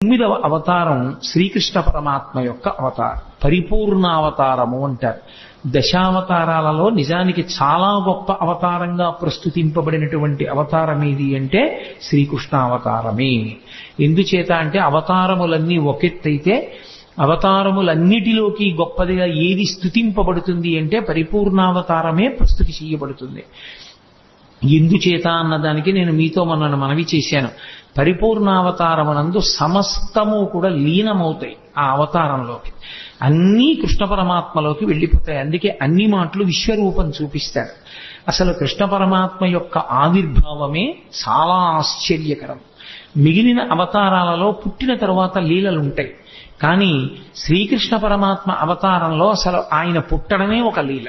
9వ అవతారం శ్రీకృష్ణ పరమాత్మ యొక్క అవతారం, పరిపూర్ణావతారము అంటారు. దశావతారాలలో నిజానికి చాలా గొప్ప అవతారంగా ప్రస్తుతింపబడినటువంటి అవతారం ఏది అంటే శ్రీకృష్ణావతారమే. ఎందుచేత అంటే అవతారములన్నీ ఒకెత్తైతే అవతారములన్నిటిలోకి గొప్పదిగా ఏది స్తుతింపబడుతుంది అంటే పరిపూర్ణావతారమే ప్రస్తుతి చేయబడుతుంది. ఎందుచేత అన్నదానికి నేను మీతో మనవి చేశాను. పరిపూర్ణావతారమునందు సమస్తము కూడా లీనమవుతాయి. ఆ అవతారంలోకి అన్నీ కృష్ణ పరమాత్మలోకి వెళ్ళిపోతాయి. అందుకే అన్ని మాటలు విశ్వరూపం చూపిస్తాడు. అసలు కృష్ణ పరమాత్మ యొక్క ఆవిర్భావమే చాలా ఆశ్చర్యకరం. మిగిలిన అవతారాలలో పుట్టిన తరువాత లీలలుంటాయి. కానీ శ్రీకృష్ణ పరమాత్మ అవతారంలో అసలు ఆయన పుట్టడమే ఒక లీల.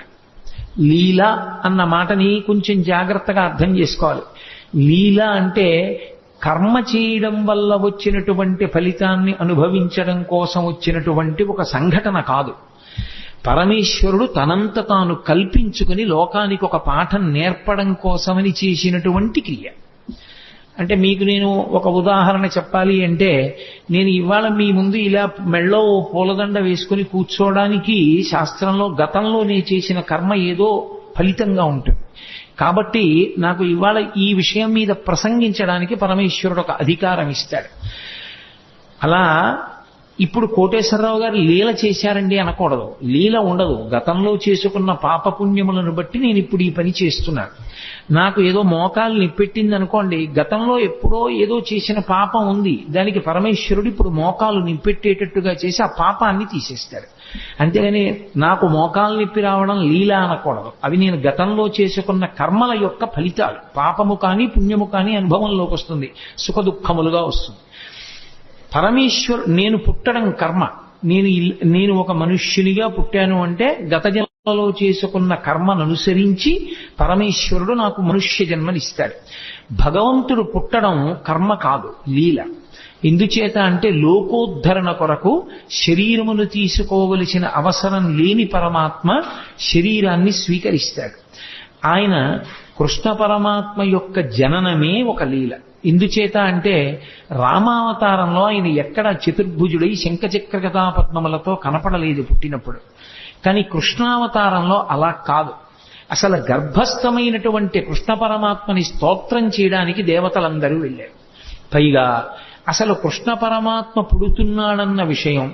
లీల అన్న మాటని కొంచెం జాగ్రత్తగా అర్థం చేసుకోవాలి. లీల అంటే కర్మ చేయడం వల్ల వచ్చినటువంటి ఫలితాన్ని అనుభవించడం కోసం వచ్చినటువంటి ఒక సంఘటన కాదు. పరమేశ్వరుడు తనంత తాను కల్పించుకుని లోకానికి ఒక పాఠం నేర్పడం కోసమని చేసినటువంటి క్రియ. అంటే మీకు నేను ఒక ఉదాహరణ చెప్పాలి అంటే, నేను ఇవాళ మీ ముందు ఇలా మెళ్ళో పూలదండ వేసుకుని కూర్చోవడానికి శాస్త్రంలో గతంలో నేను చేసిన కర్మ ఏదో ఫలితంగా ఉంటుంది. కాబట్టి నాకు ఇవాళ ఈ విషయం మీద ప్రసంగించడానికి పరమేశ్వరుడు ఒక అధికారం ఇస్తాడు. అలా ఇప్పుడు కోటేశ్వరరావు గారు లీల చేశారండి అనకూడదు. లీల ఉండదు. గతంలో చేసుకున్న పాపపుణ్యములను బట్టి నేను ఇప్పుడు ఈ పని చేస్తున్నాను. నాకు ఏదో మోకాలు నిప్పెట్టింది అనుకోండి, గతంలో ఎప్పుడో ఏదో చేసిన పాపం ఉంది, దానికి పరమేశ్వరుడు ఇప్పుడు మోకాలు నిప్పెట్టేటట్టుగా చేసి ఆ పాపాన్ని తీసేస్తాడు. అంతేగాని నాకు మోకాలు నిప్పి రావడం లీల అనకూడదు. అవి నేను గతంలో చేసుకున్న కర్మల యొక్క ఫలితాలు. పాపము కానీ పుణ్యము కానీ అనుభవంలోకి వస్తుంది, సుఖ దుఃఖములుగా వస్తుంది. నేను పుట్టడం కర్మ. నేను ఒక మనుష్యునిగా పుట్టాను అంటే గత జన్మలో చేసుకున్న కర్మను అనుసరించి పరమేశ్వరుడు నాకు మనుష్య జన్మనిస్తాడు. భగవంతుడు పుట్టడం కర్మ కాదు, లీల. ఎందుచేత అంటే లోకోద్ధరణ కొరకు శరీరమును తీసుకోవలసిన అవసరం లేని పరమాత్మ శరీరాన్ని స్వీకరిస్తాడు. ఆయన కృష్ణ పరమాత్మ యొక్క జననమే ఒక లీల. ఎందుచేత అంటే రామావతారంలో ఆయన ఎక్కడ చతుర్భుజుడై శంఖచక్రగదా పద్మములతో కనపడలేదు పుట్టినప్పుడు. కానీ కృష్ణావతారంలో అలా కాదు. అసలు గర్భస్థమైనటువంటి కృష్ణ పరమాత్మని స్తోత్రం చేయడానికి దేవతలందరూ వెళ్ళారు. పైగా అసలు కృష్ణ పరమాత్మ పుడుతున్నాడన్న విషయం,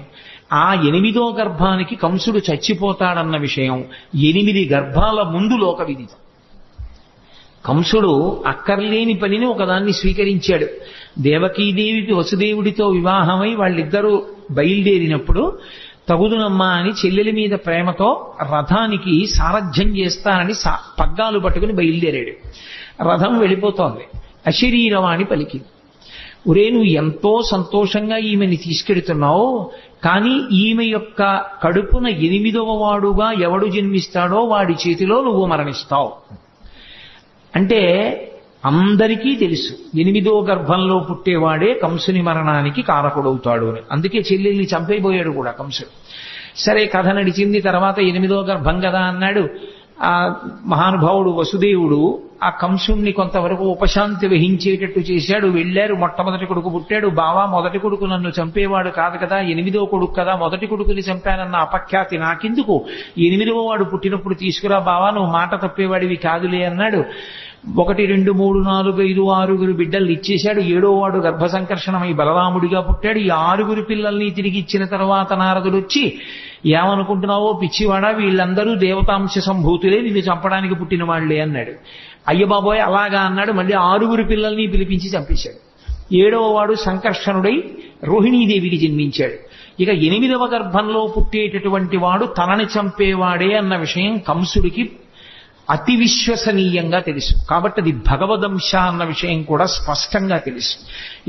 ఆ 8వ గర్భానికి కంసుడు చచ్చిపోతాడన్న విషయం 8 గర్భాల ముందు లోక విదితం. కంసుడు అక్కర్లేని పనిని ఒకదాన్ని స్వీకరించాడు. దేవకీదేవికి వసుదేవుడితో వివాహమై వాళ్ళిద్దరూ బయలుదేరినప్పుడు తగుదునమ్మా అని చెల్లెలి మీద ప్రేమతో రథానికి సారథ్యం చేస్తానని పగ్గాలు పట్టుకుని బయలుదేరాడు. రథం వెళ్ళిపోతోంది. అశరీరవాణి పలికింది, ఒరే నువ్వు ఎంతో సంతోషంగా ఈమెని తీసుకెడుతున్నావు, కానీ ఈమె యొక్క కడుపున 8వ వాడుగా ఎవడు జన్మిస్తాడో వాడి చేతిలో నువ్వు మరణిస్తావు. అంటే అందరికీ తెలుసు 8వ గర్భంలో పుట్టేవాడే కంసుని మరణానికి కారకుడవుతాడు అని. అందుకే చెల్లెల్ని చంపైపోయాడు కూడా కంసుడు. సరే, కథ నడిచింది. తర్వాత 8వ గర్భం కదా అన్నాడు. ఆ మహానుభావుడు వసుదేవుడు ఆ కంసుణ్ణి కొంతవరకు ఉపశాంతి వహించేటట్టు చేశాడు. వెళ్ళారు. మొట్టమొదటి కొడుకు పుట్టాడు. బావా, మొదటి కొడుకు నన్ను చంపేవాడు కాదు కదా, 8వ కొడుకు కదా, మొదటి కొడుకుని చంపానన్న అపఖ్యాతి నాకెందుకు, 8వ వాడు పుట్టినప్పుడు తీసుకురా బావా, నువ్వు మాట తప్పేవాడివి కాదులే అన్నాడు. 1, 2, 3, 4, 5, 6 బిడ్డల్ని ఇచ్చేశాడు. 7వ వాడు గర్భ సంకర్షణమై బలరాముడిగా పుట్టాడు. ఈ 6 పిల్లల్ని తిరిగి ఇచ్చిన తర్వాత నారదుడు వచ్చి, ఏమనుకుంటున్నావో పిచ్చివాడా, వీళ్ళందరూ దేవతాంశ సంభూతులే, నిన్ను చంపడానికి పుట్టిన వాళ్లే అన్నాడు. అయ్య బాబోయ్ అలాగా అన్నాడు. మళ్ళీ 6 పిల్లల్ని పిలిపించి చంపేశాడు. 7వ వాడు సంకర్షణుడై రోహిణీదేవికి జన్మించాడు. ఇక 8వ గర్భంలో పుట్టేటటువంటి వాడు తనని చంపేవాడే అన్న విషయం కంసుడికి అతి విశ్వసనీయంగా తెలుసు. కాబట్టి అది భగవదంశ అన్న విషయం కూడా స్పష్టంగా తెలుసు.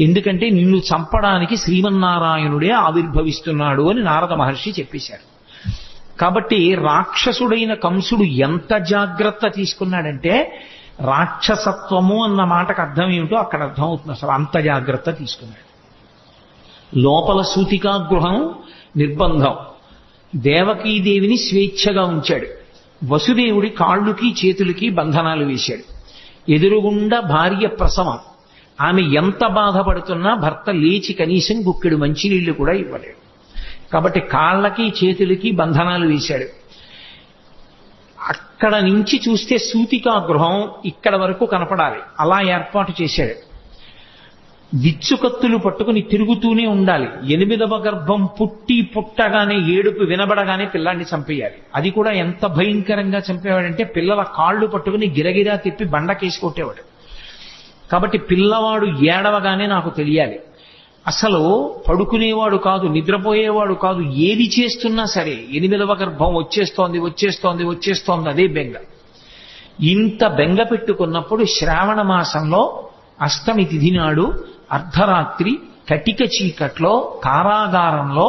ఎందుకంటే నిన్ను చంపడానికి శ్రీమన్నారాయణుడే ఆవిర్భవిస్తున్నాడు అని నారద మహర్షి చెప్పేశారు. కాబట్టి రాక్షసుడైన కంసుడు ఎంత జాగ్రత్త తీసుకున్నాడంటే, రాక్షసత్వము అన్న మాటకు అర్థం ఏమిటో అక్కడ అర్థం అవుతుంది. అసలు అంత జాగ్రత్త తీసుకున్నాడు. లోపల సూతికా గృహం నిర్బంధం, దేవకీదేవిని స్వేచ్ఛగా ఉంచాడు. వసుదేవుడి కాళ్ళుకి చేతులకి బంధనాలు వేశాడు. ఎదురుగుండా భార్య ప్రసవం, ఆమె ఎంత బాధపడుతున్నా భర్త లేచి కనీసం గుక్కెడు మంచినీళ్లు కూడా ఇవ్వలేడు. కాబట్టి కాళ్ళకి చేతులకి బంధనాలు వేశాడు. అక్కడ నుంచి చూస్తే సూతికా గృహం ఇక్కడ వరకు కనపడాలి, అలా ఏర్పాటు చేశాడు. విచ్చుకత్తులు పట్టుకుని తిరుగుతూనే ఉండాలి. 8వ గర్భం పుట్టగానే ఏడుపు వినబడగానే పిల్లాన్ని చంపేయాలి. అది కూడా ఎంత భయంకరంగా చంపేవాడంటే పిల్లల కాళ్ళు పట్టుకుని గిరగిరా తిప్పి బండకేసి కొట్టేవాడు. కాబట్టి పిల్లవాడు ఏడవగానే నాకు తెలియాలి. అసలు పడుకునేవాడు కాదు, నిద్రపోయేవాడు కాదు, ఏది చేస్తున్నా సరే 8వ గర్భం వచ్చేస్తోంది అదే బెంగ. ఇంత బెంగ పెట్టుకున్నప్పుడు శ్రావణ మాసంలో అష్టమి తిథి నాడు అర్ధరాత్రి కటిక చీకట్లో కారాగారంలో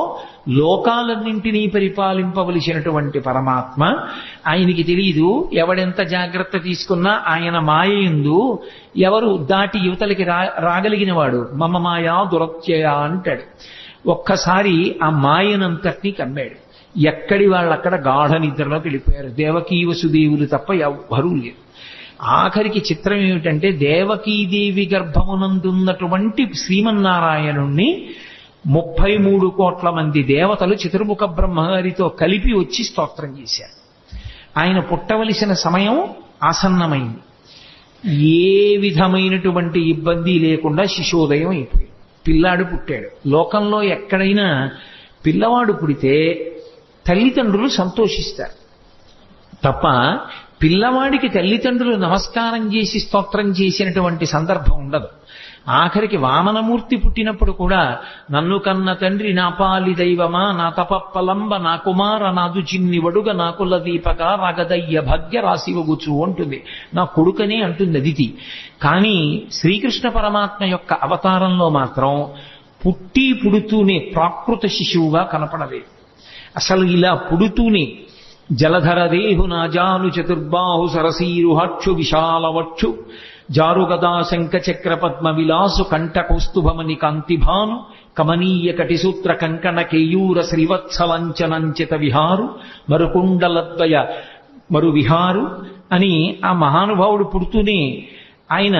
లోకాలన్నింటినీ పరిపాలింపవలసినటువంటి పరమాత్మ, ఆయనకి తెలియదు ఎవడెంత జాగ్రత్త తీసుకున్నా ఆయన మాయయందు ఎవరు దాటి యువతలకి రాగలిగిన వాడు మమ మాయా దురత్యయ అంటాడు. ఒక్కసారి ఆ మాయనంతటినీ కమ్మాడు. ఎక్కడి వాళ్ళక్కడ గాఢ నిద్రలోకి వెళ్ళిపోయారు. దేవకీ వసుదేవులు తప్ప ఎవ్వరూ లేరు. ఆఖరికి చిత్రం ఏమిటంటే దేవకీదేవి గర్భమునందున్నటువంటి శ్రీమన్నారాయణుణ్ణి 33 కోట్ల మంది దేవతలు చతుర్ముఖ బ్రహ్మగారితో కలిపి వచ్చి స్తోత్రం చేశారు. ఆయన పుట్టవలసిన సమయం ఆసన్నమైంది. ఏ విధమైనటువంటి ఇబ్బంది లేకుండా శిశోదయం అయిపోయింది. పిల్లాడు పుట్టాడు. లోకంలో ఎక్కడైనా పిల్లవాడు పుడితే తల్లిదండ్రులు సంతోషిస్తారు తప్ప పిల్లవాడికి తల్లిదండ్రులు నమస్కారం చేసి స్తోత్రం చేసినటువంటి సందర్భం ఉండదు. ఆఖరికి వామనమూర్తి పుట్టినప్పుడు కూడా నన్ను కన్న తండ్రి నా పాలి దైవమా నా తపప్పలంబ నా కుమార నాదు చిన్ని వడుగ నా కుల దీపక రాగదయ్య భాగ్య రాశివగుచు అంటుంది. నా కొడుకనే అంటుంది అదితి. కానీ శ్రీకృష్ణ పరమాత్మ యొక్క అవతారంలో మాత్రం పుడుతూనే ప్రాకృత శిశువుగా కనపడలేదు. అసలు ఇలా పుడుతూనే జలధర దేహు నాజాను చతుర్బాహు సరసీరుహక్షు విశాలవక్షు జారుగదా శంఖ చక్ర పద్మ విలాసు కంఠ కౌస్తుభమణి కాంతిభాను కమనీయ కటిసూత్ర కంకణ కేయూర శ్రీవత్సలంచనంచిత విహారు మరుకుండలద్వయ మరు విహారు అని ఆ మహానుభావుడు పుడుతూనే ఆయన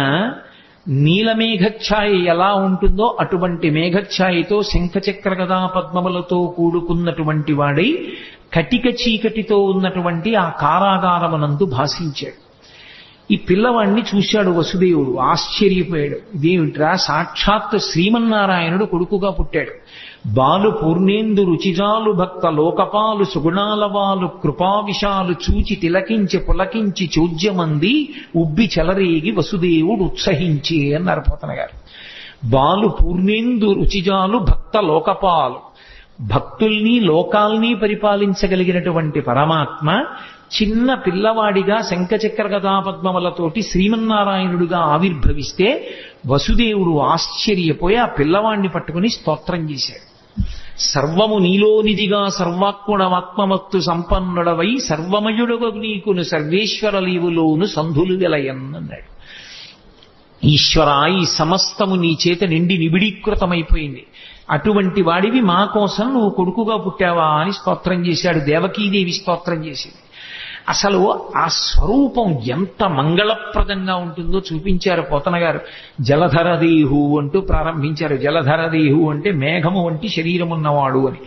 నీలమేఘఛాయ ఎలా ఉంటుందో అటువంటి మేఘఛాయతో శంఖచక్ర గదా పద్మములతో కూడుకున్నటువంటి వాడై కటిక చీకటితో ఉన్నటువంటి ఆ కారాగారమునందు భాషించాడు. ఈ పిల్లవాడిని చూశాడు వసుదేవుడు, ఆశ్చర్యపోయాడు. ఇదేమిట్రా, సాక్షాత్ శ్రీమన్నారాయణుడు కొడుకుగా పుట్టాడు. బాలు పూర్ణేందు రుచిజాలు భక్త లోకపాలు సుగుణాలవాలు కృపావిశాలు చూచి తిలకించి పులకించి చోద్యమంది ఉబ్బి చెలరేగి వసుదేవుడు ఉత్సహించి అన్నారు పోతన గారు. బాలు పూర్ణేందు రుచిజాలు భక్త లోకపాలు, భక్తుల్ని లోకాల్ని పరిపాలించగలిగినటువంటి పరమాత్మ చిన్న పిల్లవాడిగా శంఖచక్ర గదాపద్మములతోటి శ్రీమన్నారాయణుడిగా ఆవిర్భవిస్తే వసుదేవుడు ఆశ్చర్యపోయి ఆ పిల్లవాడిని పట్టుకుని స్తోత్రం చేశాడు. సర్వము నీలోనిదిగా సర్వాత్మడమాత్మమత్తు సంపన్నుడవై సర్వమయుడుగు నీకును సర్వేశ్వర లీవులోను సంధులు వెలయన్నన్నాడు. ఈశ్వర, ఈ సమస్తము నీ చేత నిండి నిబిడీకృతమైపోయింది, అటువంటి వాడివి మా కోసం నువ్వు కొడుకుగా పుట్టావా అని స్తోత్రం చేశాడు. దేవకీదేవి స్తోత్రం చేసింది. అసలు ఆ స్వరూపం ఎంత మంగళప్రదంగా ఉంటుందో చూపించారు పోతన గారు. జలధరదేహు అంటూ ప్రారంభించారు. జలధరదేహు అంటే మేఘము వంటి శరీరం ఉన్నవాడు అని.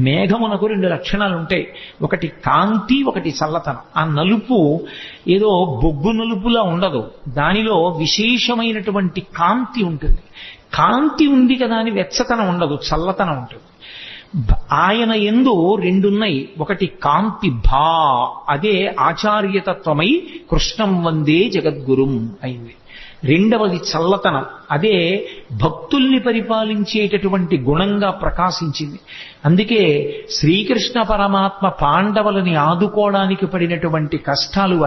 మేఘమునకు 2 లక్షణాలు ఉంటాయి, ఒకటి కాంతి, ఒకటి చల్లతనం. ఆ నలుపు ఏదో బొగ్గు నలుపులా ఉండదు, దానిలో విశేషమైనటువంటి కాంతి ఉంటుంది. కాంతి ఉంది కదా అని వెచ్చతనం ఉండదు, చల్లతనం ఉంటుంది. ఆయన యందు 2 ఉన్నాయి. ఒకటి కాంతి భా, అదే ఆచార్యతత్వమై కృష్ణం వందే జగద్గురుం అయింది. 2వది చల్లతనం, అదే భక్తుల్ని పరిపాలించేటటువంటి గుణంగా ప్రకాశించింది. అందుకే శ్రీకృష్ణ పరమాత్మ పాండవులని ఆదుకోవడానికి పడినటువంటి కష్టాలు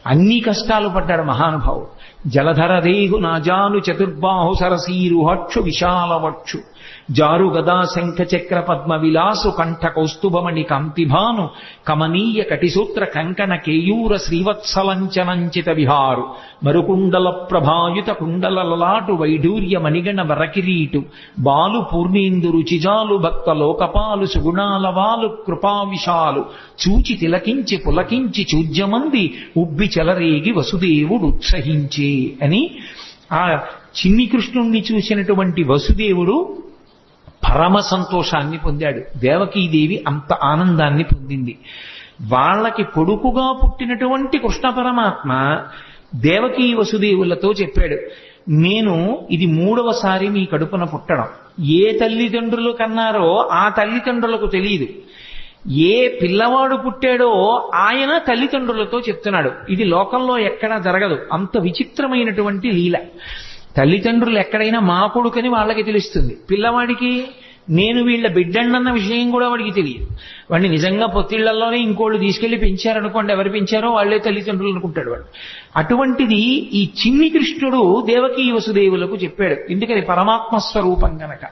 అన్ని కష్టాలు పడ్డాడు మహానుభావుడు. జలధరదేహు నాజాను చతుర్బాహు సరసీరుహక్షు విశాలవక్షు జారు గదా శంఖ చక్ర పద్మ విలాసు కంఠ కౌస్తుభమణి కాంతిభాను కమనీయ కటిసూత్ర కంకణ కేయూర శ్రీవత్సలంచనంచిత విహారు మరుకుండల ప్రభాయుత కుండల లలాటు వైఢూర్య మణిగణ వరకిరీటు బాలు పూర్ణేందు రుచిజాలు భక్త లోకపాలు సుగుణాలవాలు కృపావిశాలు చూచి తిలకించి పులకించి చూజ్యమంది ఉబ్బి చెలరేగి వసుదేవుడు ఉత్సహించే అని ఆ చిన్ని కృష్ణుణ్ణి చూసినటువంటి వసుదేవుడు పరమ సంతోషాన్ని పొందాడు. దేవకీదేవి అంత ఆనందాన్ని పొందింది. వాళ్ళకి కొడుకుగా పుట్టినటువంటి కృష్ణ పరమాత్మ దేవకీ వసుదేవులతో చెప్పాడు, నేను ఇది 3వసారి మీ కడుపున పుట్టడం. ఏ తల్లిదండ్రులు కన్నారో ఆ తల్లిదండ్రులకు తెలియదు. ఏ పిల్లవాడు పుట్టాడో ఆయన తల్లిదండ్రులతో చెప్తున్నాడు. ఇది లోకంలో ఎక్కడా జరగదు. అంత విచిత్రమైనటువంటి లీల. తల్లిదండ్రులు ఎక్కడైనా మా కొడుకని వాళ్ళకి తెలుస్తుంది. పిల్లవాడికి నేను వీళ్ళ బిడ్డన్నన్న విషయం కూడా వాడికి తెలియదు. వాడిని నిజంగా పొత్తిళ్లలోనే ఇంకోళ్ళు తీసుకెళ్లి పెంచారనుకోండి, ఎవరు పెంచారో వాళ్లే తల్లిదండ్రులు అనుకుంటాడు వాడు. అటువంటిది ఈ చిన్ని కృష్ణుడు దేవకీ వసుదేవులకు చెప్పాడు. ఎందుకని పరమాత్మ స్వరూపం గనక.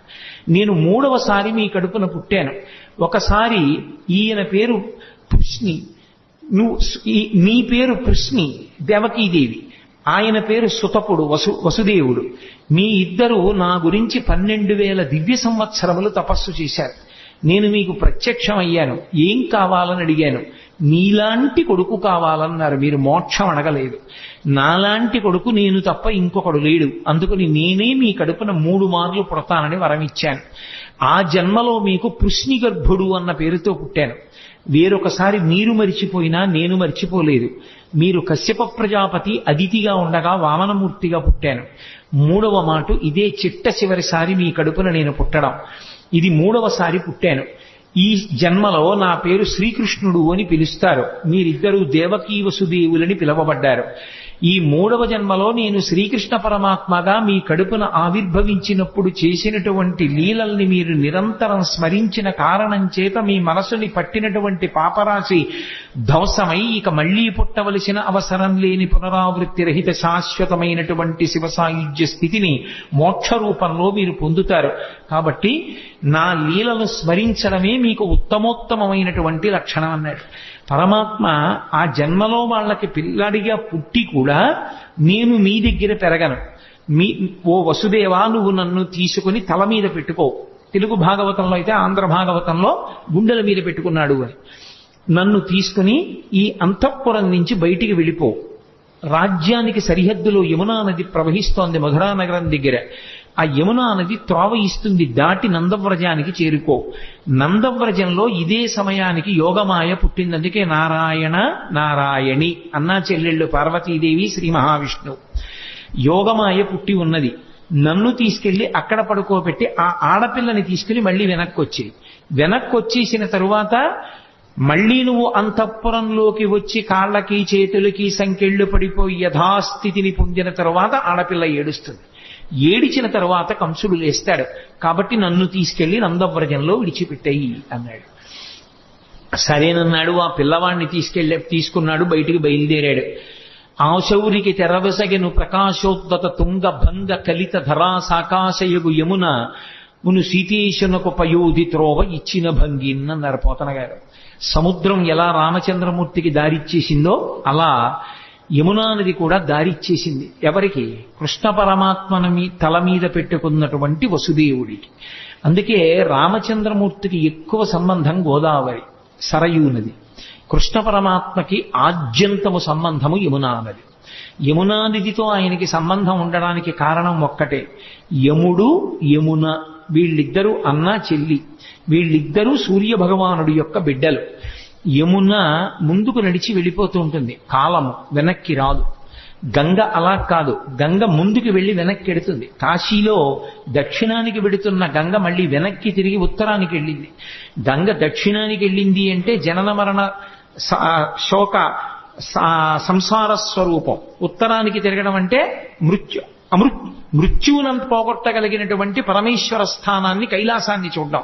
నేను 3వసారి మీ కడుపున పుట్టాను. ఒకసారి ఈయన పేరు పృష్ణి, నీ పేరు పృష్ణి దేవకీదేవి, ఆయన పేరు సుతపుడు వసుదేవుడు. మీ ఇద్దరు నా గురించి 12,000 దివ్య సంవత్సరములు తపస్సు చేశారు. నేను మీకు ప్రత్యక్షం అయ్యాను. ఏం కావాలని అడిగాను. నీలాంటి కొడుకు కావాలన్నారు. మీరు మోక్షం అడగలేదు. నాలాంటి కొడుకు నేను తప్ప ఇంకొకడు లేడు. అందుకని నేనే మీ కడుపున 3 మార్లు పుడతానని వరమిచ్చాను. ఆ జన్మలో మీకు పృష్ణి గర్భుడు అన్న పేరుతో పుట్టాను. వేరొకసారి మీరు మరిచిపోయినా నేను మరిచిపోలేదు. మీరు కశ్యప ప్రజాపతి అదితిగా ఉండగా వామనమూర్తిగా పుట్టాను. 3వ మాట ఇదే చిట్ట చివరిసారి మీ కడుపున నేను పుట్టడం. ఇది 3వసారి పుట్టాను. ఈ జన్మలో నా పేరు శ్రీకృష్ణుడు అని పిలుస్తారు. మీరిద్దరూ దేవకీ వసుదేవులని పిలవబడ్డారు. ఈ 3వ జన్మలో నేను శ్రీకృష్ణ పరమాత్మగా మీ కడుపున ఆవిర్భవించినప్పుడు చేసినటువంటి లీలల్ని మీరు నిరంతరం స్మరించిన కారణం చేత మీ మనసుని పట్టినటువంటి పాపరాశి ధ్వంసమై ఇక మళ్లీ పుట్టవలసిన అవసరం లేని పునరావృత్తి రహిత శాశ్వతమైనటువంటి శివ సాయుధ్య స్థితిని మోక్ష రూపంలో మీరు పొందుతారు. కాబట్టి నా లీలను స్మరించడమే మీకు ఉత్తమోత్తమైనటువంటి లక్షణం అన్నాడు. పరమాత్మ ఆ జన్మలో వాళ్ళకి పిల్లాడిగా పుట్టి కూడా నేను మీ దగ్గర పెరగను. ఓ వసుదేవా, నువ్వు నన్ను తీసుకుని తల మీద పెట్టుకో. తెలుగు భాగవతంలో అయితే ఆంధ్ర భాగవతంలో గుండెల మీద పెట్టుకున్నాడు అని. నన్ను తీసుకుని ఈ అంతఃపురం నుంచి బయటికి వెళ్ళిపో. రాజ్యానికి సరిహద్దులో యమునా నది ప్రవహిస్తోంది మధురా నగరం దగ్గర. ఆ యమునా నది త్రోవ ఇస్తుంది, దాటి నందవ్రజానికి చేరుకో. నందవ్రజంలో ఇదే సమయానికి యోగమాయ పుట్టింది. అందుకే నారాయణ నారాయణి అన్నా చెల్లెళ్ళు పార్వతీదేవి శ్రీ మహావిష్ణువు. యోగమాయ పుట్టి ఉన్నది. నన్ను తీసుకెళ్లి అక్కడ పడుకోబెట్టి ఆ ఆడపిల్లని తీసుకెళ్లి మళ్ళీ వెనక్కొచ్చేసిన తరువాత మళ్లీ నువ్వు అంతఃపురంలోకి వచ్చి కాళ్ళకి చేతులకి సంకెళ్ళు పడిపోయి యథాస్థితిని పొందిన తరువాత ఆడపిల్ల ఏడుస్తుంది. ఏడిచిన తరువాత కంసుడు లేస్తాడు. కాబట్టి నన్ను తీసుకెళ్లి నందవ్రజంలో విడిచిపెట్టాయి అన్నాడు. సరేనన్నాడు. ఆ పిల్లవాడిని తీసుకున్నాడు. బయటికి బయలుదేరాడు. ఆశౌరికి తెరవసగెను ప్రకాశోద్దత తుంగ భంగ కలిత ధరా సాకాశయగు యమున మును సీతేశునకు పయోధి త్రోవ ఇచ్చిన భంగిన్నన్నారు పోతన గారు. సముద్రం ఎలా రామచంద్రమూర్తికి దారిచ్చేసిందో అలా యమునా నది కూడా దారిచ్చేసింది. ఎవరికి? కృష్ణ పరమాత్మని తల మీద పెట్టుకున్నటువంటి వసుదేవుడికి. అందుకే రామచంద్రమూర్తికి ఎక్కువ సంబంధం గోదావరి సరయూ నది. కృష్ణ పరమాత్మకి ఆద్యంతము సంబంధము యమునా నది. యమునా నదితో ఆయనకి సంబంధం ఉండడానికి కారణం ఒక్కటే. యముడు యమున వీళ్ళిద్దరూ అన్నా చెల్లి. వీళ్ళిద్దరూ సూర్య భగవానుడి యొక్క బిడ్డలు. యమున ముందుకు నడిచి వెళ్ళిపోతూ ఉంటుంది. కాలము వెనక్కి రాదు. గంగ అలా కాదు. గంగ ముందుకు వెళ్ళి వెనక్కి ఎడుతుంది. కాశీలో దక్షిణానికి వెడుతున్న గంగ మళ్ళీ వెనక్కి తిరిగి ఉత్తరానికి వెళ్ళింది. గంగ దక్షిణానికి వెళ్ళింది అంటే జనన మరణ శోక సంసార స్వరూపం. ఉత్తరానికి తిరగడం అంటే మృత్యువునంత పోగొట్టగలిగినటువంటి పరమేశ్వర స్థానాన్ని, కైలాసాన్ని చూడడం.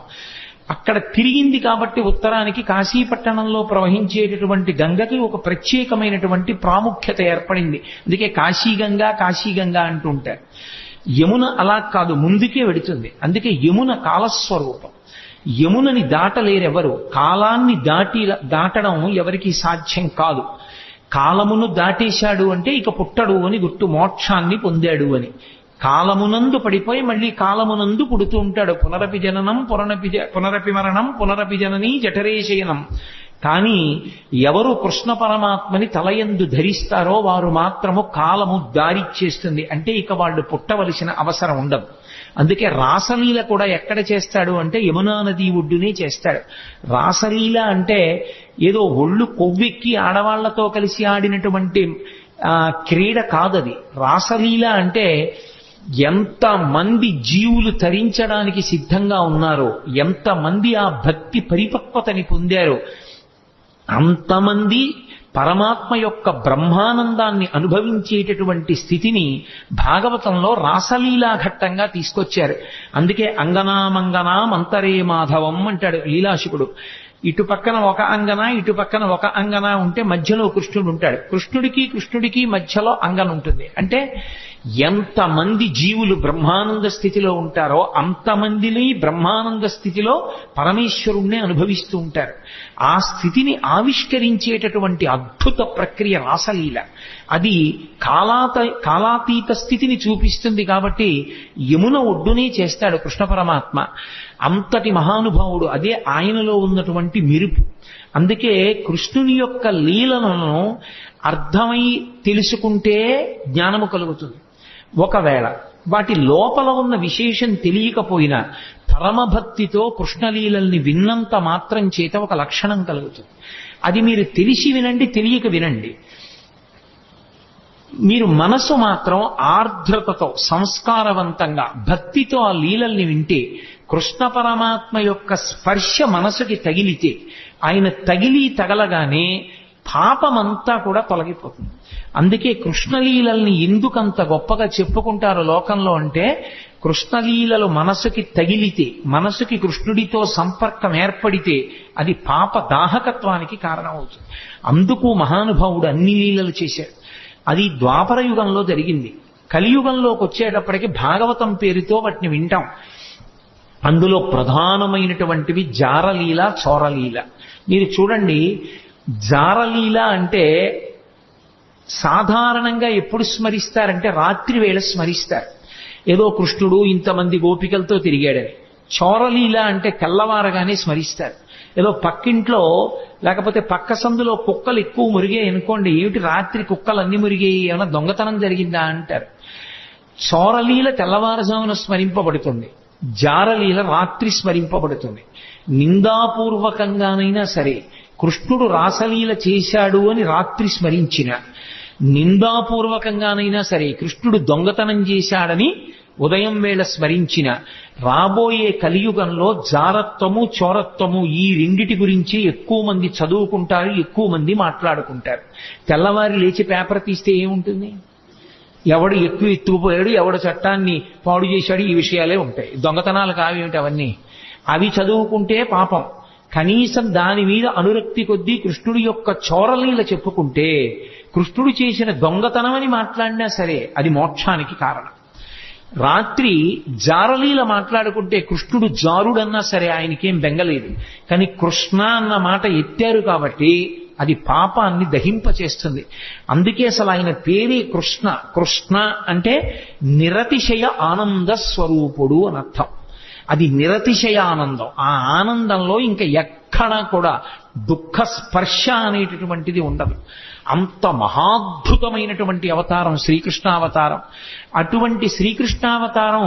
అక్కడ తిరిగింది కాబట్టి ఉత్తరానికి కాశీపట్టణంలో ప్రవహించేటటువంటి గంగకి ఒక ప్రత్యేకమైనటువంటి ప్రాముఖ్యత ఏర్పడింది. అందుకే కాశీగంగా అంటూ ఉంటారు. యమున అలా కాదు, ముందుకే వెడుతుంది. అందుకే యమున కాలస్వరూపం. యమునని దాటలేరెవరు. కాలాన్ని దాటడం ఎవరికి సాధ్యం కాదు. కాలమును దాటేశాడు అంటే ఇక పుట్టడు అని గుర్తు, మోక్షాన్ని పొందాడు అని. కాలమునందు పడిపోయి మళ్ళీ కాలమునందు పుడుతూ ఉంటాడు. పునరపి జననం పునరపి మరణం పునరపి జననీ జఠరేశయనం. కానీ ఎవరు కృష్ణ పరమాత్మని తలయందు ధరిస్తారో వారు మాత్రము కాలము దారిచ్చేస్తుంది. అంటే ఇక వాళ్ళు పుట్టవలసిన అవసరం ఉండదు. అందుకే రాసలీల కూడా ఎక్కడ చేస్తాడు అంటే యమునా నది ఒడ్డునే చేస్తాడు. రాసలీల అంటే ఏదో ఒళ్ళు కొవ్వెక్కి ఆడవాళ్లతో కలిసి ఆడినటువంటి క్రీడ కాదది. రాసలీల అంటే ఎంతమంది జీవులు తరించడానికి సిద్ధంగా ఉన్నారో, ఎంతమంది ఆ భక్తి పరిపక్వతని పొందారో అంతమంది పరమాత్మ యొక్క బ్రహ్మానందాన్ని అనుభవించేటటువంటి స్థితిని భాగవతంలో రాసలీలా ఘట్టంగా తీసుకొచ్చారు. అందుకే అంగనామంగనా మంతరే మాధవం అంటాడు లీలాశుకుడు. ఇటు పక్కన ఒక అంగన, ఇటు పక్కన ఒక అంగన ఉంటే మధ్యలో కృష్ణుడు ఉంటాడు. కృష్ణుడికి మధ్యలో అంగన ఉంటుంది. అంటే ఎంతమంది జీవులు బ్రహ్మానంద స్థితిలో ఉంటారో అంతమందిని బ్రహ్మానంద స్థితిలో పరమేశ్వరుణ్ణి అనుభవిస్తూ ఉంటారు. ఆ స్థితిని ఆవిష్కరించేటటువంటి అద్భుత ప్రక్రియ రాసలీల. అది కాలాతీత స్థితిని చూపిస్తుంది. కాబట్టి యమున ఒడ్డునే చేస్తాడు కృష్ణ పరమాత్మ. అంతటి మహానుభావుడు. అదే ఆయనలో ఉన్నటువంటి మెరుపు. అందుకే కృష్ణుని యొక్క లీలలను అర్థమై తెలుసుకుంటే జ్ఞానము కలుగుతుంది. ఒకవేళ వాటి లోపల ఉన్న విశేషం తెలియకపోయినా పరమభక్తితో కృష్ణలీలల్ని విన్నంత మాత్రం చేత ఒక లక్షణం కలుగుతుంది. అది మీరు తెలిసి వినండి, తెలియక వినండి. మీరు మనసు మాత్రం ఆర్ద్రతతో సంస్కారవంతంగా భక్తితో ఆ లీలల్ని వింటే, కృష్ణ పరమాత్మ యొక్క స్పర్శ మనసుకి తగిలితే, ఆయన తగలగానే పాపమంతా కూడా తొలగిపోతుంది. అందుకే కృష్ణలీలల్ని ఎందుకంత గొప్పగా చెప్పుకుంటారు లోకంలో అంటే, కృష్ణలీలలు మనసుకి తగిలితే, మనసుకి కృష్ణుడితో సంపర్కం ఏర్పడితే అది పాప దాహకత్వానికి కారణమవుతుంది. అందుకు మహానుభావుడు అన్ని లీలలు చేశాడు. అది ద్వాపర యుగంలో జరిగింది. కలియుగంలోకి వచ్చేటప్పటికి భాగవతం పేరుతో వాటిని వింటాం. అందులో ప్రధానమైనటువంటివి జారలీల, చోరలీల. మీరు చూడండి, జారలీల అంటే సాధారణంగా ఎప్పుడు స్మరిస్తారంటే రాత్రి వేళ స్మరిస్తారు. ఏదో కృష్ణుడు ఇంతమంది గోపికలతో తిరిగాడని. చోరలీల అంటే తెల్లవారగానే స్మరిస్తారు. ఏదో పక్కింట్లో లేకపోతే పక్క సందులో కుక్కలు ఎక్కువ మురిగాయి అనుకోండి, ఏమిటి రాత్రి కుక్కలు అన్ని మురిగాయి, ఏమైనా దొంగతనం జరిగిందా అంటారు. చోరలీల తెల్లవారుజామున స్మరింపబడుతుంది, జారలీల రాత్రి స్మరింపబడుతుంది. నిందాపూర్వకంగానైనా సరే కృష్ణుడు రాసలీల చేశాడు అని రాత్రి స్మరించిన, నిందాపూర్వకంగానైనా సరే కృష్ణుడు దొంగతనం చేశాడని ఉదయం వేళ స్మరించిన, రాబోయే కలియుగంలో జారత్వము, చోరత్వము ఈ రెండిటి గురించి ఎక్కువ మంది చదువుకుంటారు, ఎక్కువ మంది మాట్లాడుకుంటారు. తెల్లవారి లేచి పేపర్ తీస్తే ఏముంటుంది? ఎవడు ఎక్కువ ఎత్తుకుపోయాడు, ఎవడు చట్టాన్ని పాడు చేశాడు, ఈ విషయాలే ఉంటాయి. దొంగతనాలు కావేమిటి అవన్నీ? అవి చదువుకుంటే పాపం. కనీసం దాని మీద అనురక్తి కొద్దీ కృష్ణుడి యొక్క చోరలీల చెప్పుకుంటే, కృష్ణుడు చేసిన దొంగతనం అని మాట్లాడినా సరే అది మోక్షానికి కారణం. రాత్రి జారలీల మాట్లాడుకుంటే కృష్ణుడు జారుడన్నా సరే ఆయనకేం బెంగలేదు. కానీ కృష్ణ అన్న మాట ఎత్తారు కాబట్టి అది పాపాన్ని దహింపచేస్తుంది. అందుకే అసలు ఆయన పేరే కృష్ణ. కృష్ణ అంటే నిరతిశయ ఆనంద స్వరూపుడు అని అర్థం. అది నిరతిశయ ఆనందం. ఆ ఆనందంలో ఇంకా ఎక్కడా కూడా దుఃఖ స్పర్శ అనేటటువంటిది ఉండదు. అంత మహాద్భుతమైనటువంటి అవతారం శ్రీకృష్ణావతారం. అటువంటి శ్రీకృష్ణావతారం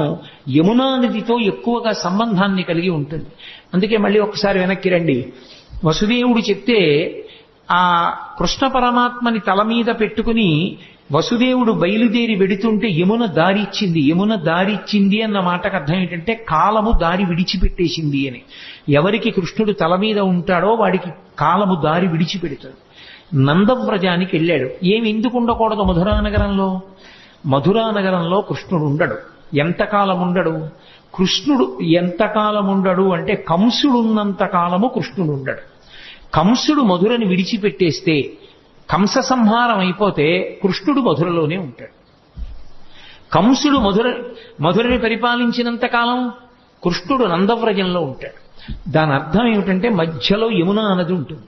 యమునా నదితో ఎక్కువగా సంబంధాన్ని కలిగి ఉంటుంది. అందుకే మళ్ళీ ఒకసారి వెనక్కి రండి. వసుదేవుడు చెప్తే ఆ కృష్ణ పరమాత్మని తల మీద పెట్టుకుని వసుదేవుడు బయలుదేరి వెడుతుంటే యమున దారిచ్చింది. యమున దారిచ్చింది అన్న మాటకు అర్థం ఏంటంటే కాలము దారి విడిచిపెట్టేసింది అని. ఎవరికి కృష్ణుడు తల మీద ఉంటాడో వాడికి కాలము దారి విడిచిపెడుతుంది. నందవ్రజానికి వెళ్ళాడు. ఏమి ఎందుకు ఉండకూడదు మధురానగరంలో? మధురానగరంలో కృష్ణుడు ఉండడు. ఎంతకాలం ఉండడు? కృష్ణుడు ఎంతకాలం ఉండడు అంటే కంసుడు ఉన్నంత కాలము కృష్ణుడు ఉండడు. కంసుడు మధురని విడిచిపెట్టేస్తే, కంస సంహారం అయిపోతే కృష్ణుడు మధురలోనే ఉంటాడు. కంసుడు మధురని పరిపాలించినంత కాలం కృష్ణుడు నందవ్రజంలో ఉంటాడు. దాని అర్థం ఏమిటంటే మధ్యలో యమునా నది ఉంటుంది.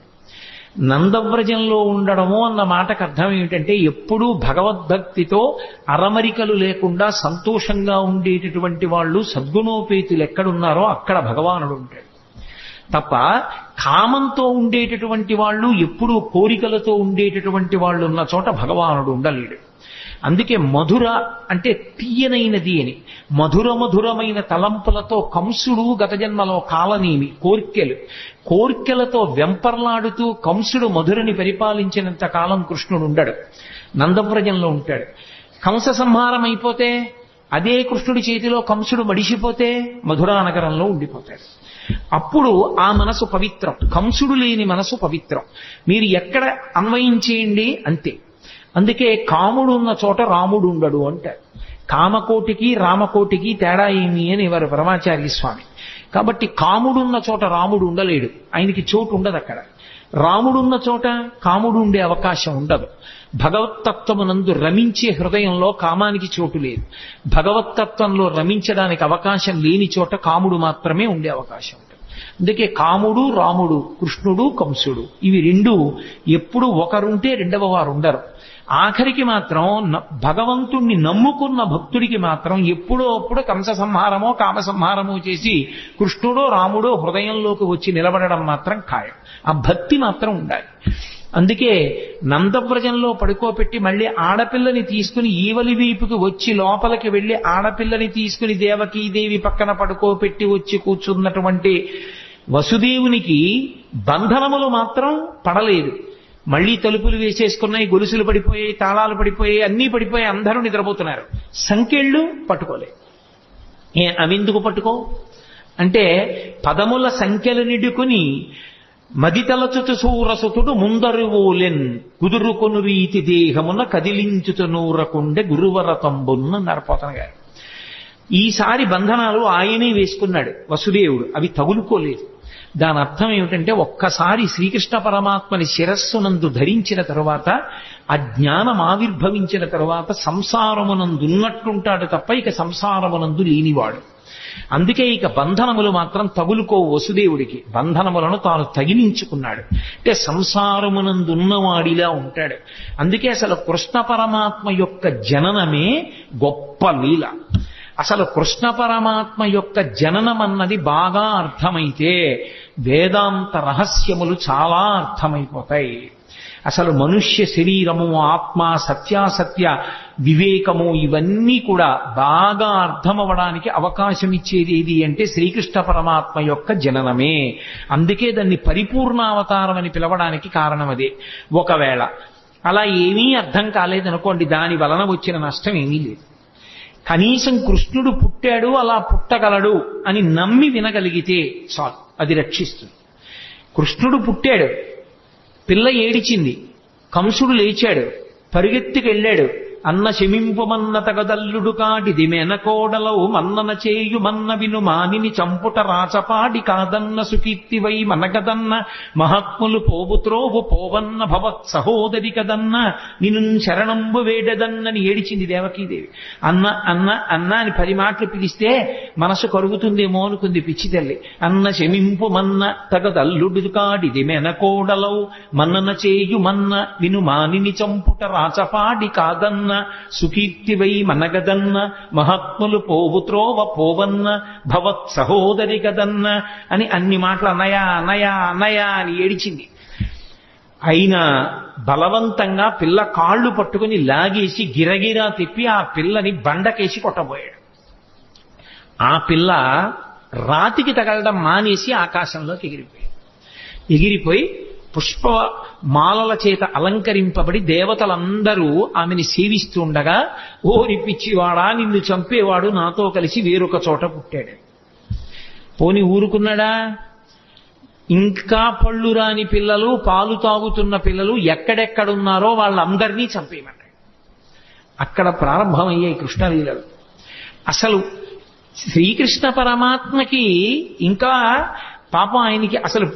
నందవ్రజంలో ఉండడము అన్న మాటకు అర్థం ఏమిటంటే ఎప్పుడూ భగవద్భక్తితో అరమరికలు లేకుండా సంతోషంగా ఉండేటటువంటి వాళ్ళు సద్గుణోపేతులు ఎక్కడున్నారో అక్కడ భగవానుడు ఉంటాడు. తప్ప కామంతో ఉండేటటువంటి వాళ్ళు, ఎప్పుడూ కోరికలతో ఉండేటటువంటి వాళ్ళు ఉన్న చోట భగవానుడు ఉండలేడు. అందుకే మధుర అంటే తీయనైనది అని. మధురమైన తలంపులతో కంసుడు గత జన్మలో కాలనేమి కోర్కెలతో వెంపర్లాడుతూ కంసుడు మధురని పరిపాలించినంత కాలం కృష్ణుడు ఉండడు, నందవ్రజంలో ఉంటాడు. కంస సంహారం అయిపోతే అదే కృష్ణుడి చేతిలో కంసుడు మడిసిపోతే మధురానగరంలో ఉండిపోతాడు. అప్పుడు ఆ మనసు పవిత్రం. కంసుడు లేని మనసు పవిత్రం. మీరు ఎక్కడ అన్వయించేయండి అంతే. అందుకే కాముడు ఉన్న చోట రాముడు ఉండడు అంటారు. కామకోటికి రామకోటికి తేడా ఏమి అని వారు పరమాచార్య స్వామి. కాబట్టి కాముడున్న చోట రాముడు ఉండలేడు, ఆయనకి చోటు ఉండదు అక్కడ. రాముడున్న చోట కాముడు ఉండే అవకాశం ఉండదు. భగవత్తత్వమునందు రమించే హృదయంలో కామానికి చోటు లేదు. భగవత్తత్వంలో రమించడానికి అవకాశం లేని చోట కాముడు మాత్రమే ఉండే అవకాశం ఉంటుంది. అందుకే కాముడు రాముడు, కృష్ణుడు కంసుడు, ఇవి రెండు ఎప్పుడు ఒకరుంటే రెండవ వారు ఉండరు. ఆఖరికి మాత్రం భగవంతుణ్ణి నమ్ముకున్న భక్తుడికి మాత్రం ఎప్పుడో అప్పుడు కంస సంహారమో కామ సంహారమో చేసి కృష్ణుడో రాముడో హృదయంలోకి వచ్చి నిలబడడం మాత్రం ఖాయం. ఆ భక్తి మాత్రం ఉండాలి. అందుకే నందవ్రజంలో పడుకోబెట్టి మళ్ళీ ఆడపిల్లని తీసుకుని ఈవలి వీపుకి వచ్చి లోపలికి వెళ్ళి ఆడపిల్లని తీసుకుని దేవకీదేవి పక్కన పడుకోబెట్టి వచ్చి కూర్చున్నటువంటి వసుదేవునికి బంధనములు మాత్రం పడలేదు. మళ్లీ తలుపులు వేసేసుకున్నాయి, గొలుసులు పడిపోయాయి, తాళాలు పడిపోయాయి, అన్నీ పడిపోయాయి, అందరూ నిద్రపోతున్నారు. సంకెళ్ళు పట్టుకోలే. అవెందుకు పట్టుకో అంటే పదముల సంఖ్యలు నిడుకుని మదితలచుతు సూరసుతుడు ముందరువోలెన్ కుదురుకొను రీతి దేహమున కదిలించుతు నూరకుండే గురువరతంబున్న నరపోతన గారు. ఈసారి బంధనాలు ఆయనే వేసుకున్నాడు వసుదేవుడు, అవి తగులుకోలేదు. దాని అర్థం ఏమిటంటే ఒక్కసారి శ్రీకృష్ణ పరమాత్మని శిరస్సునందు ధరించిన తరువాత, ఆ జ్ఞానం ఆవిర్భవించిన తరువాత సంసారమునందున్నట్లుంటాడు తప్ప ఇక సంసారమునందు లేనివాడు. అందుకే ఇక బంధనములు మాత్రం తగులుకో వసుదేవుడికి. బంధనములను తాను తగిలించుకున్నాడు అంటే సంసారమునందున్నవాడిలా ఉంటాడు. అందుకే అసలు కృష్ణ పరమాత్మ యొక్క జననమే గొప్ప లీల. అసలు కృష్ణ పరమాత్మ యొక్క జననం అన్నది బాగా అర్థమైతే వేదాంత రహస్యములు చాలా అర్థమైపోతాయి. అసలు మనుష్య శరీరము, ఆత్మ, సత్యాసత్య వివేకము ఇవన్నీ కూడా బాగా అర్థమవడానికి అవకాశం ఇచ్చేది ఏది అంటే శ్రీకృష్ణ పరమాత్మ యొక్క జననమే. అందుకే దాన్ని పరిపూర్ణావతారం అని పిలవడానికి కారణం అదే. ఒకవేళ అలా ఏమీ అర్థం కాలేదనుకోండి, దాని వలన వచ్చిన నష్టం ఏమీ లేదు. కనీసం కృష్ణుడు పుట్టాడు, అలా పుట్టగలడు అని నమ్మి వినగలిగితే చాలు, అది రక్షిస్తుంది. కృష్ణుడు పుట్టాడు, పిల్ల ఏడిచింది, కంసుడు లేచాడు, పరిగెత్తికెళ్ళాడు. అన్న శమింపుమన్న తగదల్లుడు కాడిది మేనకోడలవు మన్నన చేయు మన్న విను మానిని చంపుట రాచపాడి కాదన్న సుకీర్తివై మనగదన్న మహాత్ములు పోవుత్రోవు పోవన్న భవత్ సహోదరి కదన్న నిన్ను శరణంబు వేడదన్నని ఏడిచింది దేవకీదేవి. అన్న అన్న అన్న అని 10 మాటలు పిలిస్తే మనసు కరుగుతుందేమో అనుకుంది పిచ్చి తల్లి. అన్న శమింపుమన్న తగదల్లుడు కాడిది మేనకోడలవు మన్నన చేయు మన్న విను మానిని చంపుట రాచపాడి కాదన్న సుకీర్తివై మనగదన్న మహాత్ములు పోవుత్రోవ పోవన్న భవత్ సహోదరి కదన్న అని అన్ని మాటలు అన్నయా అన్నయా అన్నయా అని ఏడిచింది. అయినా బలవంతంగా పిల్ల కాళ్ళు పట్టుకుని లాగేసి గిరగిరా తిప్పి ఆ పిల్లని బండకేసి కొట్టబోయాడు. ఆ పిల్ల రాతికి తగలడం మానేసి ఆకాశంలోకి ఎగిరిపోయి పుష్ప మాలల చేత అలంకరింపబడి దేవతలందరూ ఆమెని సేవిస్తూ ఉండగా, ఓరి పిచ్చివాడా, నిన్ను చంపేవాడు నాతో కలిసి వేరొక చోట పుట్టాడు. పోని ఊరుకున్నాడా? ఇంకా పళ్ళు రాని పిల్లలు, పాలు తాగుతున్న పిల్లలు ఎక్కడెక్కడున్నారో వాళ్ళందరినీ చంపేయమన్నాడు. అక్కడ ప్రారంభమయ్యాయి కృష్ణలీలలు. అసలు శ్రీకృష్ణ పరమాత్మకి ఇంకా పాపం ఆయనకి అసలు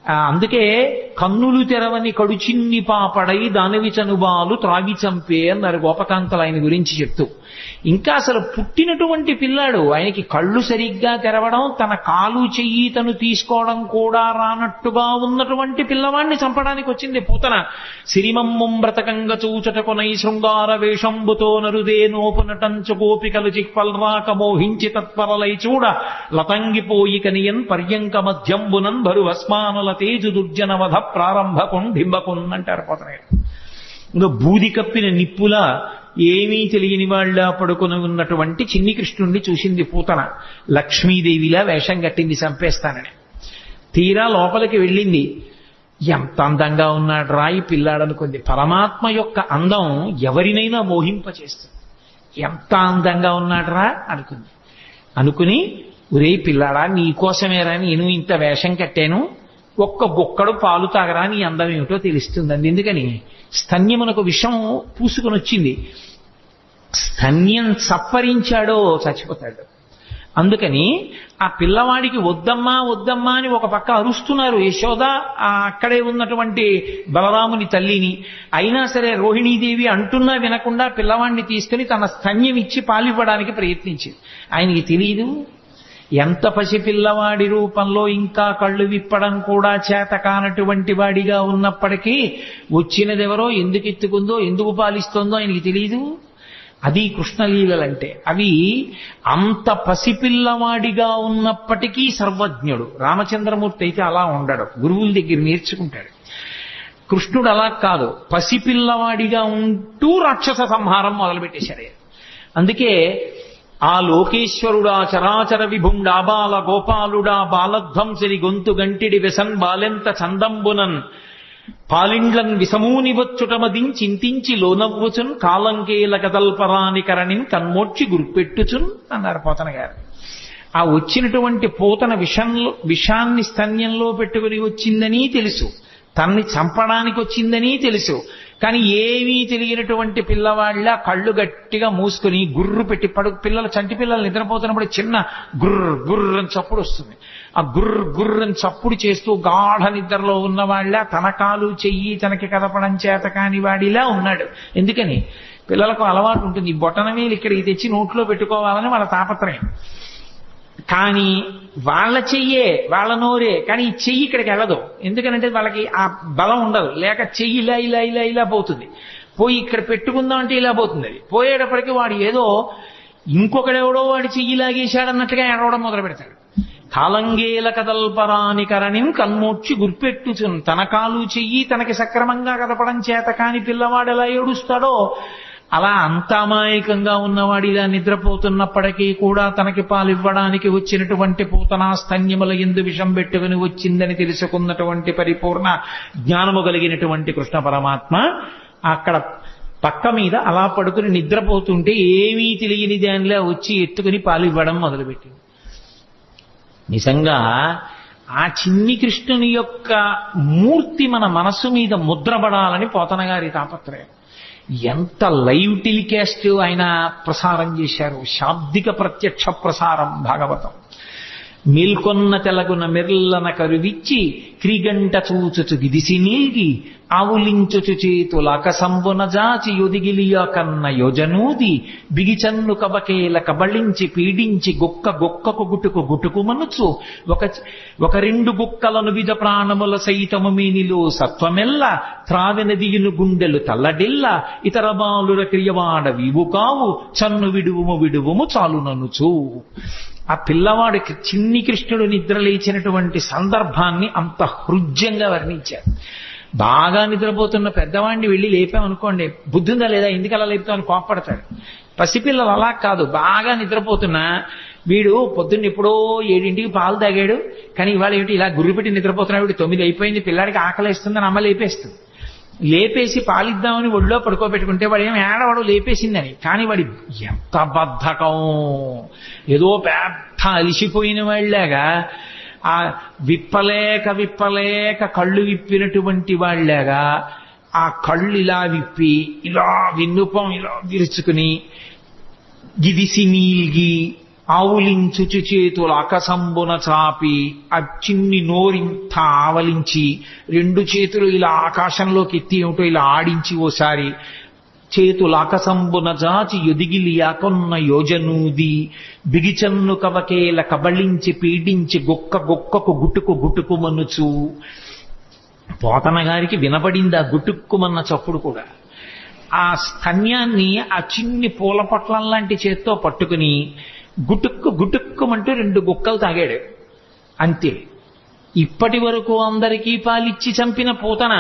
అందుకే కన్నులు తెరవని కడుచిన్ని పాపడై దానవి చనుబాలు త్రాగి చంపే అన్నారు గోపకాంతలు ఆయన గురించి చెప్తూ. ఇంకా అసలు పుట్టినటువంటి పిల్లాడు, ఆయనకి కళ్ళు సరిగ్గా తెరవడం, తన కాలు చెయ్యి తను తీసుకోవడం కూడా రానట్టుగా ఉన్నటువంటి పిల్లవాడిని చంపడానికి వచ్చింది పూతన. సిరిమమ్మం బ్రతకంగ చూచటకొనై శృంగార వేషంబుతో నరుదే నోపునటంచు గోపికలు చిక్పల్రాక మోహించి తత్పరలై చూడ లతంగిపోయి కనియన్ పర్యంక మధ్యంబునన్ భరు భస్మానుల తేజు దుర్జనవధ ప్రారంభ కొండింబకున్ అంటారు పోతనయ్య. ఇంకా బూది కప్పిన నిప్పులా ఏమీ తెలియని వాళ్ళ పడుకొని ఉన్నటువంటి చిన్ని కృష్ణుణ్ణి చూసింది పూతన. లక్ష్మీదేవిలా వేషం కట్టింది చంపేస్తానని. తీరా లోపలికి వెళ్ళింది. ఎంత అందంగా ఉన్నాడు రాయి పిల్లాడనుకుంది. పరమాత్మ యొక్క అందం ఎవరినైనా మోహింపచేస్తుంది. ఎంత అందంగా ఉన్నాడురా అనుకుంది. అనుకుని, ఒరే పిల్లాడా, నీకోసమేరా నేను ఇంత వేషం కట్టాను, ఒక్క గుక్కడు పాలు తాగరా నీ అందం ఏమిటో తెలుస్తుందండి. ఎందుకని స్తన్యమునకు విషం పూసుకొని వచ్చింది. స్తన్యం చప్పరించాడో చచ్చిపోతాడు. అందుకని ఆ పిల్లవాడికి వద్దమ్మా వద్దమ్మా అని ఒక పక్క అరుస్తున్నారు యశోద, అక్కడే ఉన్నటువంటి బలరాముని తల్లిని. అయినా సరే రోహిణీదేవి అంటున్నా వినకుండా పిల్లవాడిని తీసుకుని తన స్తన్యం ఇచ్చి పాలివ్వడానికి ప్రయత్నించింది. ఆయనకి తెలియదు, ఎంత పసిపిల్లవాడి రూపంలో ఇంకా కళ్ళు విప్పడం కూడా చేత కానటువంటి వాడిగా ఉన్నప్పటికీ వచ్చినదెవరో, ఎందుకు ఎత్తుకుందో, ఎందుకు పాలిస్తుందో ఆయనకి తెలియదు. అది కృష్ణలీలలంటే. అవి అంత పసిపిల్లవాడిగా ఉన్నప్పటికీ సర్వజ్ఞుడు. రామచంద్రమూర్తి అయితే అలా ఉండడు, గురువుల దగ్గర నేర్చుకుంటాడు. కృష్ణుడు అలా కాదు, పసిపిల్లవాడిగా ఉంటూ రాక్షస సంహారం మొదలుపెట్టేశాడు. అందుకే ఆ లోకేశ్వరుడా చరాచర విభుండా బాల గోపాలుడా బాలధ్వంసరి గొంతు గంటిడి వెసన్ బాలెంత చందంబునన్ పాలిండ్లన్ విసమూని వచ్చుటమదించింతించి లోనవ్వుచున్ కాలంకేల కదల్పరాని కరణిన్ కన్మోడ్చి గుర్పెట్టుచున్ అన్నారు పోతన గారు. ఆ వచ్చినటువంటి పూతన విషాన్ని స్తన్యంలో పెట్టుకుని వచ్చిందని తెలుసు, తన్ని చంపడానికి వచ్చిందని తెలుసు. కానీ ఏమీ తెలియనటువంటి పిల్లవాళ్ళ కళ్ళు గట్టిగా మూసుకుని గుర్రు పెట్టి పిల్లలు, చంటి పిల్లలు నిద్రపోతున్నప్పుడు చిన్న గుర్ర గుర్రని చప్పుడు వస్తుంది. ఆ గుర్ర గుర్రని చప్పుడు చేస్తూ గాఢ నిద్రలో ఉన్నవాళ్ళ తన కాలు చెయ్యి తనకి కదపడం చేత కాని వాడిలా ఉన్నాడు. ఎందుకని పిల్లలకు అలవాటు ఉంటుంది, బొటనవేలు ఇక్కడికి తెచ్చి నోట్లో పెట్టుకోవాలని వాళ్ళ తాపత్రయం. కానీ వాళ్ళ చెయ్యే, వాళ్ళ నోరే, కానీ ఈ చెయ్యి ఇక్కడికి వెళ్ళదు. ఎందుకనంటే వాళ్ళకి ఆ బలం ఉండదు. లేక చెయ్యి ఇలా ఇలా ఇలా ఇలా పోతుంది, పోయి ఇక్కడ పెట్టుకుందాం అంటే ఇలా పోతుంది. అది పోయేటప్పటికి వాడు ఏదో ఇంకొకడెవడో వాడి చెయ్యి లాగేశాడన్నట్టుగా ఎడవడం మొదలు పెడతాడు. కాలంగేల కదల్పరాని కరణిన్ కన్మోడ్చి గుర్పెట్టుచున్. తన కాలు చెయ్యి తనకి సక్రమంగా కదపడం చేత కాని పిల్లవాడు ఎలా ఏడుస్తాడో అలా అంత అమాయకంగా ఉన్నవాడు ఇలా నిద్రపోతున్నప్పటికీ కూడా తనకి పాలివ్వడానికి వచ్చినటువంటి పూతనా స్తన్యముల యందు విషం పెట్టుకుని వచ్చిందని తెలుసుకున్నటువంటి పరిపూర్ణ జ్ఞానము కలిగినటువంటి కృష్ణ పరమాత్మ అక్కడ పక్క మీద అలా పడుకుని నిద్రపోతుంటే ఏమీ తెలియని దానిలా వచ్చి ఎత్తుకుని పాలివ్వడం మొదలుపెట్టింది. నిజంగా ఆ చిన్ని కృష్ణుని యొక్క మూర్తి మన మనస్సు మీద ముద్రపడాలని పోతన గారి తాపత్రయం. ఎంత లైవ్ టెలికాస్ట్ ఆయన ప్రసారం చేశారు, శాబ్దిక ప్రత్యక్ష ప్రసారం భాగవతం. మేల్కొన్న తెలగున మెర్లన కరువిచ్చి క్రీగంట చూచుచు గిదిసి నీల్గి ఆవులించుచు చేతులాక సంబున జాచి యొదిగిలియ కన్న యోజనూది బిగిచన్ను కబకేల కబళించి పీడించి గొక్క గొక్కకు గుటుకు గుటుకు మనుచు ఒక రెండు గుక్కలను విజ ప్రాణముల సైతము మీనిలో సత్వమెల్ల త్రావిన దియును గుండెలు తల్లడిల్ల ఇతర బాలుర క్రియవాడ వీవు కావు చన్ను విడువుము విడువుము చాలుననుచు. ఆ పిల్లవాడికి చిన్ని కృష్ణుడు నిద్ర లేచినటువంటి సందర్భాన్ని అంత హృద్యంగా వర్ణించారు. బాగా నిద్రపోతున్న పెద్దవాడిని వెళ్ళి లేపామనుకోండి, బుద్ధి ఉందా లేదా, ఎందుకు అలా లేపుతామని కోప్పడతాడు. పసిపిల్లలు అలా కాదు, బాగా నిద్రపోతున్నా వీడు పొద్దున్న ఎప్పుడో 7ంటికి పాలు తాగాడు, కానీ ఇవాళ ఏమిటి ఇలా గుర్రు పెట్టి నిద్రపోతున్నాడు, వీడు 9 అయిపోయింది, పిల్లాడికి ఆకలేస్తుందని అమ్మ లేపేస్తుంది. లేపేసి పాలిద్దామని ఒళ్ళో పడుకోబెట్టుకుంటే వాడు ఏం ఏడవాడు లేపేసిందని. కానీ వాడి ఎంత బద్ధకం, ఏదో పెద్ద అలిసిపోయిన వాళ్ళలాగా ఆ విప్పలేక కళ్ళు విప్పినటువంటి వాళ్ళలాగా ఆ కళ్ళు ఇలా విప్పి ఇలా విన్నుపం ఇలా విరుచుకుని గిదిసి నీల్గి ఆవులించుచు చేతులు ఆకాశంబున చాపి ఆ చిన్ని నోరింత ఆవలించి రెండు చేతులు ఇలా ఆకాశంలోకి ఎత్తి ఏమిటో ఇలా ఆడించి ఓసారి చేతులు ఆకాశంబున జాచి ఎదిగిలియాకొన్న యోజనూది బిగిచన్ను కవకేల కబళించి పీడించి గొక్కకు గుట్టుకు మనుచు. పోతన గారికి వినపడింది ఆ గుట్టుక్కుమన్న చప్పుడు కూడా. ఆ స్తన్యాన్ని ఆ చిన్ని పూల పొట్లం లాంటి చేత్తో పట్టుకుని గుట్టుక్కుమంటూ రెండు గుక్కలు తాగాడు అంతే. ఇప్పటి వరకు అందరికీ పాలిచ్చి చంపిన పూతన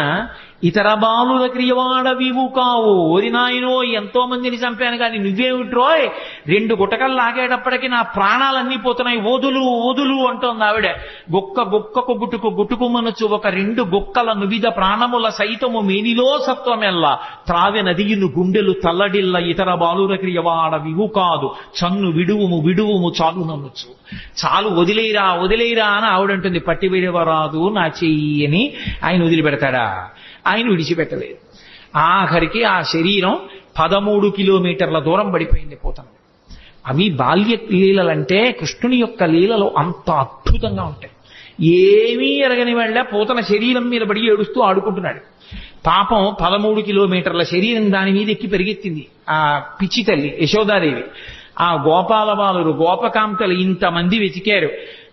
ఇతర బాలుల క్రియవాడవివు కావు. ఓరి నాయనో, ఎంతో మందిని చంపాను కానీ నువ్వేమిట్రోయ్ రెండు గుటకలు లాగేటప్పటికి నా ప్రాణాలన్నీ పోతున్నాయి, ఓదులు ఓదులు అంటోంది ఆవిడ. గుక్కకు గుట్టుకు మనసు ఒక రెండు గుక్కల నువిద ప్రాణముల సైతము మేనిలో సత్వమెల్ల త్రావె నదియును గుండెలు తల్లడిల్ల ఇతర బాలుల క్రియవాడవివు కాదు చన్ను విడువుము చాలు నమ్మచ్చు. చాలు వదిలేరా అని ఆవిడంటుంది. పట్టి విడవరాదు నా చెయ్యి అని ఆయన వదిలిపెడతాడా? ఆయన విడిచిపెట్టలేదు. ఆఖరికి ఆ శరీరం 13 కిలోమీటర్ల దూరం పడిపోయింది పోతన. అవి బాల్య లీలలంటే కృష్ణుని యొక్క లీలలు అంత అద్భుతంగా ఉంటాయి. ఏమీ ఎరగని వాళ్ళ పోతన శరీరం మీద పడి ఏడుస్తూ ఆడుకుంటున్నాడు. పాపం 13 కిలోమీటర్ల శరీరం దాని మీద ఎక్కి పెరిగెత్తింది ఆ పిచ్చి తల్లి యశోదాదేవి. ఆ గోపాల బాలురు గోపకాంతలు ఇంతమంది వెతికారు.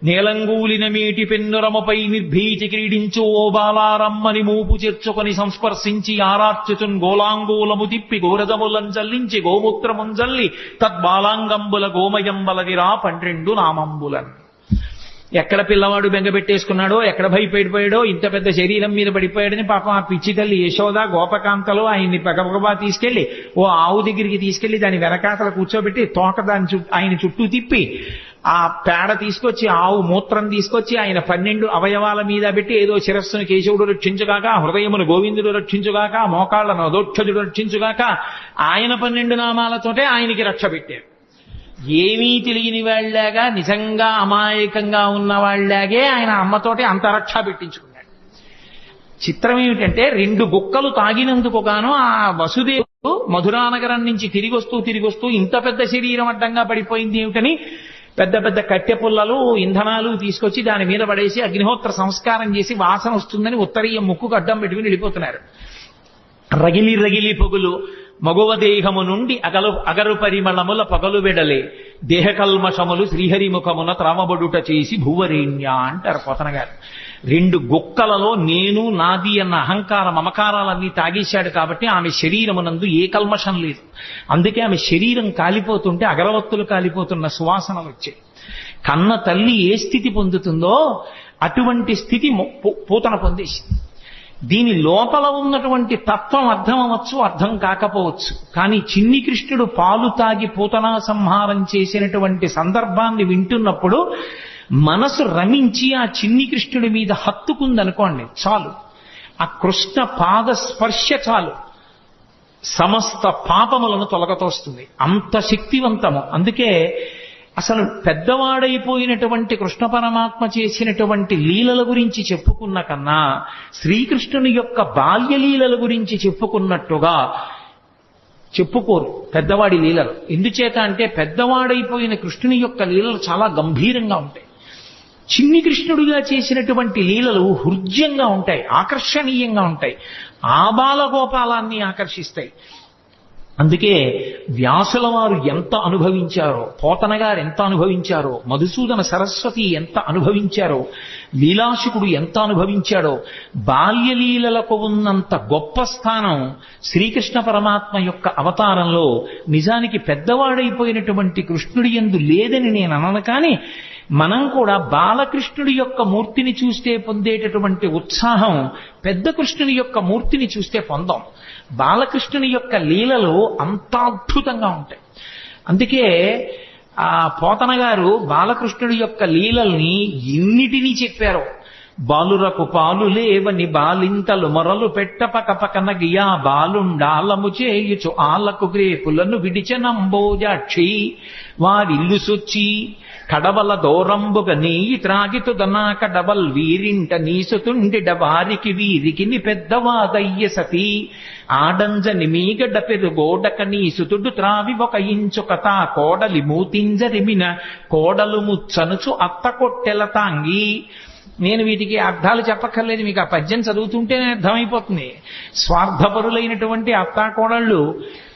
నేలంగూలిన మేటి పెన్నురమపై నిర్భీతి క్రీడించు ఓ బాలారమ్మని మూపు చేర్చుకొని సంస్పర్శించి ఆరార్చుచున్ గోలాంగూలము తిప్పి గోరదములంజల్లించి గోమూత్రముంజల్లి తద్బాలాంగంబుల గోమయంబలదిరా 12 నామంబులన్. ఎక్కడ పిల్లవాడు బెంగ పెట్టేసుకున్నాడో, ఎక్కడ భయపడిపోయాడో, ఇంత పెద్ద శరీరం మీద పడిపోయాడని పాపం ఆ పిచ్చి తల్లి యశోద గోపకాంతలో ఆయన్ని పగపగబా తీసుకెళ్లి ఓ ఆవు దగ్గరికి తీసుకెళ్లి దాని వెనకాతల కూర్చోబెట్టి తోక దాని ఆయన చుట్టూ తిప్పి ఆ పేడ తీసుకొచ్చి ఆవు మూత్రం తీసుకొచ్చి ఆయన 12 అవయవాల మీద పెట్టి ఏదో శిరస్సును కేశవుడు రక్షించుగాక, హృదయమును గోవిందుడు రక్షించుగాక, మోకాళ్లను అధోక్షజుడు రక్షించుగాక, ఆయన 12 నామాలతోటే ఆయనకి రక్ష పెట్టారు. ఏమీ తెలియని వాళ్ళలాగా నిజంగా అమాయకంగా ఉన్న వాళ్ళలాగే ఆయన అమ్మతోటి అంత రక్ష పెట్టించుకున్నాడు. చిత్రం ఏమిటంటే 2 గుక్కలు తాగినందుకు గాను ఆ వసుదేవుడు మధురానగరం నుంచి తిరిగొస్తూ ఇంత పెద్ద శరీరం అడ్డంగా పడిపోయింది ఏమిటని పెద్ద పెద్ద కట్టె పుల్లలు ఇంధనాలు తీసుకొచ్చి దాని మీద పడేసి అగ్నిహోత్ర సంస్కారం చేసి వాసన వస్తుందని ఉత్తరీయ ముక్కుకు అడ్డం పెట్టుకుని వెళ్ళిపోతున్నారు. రగిలి పొగులు మగువ దేహము నుండి అగరు పరిమళముల పగలు వెడలే దేహకల్మషములు శ్రీహరిముఖమున త్రామబడుట చేసి భూవరేణ్య అంటారు పోతన గారు. 2 గుక్కలలో నేను నాది అన్న అహంకార మమకారాలన్నీ తాగేశాడు కాబట్టి ఆమె శరీరమునందు ఏ కల్మషం లేదు. అందుకే ఆమె శరీరం కాలిపోతుంటే అగరవత్తులు కాలిపోతున్న సువాసనలు వచ్చాయి. కన్న తల్లి ఏ స్థితి పొందుతుందో అటువంటి స్థితి పూతన పొందేసింది. దీని లోపల ఉన్నటువంటి తత్వం అర్థం అవ్వచ్చు, అర్థం కాకపోవచ్చు. కానీ చిన్ని కృష్ణుడు పాలు తాగి పూతనా సంహారం చేసినటువంటి సందర్భాన్ని వింటున్నప్పుడు మనసు రమించి ఆ చిన్ని కృష్ణుడి మీద హత్తుకుందనుకోండి, చాలు. ఆ కృష్ణ పాద స్పర్శ చాలు సమస్త పాపములను తొలగతోస్తుంది. అంత శక్తివంతము. అందుకే అసలు పెద్దవాడైపోయినటువంటి కృష్ణ పరమాత్మ చేసినటువంటి లీలల గురించి చెప్పుకున్న కన్నా శ్రీకృష్ణుని యొక్క బాల్యలీలల గురించి చెప్పుకున్నట్టుగా చెప్పుకోరు పెద్దవాడి లీలలు. ఎందుచేత అంటే పెద్దవాడైపోయిన కృష్ణుని యొక్క లీలలు చాలా గంభీరంగా ఉంటాయి. చిన్ని కృష్ణుడిగా చేసినటువంటి లీలలు హృద్యంగా ఉంటాయి, ఆకర్షణీయంగా ఉంటాయి, ఆ బాలగోపాలాన్ని ఆకర్షిస్తాయి. అందుకే వ్యాసుల వారు ఎంత అనుభవించారో, పోతన గారు ఎంత అనుభవించారో, మధుసూదన సరస్వతి ఎంత అనుభవించారో, లీలాశుకుడు ఎంత అనుభవించాడో, బాల్యలీలలకు ఉన్నంత గొప్ప స్థానం శ్రీకృష్ణ పరమాత్మ యొక్క అవతారంలో నిజానికి పెద్దవాడైపోయినటువంటి కృష్ణుడి యందు లేదని నేను అనను. కానీ మనం కూడా బాలకృష్ణుడి యొక్క మూర్తిని చూస్తే పొందేటటువంటి ఉత్సాహం పెద్ద కృష్ణుని యొక్క మూర్తిని చూస్తే పొందాం. బాలకృష్ణుని యొక్క లీలలు అంత అద్భుతంగా ఉంటాయి. అందుకే ఆ పోతన గారు బాలకృష్ణుడి యొక్క లీలల్ని ఎన్నిటినీ చెప్పారో. బాలురకు పాలు లేవని బాలింతలు మొరలు పెట్ట పకపకన గియా బాలుండాలము చేయుచు ఆలకు గ్రేపులను విడిచెనంబోజాక్షి వారిల్లు సొచ్చి కడవల దూరంబుగ నీయి త్రాగితుదనా కడవల్ వీరింట నీసుతుండిడ వారికి వీరికి ని పెద్దవాదయ్య సతీ ఆడంజని మీగడ పెరుగోడక నీసుతుడు త్రావి ఒక ఇంచుకతా కోడలి మూతింజరిమిన కోడలు ముచ్చనుచు అత్త కొట్టెల తాంగి. నేను వీటికి అర్థాలు చెప్పక్కర్లేదు, మీకు ఆ పద్యం చదువుతుంటేనే అర్థమైపోతుంది. స్వార్థపరులైనటువంటి అత్తాకోడళ్ళు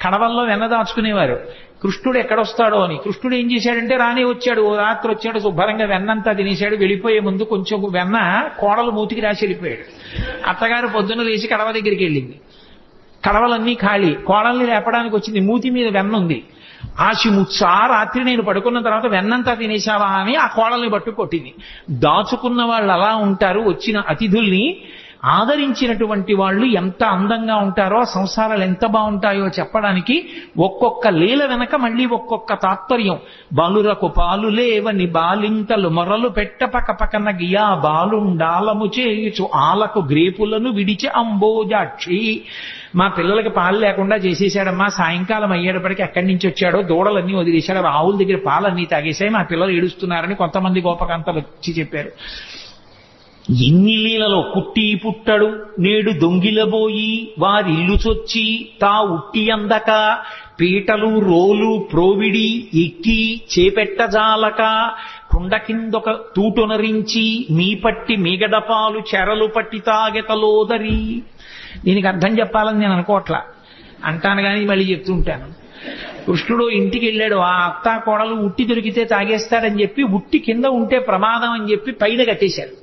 కడవల్లో వెన్నదాచుకునేవారు. కృష్ణుడు ఎక్కడొస్తాడో అని. కృష్ణుడు ఏం చేశాడంటే రానే వచ్చాడు, ఓ రాత్రి వచ్చాడు, శుభ్రంగా వెన్నంతా తినేశాడు. వెళ్ళిపోయే ముందు కొంచెం వెన్న కోడలు మూతికి రాసి వెళ్ళిపోయాడు. అత్తగారు పొద్దున్న లేచి కడవ దగ్గరికి వెళ్ళింది. కడవలన్నీ ఖాళీ. కోడల్ని లేపడానికి వచ్చింది, మూతి మీద వెన్న ఉంది. ఆశిముచ్చా రాత్రి నేను పడుకున్న తర్వాత వెన్నంతా తినేశావా అని ఆ కోడల్ని పట్టు కొట్టింది. దాచుకున్న వాళ్ళు అలా ఉంటారు. వచ్చిన అతిథుల్ని ఆదరించినటువంటి వాళ్ళు ఎంత అందంగా ఉంటారో, సంసారాలు ఎంత బాగుంటాయో చెప్పడానికి ఒక్కొక్క లీల వెనక మళ్ళీ ఒక్కొక్క తాత్పర్యం. బాలురకు పాలు లేవని బాలింతలు మొరలు పెట్ట పకపకన గియా బాలుండాలము చేయుచు ఆలకు గ్రేపులను విడిచి అంబోజాక్షి. మా పిల్లలకి పాలు లేకుండా చేసేసాడమ్మా, సాయంకాలం అయ్యేటప్పటికి ఎక్కడి నుంచి వచ్చాడో దూడలన్నీ వదిలేశాడు, ఆవుల దగ్గర పాలన్నీ తాగేశాయి, మా పిల్లలు ఏడుస్తున్నారని కొంతమంది గోపకాంతలు వచ్చి చెప్పారు. ఎన్ని లీలలో పుట్టి పుట్టడు నేడు దొంగిలబోయి వారిల్లు చొచ్చి తా ఉట్టి అందక పీటలు రోలు ప్రోవిడి ఎక్కి చేపెట్టజాలక కుండ కిందొక తూటునరించి మీ పట్టి మీగడపాలు చెరలు పట్టి తాగెతలోదరి. దీనికి అర్థం చెప్పాలని నేను అనుకోవట్లా, అంటాను కానీ మళ్ళీ చెప్తుంటాను. కృష్ణుడు ఇంటికి వెళ్ళాడు, ఆ అత్తా కోడలు ఉట్టి దొరికితే తాగేస్తాడని చెప్పి ఉట్టి కింద ఉంటే ప్రమాదం అని చెప్పి పైన కట్టేశారు.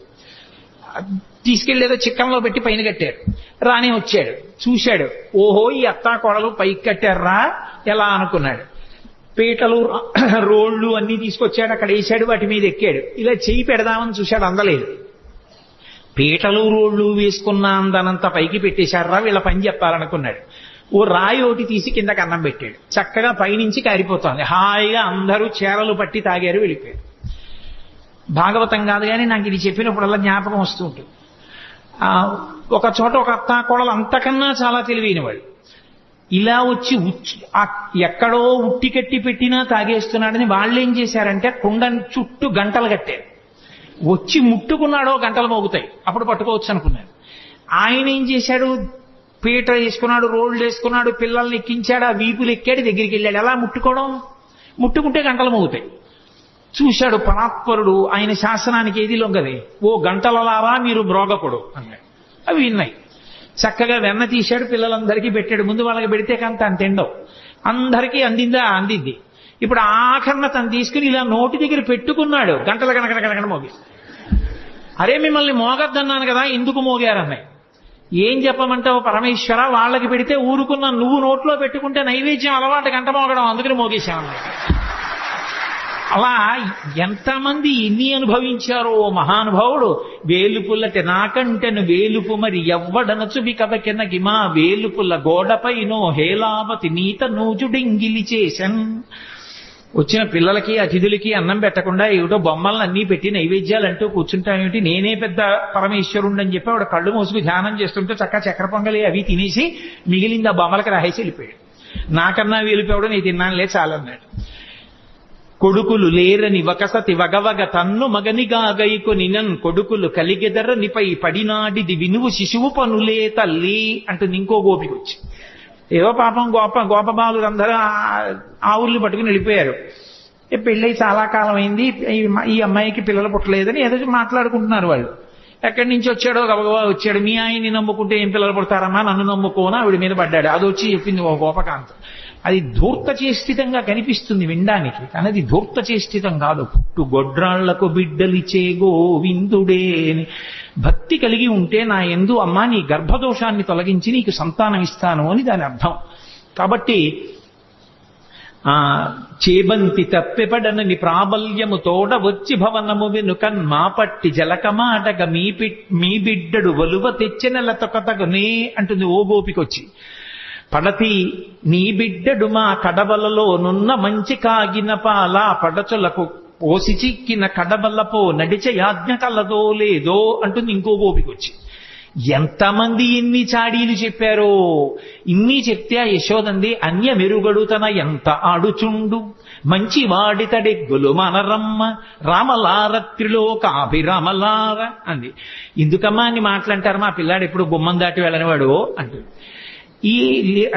తీసుకెళ్లేదో చిక్కంలో పెట్టి పైన కట్టారు. రానే వచ్చాడు, చూశాడు, ఓహో ఈ అత్తా కోడలు పైకి కట్టారా ఎలా అనుకున్నాడు. పీటలు రోళ్లు అన్ని తీసుకొచ్చాడు, అక్కడ వేసాడు, వాటి మీద ఎక్కాడు. ఇలా చెయ్యి పెడదామని చూశాడు, అందలేదు. పీటలు రోళ్లు వేసుకున్న అందనంత పైకి పెట్టేశారా, వీళ్ళ పని చెప్పాలనుకున్నాడు. ఓ రాయి ఒకటి తీసి కిందకి అన్నం పెట్టాడు. చక్కగా పైనుంచి కారిపోతోంది. హాయిగా అందరూ చీరలు పట్టి తాగారు, వెళ్ళిపోయారు. భాగవతం కాదు కానీ నాకు ఇది చెప్పినప్పుడల్లా జ్ఞాపకం వస్తూ ఉంటుంది. ఒక చోట ఒక అత్తా కోడలు అంతకన్నా చాలా తెలివైనవాడు. ఇలా వచ్చి ఎక్కడో ఉట్టి కట్టి పెట్టినా తాగేస్తున్నాడని వాళ్ళు ఏం చేశారంటే కుండ చుట్టూ గంటలు కట్టారు. వచ్చి ముట్టుకున్నాడో గంటలు మోగుతాయి, అప్పుడు పట్టుకోవచ్చు అనుకున్నాడు. ఆయన ఏం చేశాడు, పీట వేసుకున్నాడు, రోడ్లు వేసుకున్నాడు, పిల్లల్ని ఎక్కించాడు, ఆ వీపులు ఎక్కాడు, దగ్గరికి వెళ్ళాడు. ఎలా ముట్టుకోవడం, ముట్టుకుంటే గంటలు మోగుతాయి. చూశాడు పరాత్పరుడు, ఆయన శాసనానికి ఏది లొంగదే. ఓ గంటలలారా మీరు మ్రోగకుడు అన్నాడు. అవి విన్నాయి. చక్కగా వెన్న తీశాడు, పిల్లలందరికీ పెట్టాడు. ముందు వాళ్ళకి పెడితే కంత అంత ఎండవు, అందరికీ అందిందా, అందింది. ఇప్పుడు ఆఖరణ తను తీసుకుని ఇలా నోటి దగ్గర పెట్టుకున్నాడు, గంటల గనకన మోగి. అరే మిమ్మల్ని మోగద్దన్నాను కదా, ఎందుకు మోగారన్నాయి. ఏం చెప్పమంటావు పరమేశ్వర, వాళ్ళకి పెడితే ఊరుకున్న నువ్వు నోట్లో పెట్టుకుంటే నైవేద్యం అలవాటు గంట మోగడం, అందుకని మోగేశామన్నాయి. అలా ఎంతమంది ఎన్ని అనుభవించారో మహానుభావుడు. వేలుపుల్లటి నాకంటెను వేలుపు మరి ఎవ్వడనచు బికబకెన గిమా వేలుపుల్ల గోడపైనో హేలావతి నీత నూజుడింగిలి చేసన్. వచ్చిన పిల్లలకి అతిథులకి అన్నం పెట్టకుండా ఏమిటో బొమ్మలను అన్నీ పెట్టి నైవేద్యాలంటూ కూర్చుంటామేమిటి, నేనే పెద్ద పరమేశ్వరుణ్ణని చెప్పి ఆవిడ కళ్ళు మూసుకు ధ్యానం చేస్తుంటే చక్కెర పొంగలి అవి తినేసి మిగిలింది ఆ బొమ్మలకి రాసేసి వెళ్ళిపోయాడు. నాకన్నా వేలిపోవడం నేను తిన్నానులే చాలన్నాడు. కొడుకులు లేరని వకసతి వగవగ తన్ను మగనిగా గైకొనినన్ కొడుకులు కలిగెదర నిపై పడినాడిది వినువు శిశువు పనులే తల్లి అంటుంది ఇంకో గోపికి వచ్చి. ఏదో పాపం గోపబాలురందరూ ఆవుల్ని పట్టుకుని వెళ్ళిపోయారు. పెళ్ళై చాలా కాలం అయింది, ఈ అమ్మాయికి పిల్లలు పుట్టలేదని ఏదో మాట్లాడుకుంటున్నారు వాళ్ళు. ఎక్కడి నుంచి వచ్చాడో గబగబా వచ్చాడు. మీ ఆయన్ని నమ్ముకుంటే ఏం పిల్లలు పుడతారమ్మా, నన్ను నమ్ముకోనా ఆవిడ మీద పడ్డాడు. అది వచ్చి చెప్పింది ఓ గోపకాంత. అది ధూర్తచేష్టితంగా కనిపిస్తుంది వినడానికి, కానీ అది ధూర్తచేష్టితం కాదు. పుట్టు గొడ్రాళ్లకు బిడ్డలిచే గోవిందుడే అని భక్తి కలిగి ఉంటే నా యందు అమ్మా నీ గర్భదోషాన్ని తొలగించి నీకు సంతానం ఇస్తాను అని దాని అర్థం. కాబట్టి చేబంతి తప్పెపడనని ప్రాబల్యము తోడ వచ్చి భవనము వెనుకన్ మా పట్టి జలకమాటగ మీ బిడ్డడు వలువ తెచ్చెనల తొకతగునే అంటుంది ఓ గోపికొచ్చి. పడతి నీ బిడ్డడు మా కడవలలో నున్న మంచి కాగిన పాల పడచులకు పోసి చిక్కిన కడబల్లపో నడిచ యాజ్ఞ కల్లదో లేదో అంటుంది ఇంకో గోపికొచ్చి. ఎంతమంది ఎన్ని చాడీలు చెప్పారో. ఇన్ని చెప్తే ఆ యశోదంది అన్య మెరుగడుతన ఎంత ఆడుచుండు మంచి వాడితడెగ్గులు మనరమ్మ రామలారత్రిలోకాభిరామలార అంది. ఎందుకమ్మా అని మాట్లాంటారు, మా పిల్లాడు ఎప్పుడు గుమ్మం దాటి వెళ్ళనివాడు అంటుంది.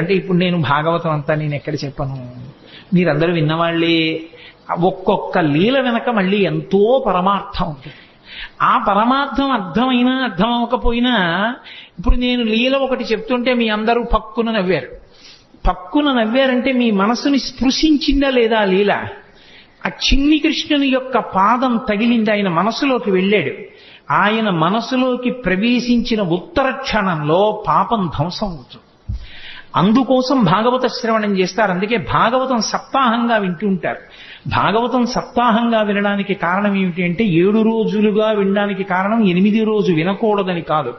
అంటే ఇప్పుడు నేను భాగవతం అంతా నేను ఎక్కడ చెప్పను, మీరందరూ విన్నవాళ్ళే. ఒక్కొక్క లీల వెనక మళ్ళీ ఎంతో పరమార్థం ఉంటుంది. ఆ పరమార్థం అర్థమైనా అర్థం అవ్వకపోయినా ఇప్పుడు నేను లీల ఒకటి చెప్తుంటే మీ అందరూ పక్కున నవ్వారు. పక్కున నవ్వారంటే మీ మనసుని స్పృశించిందా లేదా లీల? ఆ చిన్ని కృష్ణుని యొక్క పాదం తగిలింది, ఆయన మనసులోకి వెళ్ళాడు. ఆయన మనసులోకి ప్రవేశించిన ఉత్తర క్షణంలో పాపం ధ్వంసం అవుతుంది. అందుకోసం భాగవత శ్రవణం చేస్తారు. అందుకే భాగవతం సప్తాహంగా వింటూ ఉంటారు. భాగవతం సప్తాహంగా వినడానికి కారణం ఏమిటి అంటే 7 రోజులుగా వినడానికి కారణం 8 రోజు వినకూడదని కాదు.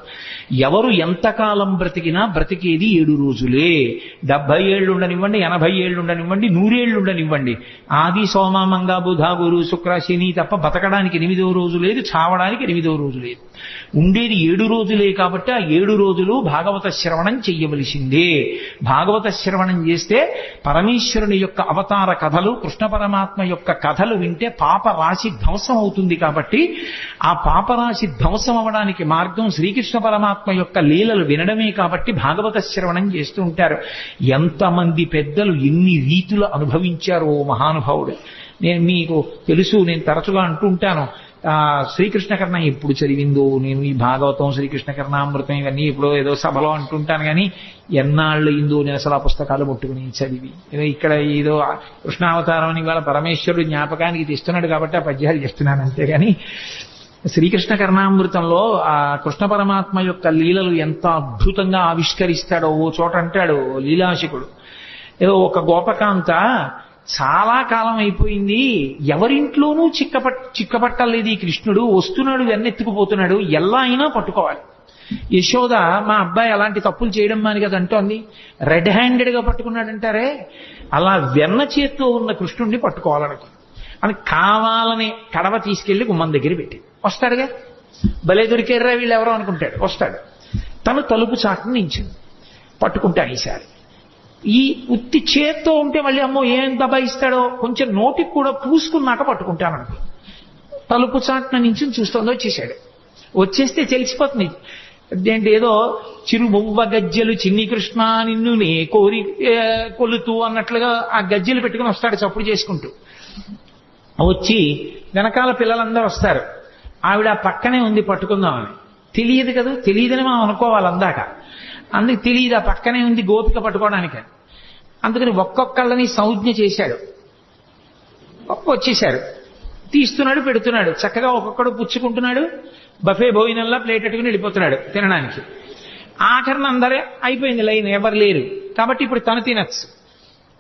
ఎవరు ఎంతకాలం బ్రతికినా బ్రతికేది 7 రోజులే. 70 ఏళ్ళు ఉండనివ్వండి, 80 ఏళ్ళు ఉండనివ్వండి, 100 ఏళ్ళు ఉండనివ్వండి. ఆది సోమ మంగ బుధ గురు శుక్ర శని తప్ప బతకడానికి 8వ రోజు లేదు, చావడానికి 8వ రోజు లేదు. ఉండేది 7 రోజులే. కాబట్టి ఆ 7 రోజులు భాగవత శ్రవణం చెయ్యవలసిందే. భాగవత శ్రవణం చేస్తే పరమేశ్వరుని యొక్క అవతార కథలు, కృష్ణ పరమాత్మ యొక్క కథలు వింటే పాపరాశి ధ్వంసం అవుతుంది. కాబట్టి ఆ పాపరాశి ధ్వంసం అవడానికి మార్గం శ్రీకృష్ణ పరమాత్మ యొక్క లీలలు వినడమే. కాబట్టి భాగవత శ్రవణం చేస్తూ ఉంటారు. ఎంతమంది పెద్దలు ఎన్ని రీతులు అనుభవించారో మహానుభావుడు. నేను మీకు తెలుసు, నేను తరచుగా అంటూ ఉంటాను, శ్రీకృష్ణ కర్ణ ఎప్పుడు చదివిందో నేను ఈ భాగవతం శ్రీకృష్ణ కర్ణామృతం ఇవన్నీ ఇప్పుడు ఏదో సభలో అంటుంటాను, కానీ ఎన్నాళ్ళు ఇందో నేను అసలు ఆ పుస్తకాలు ముట్టుకుని చదివి ఇక్కడ ఏదో కృష్ణావతారం అని ఇవాళ పరమేశ్వరుడు జ్ఞాపకానికి తీస్తున్నాడు కాబట్టి ఆ పద్యాలు చేస్తున్నాను అంతేగాని శ్రీకృష్ణ కర్ణామృతంలో ఆ కృష్ణ పరమాత్మ యొక్క లీలలు ఎంత అద్భుతంగా ఆవిష్కరిస్తాడో. ఓ చోట అంటాడు లీలాశకుడు, ఏదో ఒక గోపకాంత చాలా కాలం అయిపోయింది, ఎవరింట్లోనూ చిక్కపట్టలేదు ఈ కృష్ణుడు, వస్తున్నాడు వెన్నెత్తుకుపోతున్నాడు, ఎలా అయినా పట్టుకోవాలి. యశోద మా అబ్బాయి అలాంటి తప్పులు చేయడం మాని కదా అంటోంది. రెడ్ హ్యాండెడ్ గా పట్టుకున్నాడంటారే, అలా వెన్న చేత్తో ఉన్న కృష్ణుడిని పట్టుకోవాలనుకో అని కావాలని కడవ తీసుకెళ్లి గుమ్మం దగ్గర పెట్టి వస్తాడుగా. భలే దొరికేర్రా వీళ్ళు ఎవరో అనుకుంటాడు. వస్తాడు, తను తలుపు చాటును నించింది, పట్టుకుంటాడు. ఈసారి ఈ ఉత్తి చేత్తో ఉంటే మళ్ళీ అమ్మో ఏం దబాయిస్తాడో, కొంచెం నోటికి కూడా పూసుకున్నాక పట్టుకుంటాననుకో. తలుపు చాటున నుంచి చూస్తుందో వచ్చేసాడు. వచ్చేస్తే తెలిసిపోతుంది ఏంటి, ఏదో చిరుబొవ్వ గజ్జెలు చిన్ని కృష్ణ నిన్ను నే కోరి కొలుతూ అన్నట్లుగా ఆ గజ్జెలు పెట్టుకుని వస్తాడు చప్పుడు చేసుకుంటూ. వచ్చి వెనకాల పిల్లలందరూ వస్తారు. ఆవిడ పక్కనే ఉంది పట్టుకుందామని. తెలియదు కదా, తెలియదని మనం అనుకోవాలి అందాక. అందుకు తెలియదు, ఆ పక్కనే ఉంది గోపిక పట్టుకోవడానికి. అందుకని ఒక్కొక్కళ్ళని సంజ్ఞ చేశాడు. వచ్చేశారు, తీస్తున్నాడు, పెడుతున్నాడు, చక్కగా ఒక్కొక్కడు పుచ్చుకుంటున్నాడు. బఫే భోజనంలా ప్లేట్ పెట్టుకుని వెళ్ళిపోతున్నాడు తినడానికి. ఆఖరణ అందరే అయిపోయింది లైన్, ఎవరు లేరు కాబట్టి ఇప్పుడు తను తినచ్చు.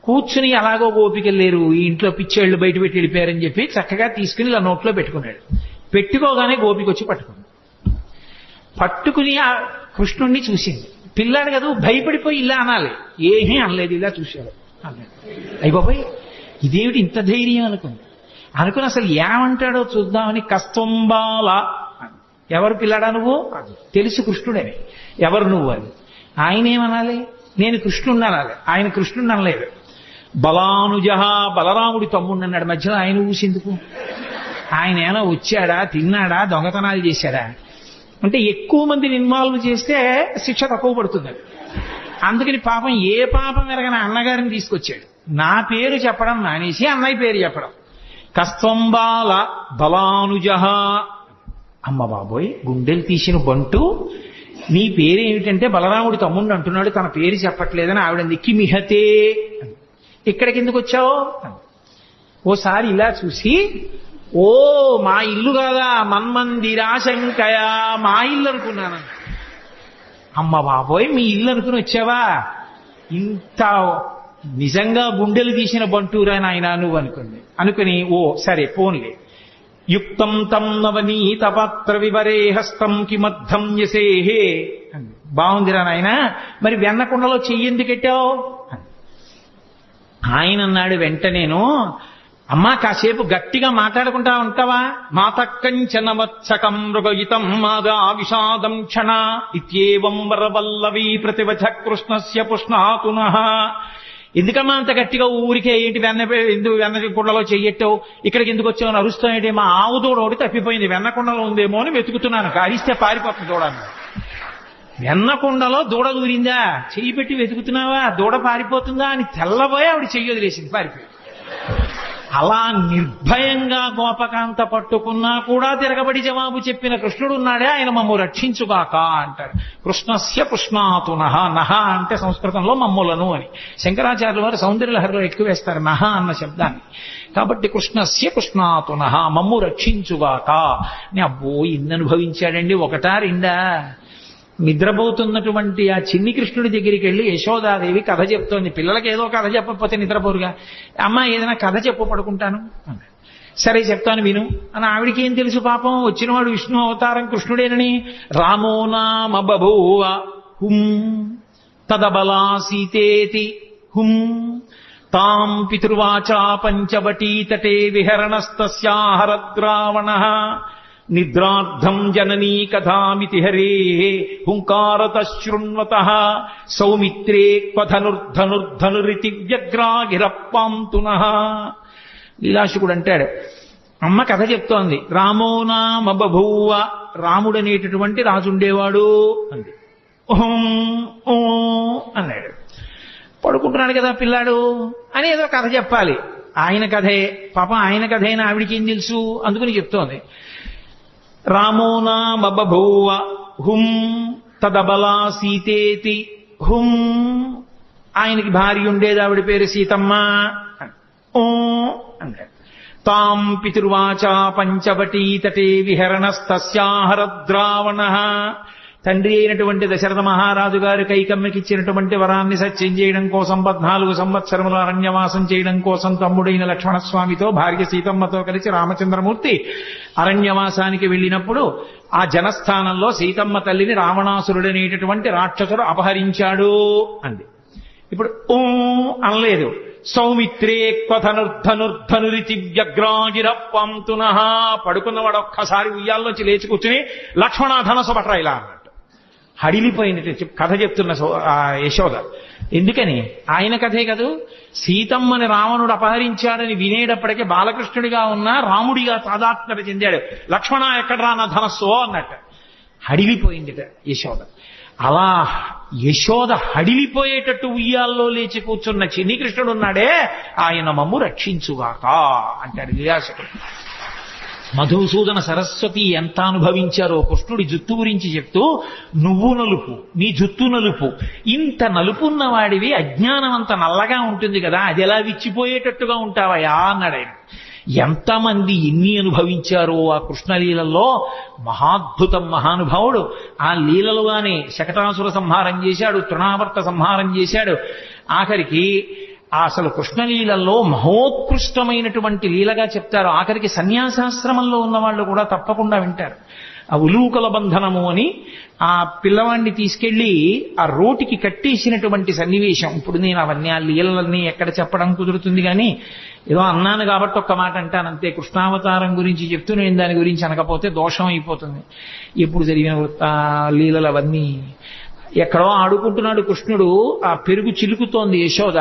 కూర్చుని అలాగో గోపికలు లేరు, ఈ ఇంట్లో పిచ్చేళ్లు బయట పెట్టి వెళ్ళిపోయారని చెప్పి చక్కగా తీసుకుని ఇలా నోట్లో పెట్టుకున్నాడు. పెట్టుకోగానే గోపిక వచ్చి పట్టుకుని ఆ కృష్ణుణ్ణి చూసింది. పిల్లాడు కదా భయపడిపోయి ఇలా అనాలి, ఏమీ అనలేదు, ఇలా చూశాడు అన్నాడు. అయ్య బాబాయ్ ఇదేమిటి ఇంత ధైర్యం అనుకుని అసలు ఏమంటాడో చూద్దామని కస్తంబాల. ఎవరు పిల్లాడా నువ్వు? తెలుసు కృష్ణుడని. ఎవరు నువ్వు అని. ఆయన ఏమనాలి? నేను కృష్ణుడిని అనాలి. ఆయన కృష్ణుడిని అనలేదు. బలానుజహ, బలరాముడి తమ్ముడిని అన్నాడు. మధ్యలో ఆయన ఊసిందుకు? ఆయన ఏమైనా వచ్చాడా, తిన్నాడా, దొంగతనాలు చేశాడా? అంటే ఎక్కువ మందిని ఇన్వాల్వ్ చేస్తే శిక్ష తక్కువ పడుతుంది. అందుకని పాపం ఏ పాపం ఎరగని అన్నగారిని తీసుకొచ్చాడు. నా పేరు చెప్పడం మానేసి అన్నయ్య పేరు చెప్పడం. కస్తంబాల బలానుజహ. అమ్మ బాబోయ్ గుండెలు తీసిన బంటు, నీ పేరేమిటంటే బలరాముడి తమ్ముడు అంటున్నాడు, తన పేరు చెప్పట్లేదని ఆవిడ కిమిహతే. ఇక్కడికి ఎందుకు వచ్చావు? ఓసారి ఇలా చూసి, ఓ మా ఇల్లు కాదా, మన్మందిరాశంకయ, మా ఇల్లు అనుకున్నాను. అమ్మ బాబోయ్ మీ ఇల్లు అనుకుని వచ్చావా? ఇంత నిజంగా గుండెలు తీసిన బంటూరా నాయన నువ్వు అనుకుని ఓ సరే పోన్లే. యుక్తం తం నవనీత పాత్ర వివరే హస్తం కిమర్థం యసేహే. బాగుందిరా నాయన, మరి వెన్నకుండలో చెయ్యి ఎందుకు పెట్టావు? ఆయన అన్నాడు వెంటనేను, అమ్మా కాసేపు గట్టిగా మాట్లాడుకుంటా ఉంటావా? మాతకంచనవత్సకం మృగయితం మాదా విషాదం క్షణ ఇత్యేవం వరవల్లవీ ప్రతివచ కృష్ణస్య పుష్ణాతునః. ఎందుకమ్మా అంత గట్టిగా ఊరికే ఏంటి వెన్న కుండలో చెయ్యట్టావు, ఇక్కడికి ఎందుకు వచ్చావు అరుస్తాయంటే, మా ఆవు దూడ ఒకటి తప్పిపోయింది, వెన్నకుండలో ఉందేమో అని వెతుకుతున్నాను, అరిస్తే పారిపోతుంది దూడని. వెన్నకుండలో దూడ దూరిందా, చెయ్యి పెట్టి వెతుకుతున్నావా, దూడ పారిపోతుందా అని తెల్లబోయి ఆవిడ చెయ్యి వదిలేసింది, పారిపోయి. అలా నిర్భయంగా గోపకాంత పట్టుకున్నా కూడా తిరగబడి జవాబు చెప్పిన కృష్ణుడు ఉన్నాడే, ఆయన మమ్ము రక్షించుగాక అంటాడు. కృష్ణస్య పుష్ణాతు నహ. నహ అంటే సంస్కృతంలో మమ్ములను అని. శంకరాచార్యుల వారు సౌందర్యలహరిలో ఎక్కువ వేస్తారు నహ అన్న శబ్దాన్ని. కాబట్టి కృష్ణస్య పుష్ణాతు నహ, మమ్ము రక్షించుగాక. అబ్బో ఇన్ని అనుభవించాడండి, ఒకటా రెండా? నిద్రపోతున్నటువంటి ఆ చిన్ని కృష్ణుడి దగ్గరికి వెళ్ళి యశోదాదేవి కథ చెప్తోంది. పిల్లలకి ఏదో కథ చెప్పకపోతే నిద్రపోరుగా. అమ్మ ఏదైనా కథ చెప్పు, పడుకుంటాను. సరే చెప్తాను విను అని. ఆవిడికి ఏం తెలుసు పాపం, వచ్చినవాడు విష్ణు అవతారం కృష్ణుడేనని. రామో నామ బభూవ హుం తదబలా సీతేతి హుం తాం పితృవాచా పంచవటీతటే విహరణస్తస్యాహరద్రావణః నిద్రార్థం జననీ కథామితి హరే హుంకారతః శృణ్వతః సౌమిత్రే క్వధనుర్ధనుర్ధనురితి వ్యగ్రాగిరప్పాంతునః. లీలాశుకుడు అంటాడు, అమ్మ కథ చెప్తోంది. రామో నామ బభూవ, రాముడనేటటువంటి రాజుండేవాడు అంది. ఓం ఓ అన్నాడు. పడుకుంటున్నాడు కదా పిల్లాడు అని ఏదో కథ చెప్పాలి. ఆయన కథే పాపం, ఆయన కథైనా ఆవిడికి ఏం తెలుసు, అందుకని చెప్తోంది. రామో నామ బభూవ హుం తదబలా సీతేతి హుం, ఆయనకి భార్య ఉండేది, ఆవిడ పేరు సీతమ్మ. ఓ అన్నాడు. తాం పితృవాచా పంచవటీతటే విహరణస్తస్యాహరద్రావణః, తండ్రి అయినటువంటి దశరథ మహారాజు గారు కైకమ్మకిచ్చినటువంటి వరాన్ని సత్యం చేయడం కోసం 14 సంవత్సరముల అరణ్యవాసం చేయడం కోసం తమ్ముడైన లక్ష్మణస్వామితో భార్య సీతమ్మతో కలిసి రామచంద్రమూర్తి అరణ్యవాసానికి వెళ్ళినప్పుడు ఆ జనస్థానంలో సీతమ్మ తల్లిని రావణాసురుడనేటటువంటి రాక్షసుడు అపహరించాడు అంది. ఇప్పుడు ఓ అనలేదు. సౌమిత్రే క్వధనుర్ధనుర్ధనురితి వ్యగ్రాగిరప్పాంతునః, పడుకున్నవాడు ఒక్కసారి ఉయ్యాల్లోంచి లేచి కూర్చుని లక్ష్మణ ధనస్సు పట్రా ఇలా అన్నట్టు హడిలిపోయింది కథ చెప్తున్న యశోద. ఎందుకని? ఆయన కథే కదూ. సీతమ్మని రావణుడు అపహరించాడని వినేటప్పటికీ బాలకృష్ణుడిగా ఉన్న రాముడిగా తాదాత్మ్యత చెందాడు. లక్ష్మణ ఎక్కడరా నా ధనస్సు అన్నట్టు హడిలిపోయిందిట యశోద. అలా యశోద హడిలిపోయేటట్టు ఉయ్యాల్లో లేచి కూర్చున్న చిన్ని కృష్ణుడు ఉన్నాడే, ఆయన మమ్ము రక్షించుగాక అంటాడు లీలాశకుడు. మధుసూదన సరస్వతి ఎంత అనుభవించారో కృష్ణుడి జుత్తు గురించి చెప్తూ, నువ్వు నలుపు, నీ జుత్తు నలుపు, ఇంత నలుపున్న వాడివి అజ్ఞానం అంత నల్లగా ఉంటుంది కదా, అది ఎలా విచ్చిపోయేటట్టుగా ఉంటావయా అన్నాడు ఆయన. ఎంతమంది ఎన్ని అనుభవించారో ఆ కృష్ణలీలలో. మహాద్భుతం మహానుభావుడు. ఆ లీలలుగానే శకటాసుర సంహారం చేశాడు, తృణావర్త సంహారం చేశాడు. ఆఖరికి అసలు కృష్ణలీలలో మహోత్కృష్టమైనటువంటి లీలగా చెప్తారు. ఆఖరికి సన్యాసాశ్రమంలో ఉన్న వాళ్ళు కూడా తప్పకుండా వింటారు. ఆ ఉలూకల బంధనము అని ఆ పిల్లవాడిని తీసుకెళ్లి ఆ రోటికి కట్టేసినటువంటి సన్నివేశం. ఇప్పుడు నేను అవన్నీ ఆ లీలలన్నీ ఎక్కడ చెప్పడం కుదురుతుంది, కానీ ఏదో అన్నాను కాబట్టి ఒక్క మాట అంటానంతే. కృష్ణావతారం గురించి చెప్తూ నేను దాని గురించి అనకపోతే దోషం అయిపోతుంది. ఎప్పుడు జరిగిన లీలలు అవన్నీ. ఎక్కడో ఆడుకుంటున్నాడు కృష్ణుడు, ఆ పెరుగు చిలుకుతోంది యశోద.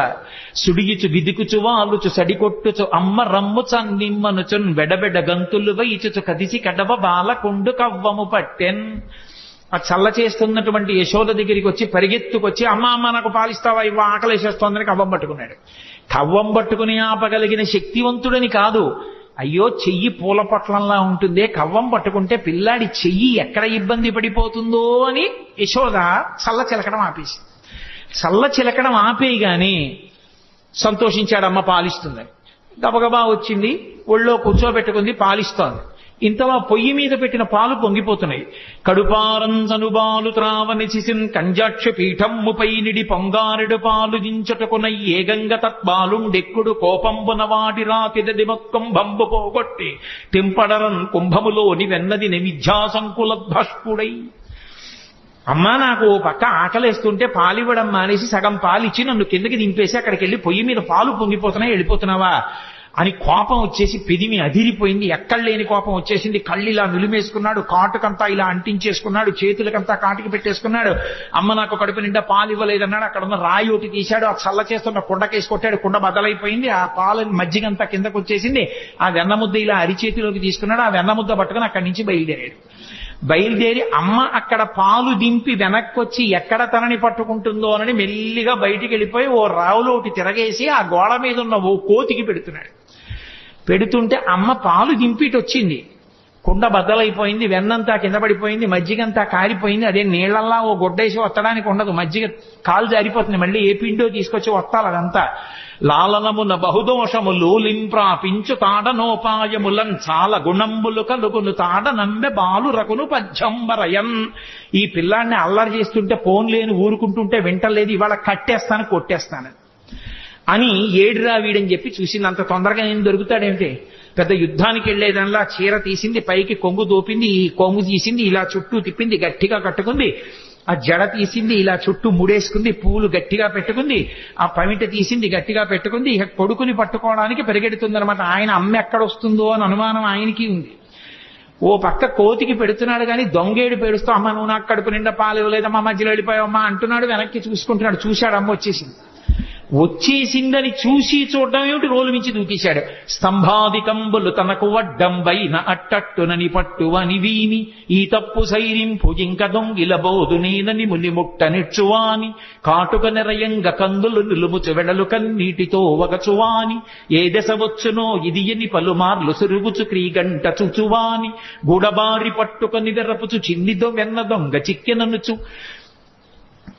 సుడిగిచు విదికుచు వాలుచు సడికొట్టుచు అమ్మ రమ్ము చన్నిమ్మనుచున్ బెడబెడ గంతులు వైచుచు కదిసి కడవ బాలకుండు కవ్వము పట్టెన్. ఆ చల్ల చేస్తున్నటువంటి యశోద దగ్గరికి వచ్చి పరిగెత్తుకొచ్చి, అమ్మ అమ్మ నాకు పాలిస్తావా, ఇవ్వ ఆకలేసేస్తోందని కవ్వం పట్టుకున్నాడు. కవ్వం పట్టుకుని ఆపగలిగిన శక్తివంతుడని కాదు, అయ్యో చెయ్యి పూల పొట్లంలా ఉంటుందే, కవ్వం పట్టుకుంటే పిల్లాడి చెయ్యి ఎక్కడ ఇబ్బంది పడిపోతుందో అని యశోద చల్ల చిలకడం ఆపేసి. చల్ల చిలకడం ఆపేయగానే సంతోషించాడు, అమ్మ పాలిస్తుందని. గబగబా వచ్చింది, ఒళ్ళో కూర్చోబెట్టుకుంది, పాలిస్తోంది. ఇంతలా పొయ్యి మీద పెట్టిన పాలు పొంగిపోతున్నాయి. కడుపారంచనుబాలు త్రావనిసిసిన్ కంజాక్ష పీఠమ్ముపై నిడి పొంగారెడు పాలు దించటకున ఏగంగ తత్బాలుండెక్కుడు కోపంబున వాటి రాతిదది మొత్తం బంబు పోగొట్టి తెంపడరన్ కుంభములోని వెన్నది నిమిధ్యాసంకులద్భష్పుడై. అమ్మా నాకు పక్క ఆకలేస్తుంటే పాలివ్వడం మానేసి సగం పాలిచ్చి నన్ను కిందకి దింపేసి అక్కడికి వెళ్ళి పొయ్యి మీద పాలు పొంగిపోతున్నాయి, వెళ్ళిపోతున్నావా అని కోపం వచ్చేసి పెదిమి అదిరిపోయింది. ఎక్కడ లేని కోపం వచ్చేసింది. కళ్ళు ఇలా నిలిమేసుకున్నాడు, కాటుకంతా ఇలా అంటించేసుకున్నాడు, చేతులకంతా కాటుకి పెట్టేసుకున్నాడు. అమ్మ నాకు కడుపు నిండా పాలు ఇవ్వలేదన్నాడు. అక్కడ ఉన్న రాయి ఒకటి తీశాడు, ఆ చల్ల చేస్తున్న కుండకేసి కొట్టాడు. కుండ బదలైపోయింది. ఆ పాలు మజ్జిగంతా కిందకు వచ్చేసింది. ఆ వెన్నముద్ద ఇలా అరిచేతిలోకి తీసుకున్నాడు. ఆ వెన్నముద్ద పట్టుకుని అక్కడి నుంచి బయలుదేరి అమ్మ అక్కడ పాలు దింపి వెనక్కి వచ్చి ఎక్కడ తనని పట్టుకుంటుందో అని మెల్లిగా బయటికి వెళ్ళిపోయి ఓ రావులో ఒకటి తిరగేసి ఆ గోడ మీద ఉన్న ఓ కోతికి పెడుతుంటే అమ్మ పాలు దింపిటి వచ్చింది. కుండ బద్దలైపోయింది, వెన్నంతా కింద పడిపోయింది, మజ్జిగంతా కారిపోయింది. అదే నీళ్లల్లా ఓ గొడ్డేసి వత్తడానికి ఉండదు, మజ్జిగ కాలు జారిపోతుంది. మళ్ళీ ఏ పిండో తీసుకొచ్చి వత్తాలి. అదంతా లాలనమున బహుదోషము లోలింప్రాపించు తాడనోపాయములన్ చాలా గుణంబులు కలుగును తాడ నంబె బాలు రకును పద్యంబరయన్. ఈ పిల్లాన్ని అల్లరి చేస్తుంటే పోన్లేని ఊరుకుంటుంటే వింటలేదు. ఇవాళ కట్టేస్తాను కొట్టేస్తాను అని ఏడురా వీడని చెప్పి చూసింది. అంత తొందరగా నేను దొరుకుతాడేమిటి? పెద్ద యుద్ధానికి వెళ్లేదల్లా చీర తీసింది, పైకి కొంగు దోపింది, ఈ కొంగు తీసింది, ఇలా చుట్టూ తిప్పింది, గట్టిగా కట్టుకుంది. ఆ జడ తీసింది, ఇలా చుట్టూ ముడేసుకుంది, పూలు గట్టిగా పెట్టుకుంది, ఆ పమిట తీసింది, గట్టిగా పెట్టుకుంది. ఇక కొడుకుని పట్టుకోవడానికి పరిగెడుతుందనమాట. ఆయన అమ్మ ఎక్కడొస్తుందో అని అనుమానం ఆయనకి ఉంది. ఓ పక్క కోతికి పెడుతున్నాడు కానీ దొంగేడు పేడుస్తూ అమ్మ నువ్వు నాకు కడుపు నిండా పాలు ఇవ్వలేదమ్మా, మధ్యలో వెళ్ళిపోయావమ్మా అంటున్నాడు. వెనక్కి చూసుకుంటున్నాడు. చూశాడు, అమ్మ వచ్చేసిందని చూసి చూడడం ఏమిటి, రోలు మించి దూకేశాడు. స్తంభాదికంబులు తనకు వడ్డంబైన అట్టట్టునని పట్టువని వీని ఈ తప్పు సైరింపు ఇంక దొంగిల బోధు నేనని ముని ముట్ట నెచ్చువాని కాటుక నెరయంగ కందులు నిలుముచు వెడలు కన్నీటితో వగచువాని ఏ దశ వచ్చునో ఇది ఎని పలుమార్లు సురుగుచు క్రీగంట చుచువాని గూడబారి పట్టుకొని వెర్రపుచు చిన్నిదో వెన్న దొంగ చిక్కెననుచు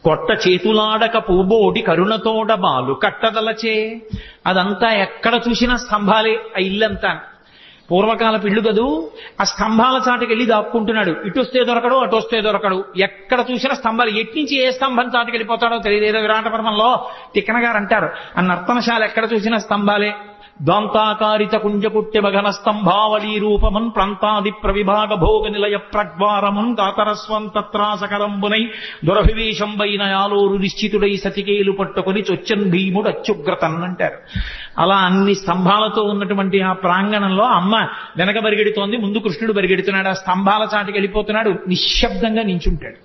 కొట్ట చేతులాడక పూబోడి కరుణతోడ బాలు కట్టదలచే. అదంతా ఎక్కడ చూసినా స్తంభాలే. ఆ ఇల్లంతా పూర్వకాలపు ఇల్లు కదూ. ఆ స్తంభాల చాటుకి వెళ్ళి దాక్కుంటున్నాడు. ఇటొస్తే దొరకడు, అటొస్తే దొరకడు. ఎక్కడ చూసినా స్తంభాలు. ఎట్నుంచి ఏ స్తంభం చాటుకి వెళ్ళిపోతాడో తెలియదు. ఏదో విరాటపర్వంలో తిక్కన గారు అంటారు, ఆ నర్తనశాల ఎక్కడ చూసినా స్తంభాలే. దాంతాకారిత కుంజపుట్టె మఘన స్తంభావళీ రూపమున్ ప్రాంతాది ప్రవిభాగ భోగ నిలయ ప్రగ్వారమున్ కాతరస్వం తత్రాసకరంబునై దురభివేశంబైన యాలోరు నిశ్చితుడై సతికేలు పట్టుకుని చొచ్చన్ భీముడు అత్యుగ్రతన్ అంటారు. అలా అన్ని స్తంభాలతో ఉన్నటువంటి ఆ ప్రాంగణంలో అమ్మ వెనక పరిగెడుతోంది, ముందు కృష్ణుడు పరిగెడుతున్నాడు. ఆ స్తంభాల చాటుకి వెళ్ళిపోతున్నాడు. నిశ్శబ్దంగా నించుంటాడు.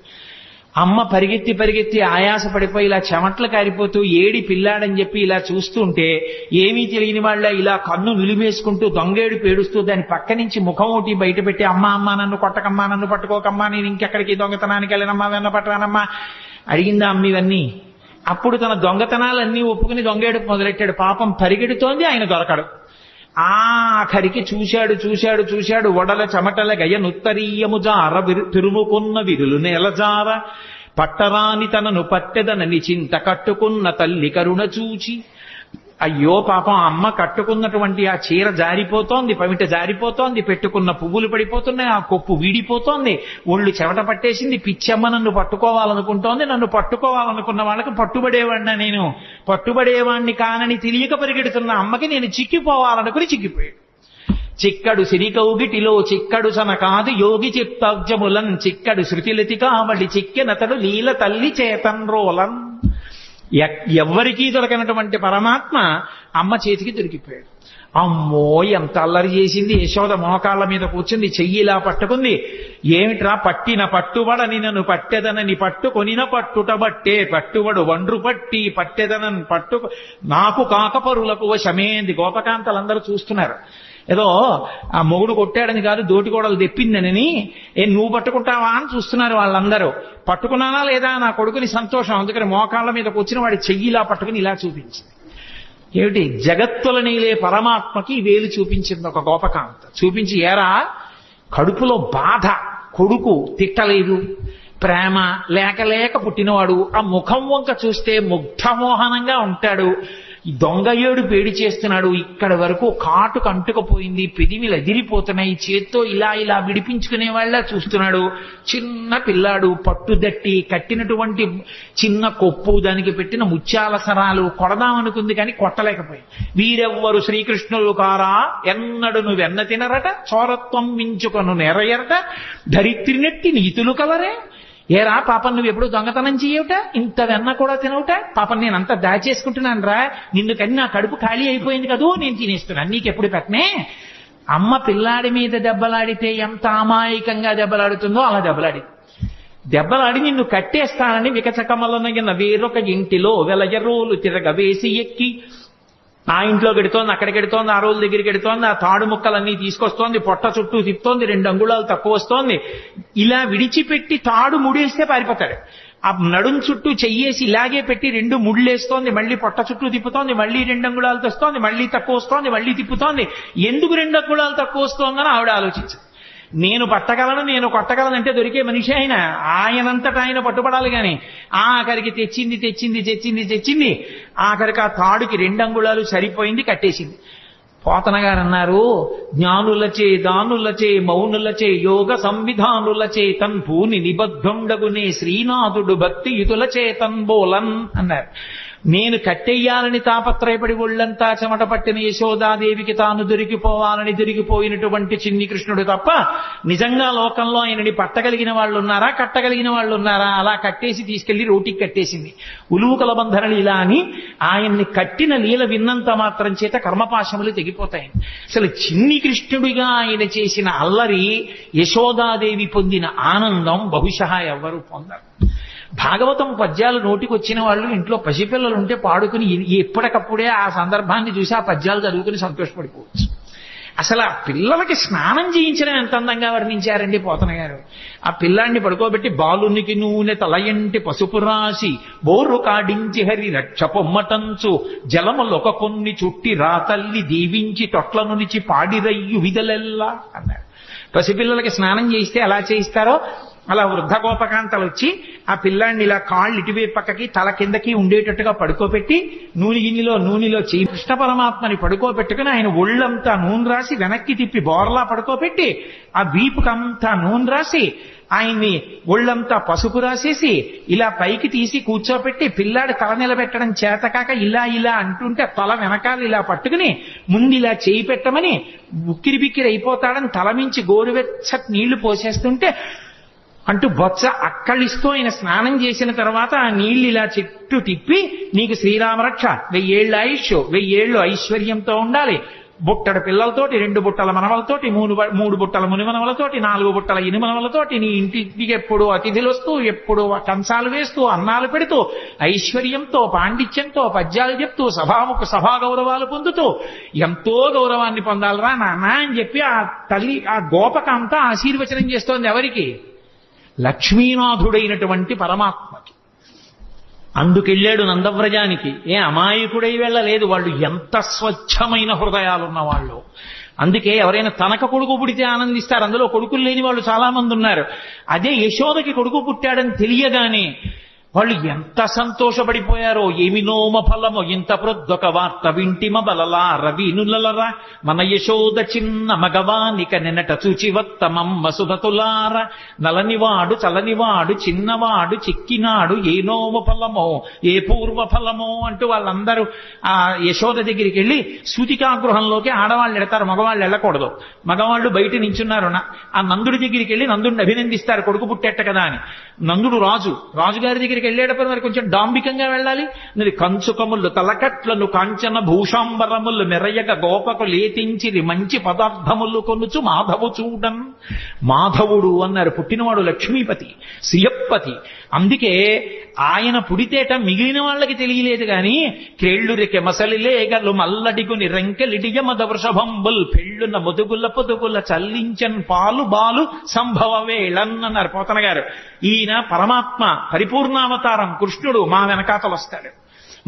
అమ్మ పరిగెత్తి ఆయాస పడిపోయి ఇలా చెమట్లు కారిపోతూ ఏడి పిల్లాడని చెప్పి ఇలా చూస్తుంటే ఏమీ తెలియని వాళ్ళ ఇలా కన్ను నిలిమేసుకుంటూ దొంగేడు పేడుస్తూ దాని పక్క నుంచి ముఖం ఒకటి బయట పెట్టి అమ్మ నన్ను కొట్టకమ్మా, నన్ను పట్టుకోకమ్మా, నేను ఇంకెక్కడికి దొంగతనానికి వెళ్ళనమ్మా, వెన్న పట్టరానమ్మా అడిగిందా అమ్మ ఇవన్నీ. అప్పుడు తన దొంగతనాలన్నీ ఒప్పుకుని దొంగేడు మొదలెట్టాడు. పాపం పరిగెడుతోంది, ఆయన దొరకడు. ఆఖరికి చూశాడు వడల చెమటల గయనుత్తరీయము జార తిరుముకున్న విరులు నేలజార పట్టరాని తనను పట్టెదనని చింత కట్టుకున్న తల్లి కరుణ చూచి. అయ్యో పాపం అమ్మ కట్టుకున్నటువంటి ఆ చీర జారిపోతోంది, పమిట జారిపోతోంది, పెట్టుకున్న పువ్వులు పడిపోతున్నాయి, ఆ కొప్పు వీడిపోతోంది, ఒళ్ళు చెమట పట్టేసింది. పిచ్చమ్మ నన్ను పట్టుకోవాలనుకుంటోంది. నన్ను పట్టుకోవాలనుకున్న వాళ్ళకి పట్టుబడేవాడినా నేను? పట్టుబడేవాణ్ణి కానని తెలియక పరిగెడుతున్న అమ్మకి నేను చిక్కిపోవాలనుకుని చిక్కిపోయాడు. చిక్కడు సిరికౌగిటిలో చిక్కడు సనకాది యోగి చిత్తాబ్జములన్ చిక్కడు శృతిలతి కావడి చిక్కెనతడు లీల తల్లి చేతన్రోలన్. ఎవ్వరికీ దొరకనటువంటి పరమాత్మ అమ్మ చేతికి దొరికిపోయాడు. అమ్మో ఎంత అల్లరి చేసింది. యశోద మోకాళ్ళ మీద కూర్చుంది, చెయ్యిలా పట్టుకుంది. ఏమిట్రా పట్టిన పట్టుబడని నన్ను పట్టెదనని పట్టుకొనిన పట్టుట బట్టే పట్టుబడు వండ్రు పట్టి పట్టెదనని పట్టు నాకు కాకపరులకు వశమేంది. గోపకాంతలందరూ చూస్తున్నారు. ఏదో ఆ మొగుడు కొట్టాడని కాదు, దోటికోడలు తెప్పిందనని నువ్వు పట్టుకుంటావా అని చూస్తున్నారు వాళ్ళందరూ. పట్టుకున్నానా లేదా నా కొడుకుని సంతోషం. అందుకని మోకాళ్ళ మీద కూర్చుని వాడి చెయ్యిలా పట్టుకుని ఇలా చూపించింది. ఏమిటి? జగత్తుల నీలే పరమాత్మకి వేలు చూపించింది ఒక గోపకాంత. చూపించి ఏరా కడుపులో బాధ, కొడుకు తిట్టలేదు, ప్రేమ లేక పుట్టినవాడు, ఆ ముఖం వంక చూస్తే ముగ్ధమోహనంగా ఉంటాడు, దొంగ ఏడు పేడి చేస్తున్నాడు, ఇక్కడ వరకు కాటు కంటుకపోయింది, పెదిమిలు ఎదిరిపోతున్నాయి, చేత్తో ఇలా విడిపించుకునే వాళ్ళ చూస్తున్నాడు. చిన్న పిల్లాడు, పట్టుదట్టి కట్టినటువంటి చిన్న కొప్పు, దానికి పెట్టిన ముత్యాల సరాలు కొడదామనుకుంది కానీ కొట్టలేకపోయింది. వీరెవ్వరు శ్రీకృష్ణులు కారా ఎన్నడును వెన్న తినరట చోరత్వం మించుకొను నెరయరట ధరిత్రినెట్టి నీతులు కలరే. ఏరా పాపం నువ్వు ఎప్పుడు దొంగతనం చేయవుట, ఇంత వెన్న కూడా తినవుట, పాపం నేను అంతా దాచేసుకుంటున్నాను రా, నిన్ను కని నా కడుపు ఖాళీ అయిపోయింది కదూ, నేను తినేస్తున్నాను, నీకెప్పుడు పెట్టనే. అమ్మ పిల్లాడి మీద దెబ్బలాడితే ఎంత అమాయకంగా దెబ్బలాడుతుందో అలా దెబ్బలాడి నిన్ను కట్టేస్తానని వికచకమలనగిన వేరొక ఇంటిలో వెలయరోలు తిరగవేసి ఎక్కి ఆ ఇంట్లో గెడుతోంది, అక్కడ గెడుతోంది, ఆ రోజు దగ్గరికి గెడుతోంది, ఆ తాడు ముక్కలన్నీ తీసుకొస్తోంది, పొట్ట చుట్టూ తిప్పుతోంది, 2 అంగుళాలు తక్కువ వస్తోంది. ఇలా విడిచిపెట్టి తాడు ముడేస్తే పారిపోతాడు. ఆ నడుం చుట్టూ చెయ్యేసి ఇలాగే పెట్టి 2 ముళ్ళేస్తోంది, మళ్ళీ పొట్ట చుట్టూ తిప్పుతోంది, మళ్ళీ 2 అంగుళాలు తెస్తోంది, మళ్ళీ తక్కువ వస్తోంది, మళ్ళీ తిప్పుతోంది. ఎందుకు 2 అంగుళాలు తక్కువ వస్తోందని ఆవిడ ఆలోచించు. నేను పట్టగలను, నేను కొట్టగలనంటే దొరికే మనిషి ఆయనంతటా ఆయన పట్టుబడాలి గాని ఆఖరికి తెచ్చింది ఆఖరికి ఆ తాడుకి 2 అంగుళాలు సరిపోయింది, కట్టేసింది. పోతన గారు అన్నారు, జ్ఞానులచే దానులచే మౌనులచే యోగ సంవిధానులచే తన్పూని నిబద్ధుండగునే శ్రీనాథుడు భక్తియుతుల చేతన్ బోలన్ అన్నారు. నేను కట్టెయ్యాలని తాపత్రయపడి ఒళ్ళంతా చెమట పట్టిన యశోదాదేవికి తాను దొరికిపోవాలని దొరికిపోయినటువంటి చిన్ని కృష్ణుడు తప్ప నిజంగా లోకంలో ఆయనని పట్టగలిగిన వాళ్ళు ఉన్నారా, కట్టగలిగిన వాళ్ళు ఉన్నారా? అలా కట్టేసి తీసుకెళ్లి రోటికి కట్టేసింది. ఉలూకల బంధన లీల అని ఆయన్ని కట్టిన లీల విన్నంత మాత్రం చేత కర్మపాశములు తెగిపోతాయి. అసలు చిన్ని కృష్ణుడిగా ఆయన చేసిన అల్లరి యశోదాదేవి పొందిన ఆనందం బహుశಃ ఎవ్వరూ పొందరు. భాగవతం పద్యాలు నోటికి వచ్చిన వాళ్ళు ఇంట్లో పసిపిల్లలు ఉంటే పాడుకుని ఎప్పటికప్పుడే ఆ సందర్భాన్ని చూసి ఆ పద్యాలు చదువుకుని సంతోషపడిపోవచ్చు. అసలు ఆ పిల్లలకి స్నానం చేయించడం ఎంత అందంగా వర్ణించారండి పోతన గారు. ఆ పిల్లాన్ని పడుకోబెట్టి బాలునికి నూనె తలయంటి పసుపు రాసి బోరు కాడించి హరి రక్ష పొమ్మటంచు జలములొక కొన్ని చుట్టి రాతల్లి దీవించి తొట్ల నుంచి పాడిరయ్యు విధలెల్లా అన్నారు. పసిపిల్లలకి స్నానం చేయిస్తే ఎలా చేయిస్తారో అలా వృద్ధ గోపకాంతలు వచ్చి ఆ పిల్లాన్ని ఇలా కాళ్ళు ఇటువైపు పక్కకి తల కిందకి ఉండేటట్టుగా పడుకోబెట్టి నూనెలో చేయి కృష్ణ పరమాత్మని పడుకోబెట్టుకుని ఆయన ఒళ్ళంతా నూనె రాసి వెనక్కి తిప్పి బోర్లా పడుకోబెట్టి ఆ వీపుకంతా నూనె రాసి ఆయన్ని ఒళ్ళంతా పసుపు రాసేసి ఇలా పైకి తీసి కూర్చోబెట్టి పిల్లాడి తల నిలబెట్టడం చేతకాక ఇలా అంటుంటే తల వెనకాల ఇలా పట్టుకుని ముందు ఇలా చేయి పెట్టమని ఉక్కిరి బిక్కిరి అయిపోతాడని తలమించి గోరువెచ్చటి నీళ్లు పోసేస్తుంటే అంటూ బొత్స అక్కడిస్తూ ఆయన స్నానం చేసిన తర్వాత ఆ నీళ్లు ఇలా చెట్టు తిప్పి నీకు శ్రీరామరక్ష 1000 ఏళ్ల ఆయుష్ 1000 ఏళ్లు ఐశ్వర్యంతో ఉండాలి, బుట్టడు పిల్లలతోటి 2 బుట్టల మనవలతోటి 3 బుట్టల మునిమనవలతోటి 4 బుట్టల ఇనుమనవలతోటి నీ ఇంటికి ఎప్పుడు అతిథులు వస్తూ ఎప్పుడు కంచాలు వేస్తూ అన్నాలు పెడుతూ ఐశ్వర్యంతో పాండిత్యంతో పద్యాలు చెప్తూ సభా గౌరవాలు పొందుతూ ఎంతో గౌరవాన్ని పొందాలరా నాన్న అని చెప్పి ఆ తల్లి ఆ గోపకంతా ఆశీర్వచనం చేస్తోంది. ఎవరికి? లక్ష్మీనాథుడైనటువంటి పరమాత్మకి. అందుకెళ్ళాడు నందవ్రజానికి. అమాయకుడై వెళ్ళలేదు. వాళ్ళు ఎంత స్వచ్ఛమైన హృదయాలున్న వాళ్ళు. అందుకే ఎవరైనా తనక కొడుకు పుడితే ఆనందిస్తారు. అందులో కొడుకులు లేని వాళ్ళు చాలా మంది ఉన్నారు. అదే యశోదకి కొడుకు పుట్టాడని తెలియగానే వాళ్ళు ఎంత సంతోషపడిపోయారో. ఏమినోమ ఫలమో ఇంత ప్రొద్దొక వార్త వింటిమ బలలా రవీనులరా మన యశోద చిన్న మగవానిక నిన్నట చూచివత్తమమ్మ సుధతులార నలనివాడు చలనివాడు చిన్నవాడు చిక్కినాడు ఏ నోమ ఫలమో ఏ పూర్వ ఫలమో అంటూ వాళ్ళందరూ ఆ యశోద దగ్గరికి వెళ్ళి సూతికాగృహంలోకి ఆడవాళ్ళు ఎడతారు, మగవాళ్ళు వెళ్ళకూడదు. మగవాళ్ళు బయట నించున్నారు. ఆ నందుడి దగ్గరికి వెళ్ళి నందుడిని అభినందిస్తారు, కొడుకు పుట్టేట కదా అని. నందుడు రాజుగారి దగ్గరికి వెళ్ళేటప్పుడు మరి కొంచెం డాంబికంగా వెళ్ళాలి. మరి కంచుకములు తలకట్లను కాంచన భూషాంబరములు మెరయగ గోపకు లేతించిరి మంచి పదార్థములు కొనుచు మాధవు చూడన్. మాధవుడు అన్నారు. పుట్టినవాడు లక్ష్మీపతి, శ్రీయప్పతి. అందుకే ఆయన పుడితేట మిగిలిన వాళ్ళకి తెలియలేదు గాని క్రేళ్లురికె మసలిలేగలు మల్లడిగుని రెంకెలిడియమద వృషభంబుల్ పెళ్ళున ముదుగుల పొదుగుల చల్లించన్ పాలు బాలు సంభవ వేళన్ అన్నారు పోతన గారు. ఈయన పరమాత్మ పరిపూర్ణావతారం కృష్ణుడు మా వెనకాతలు వస్తాడు.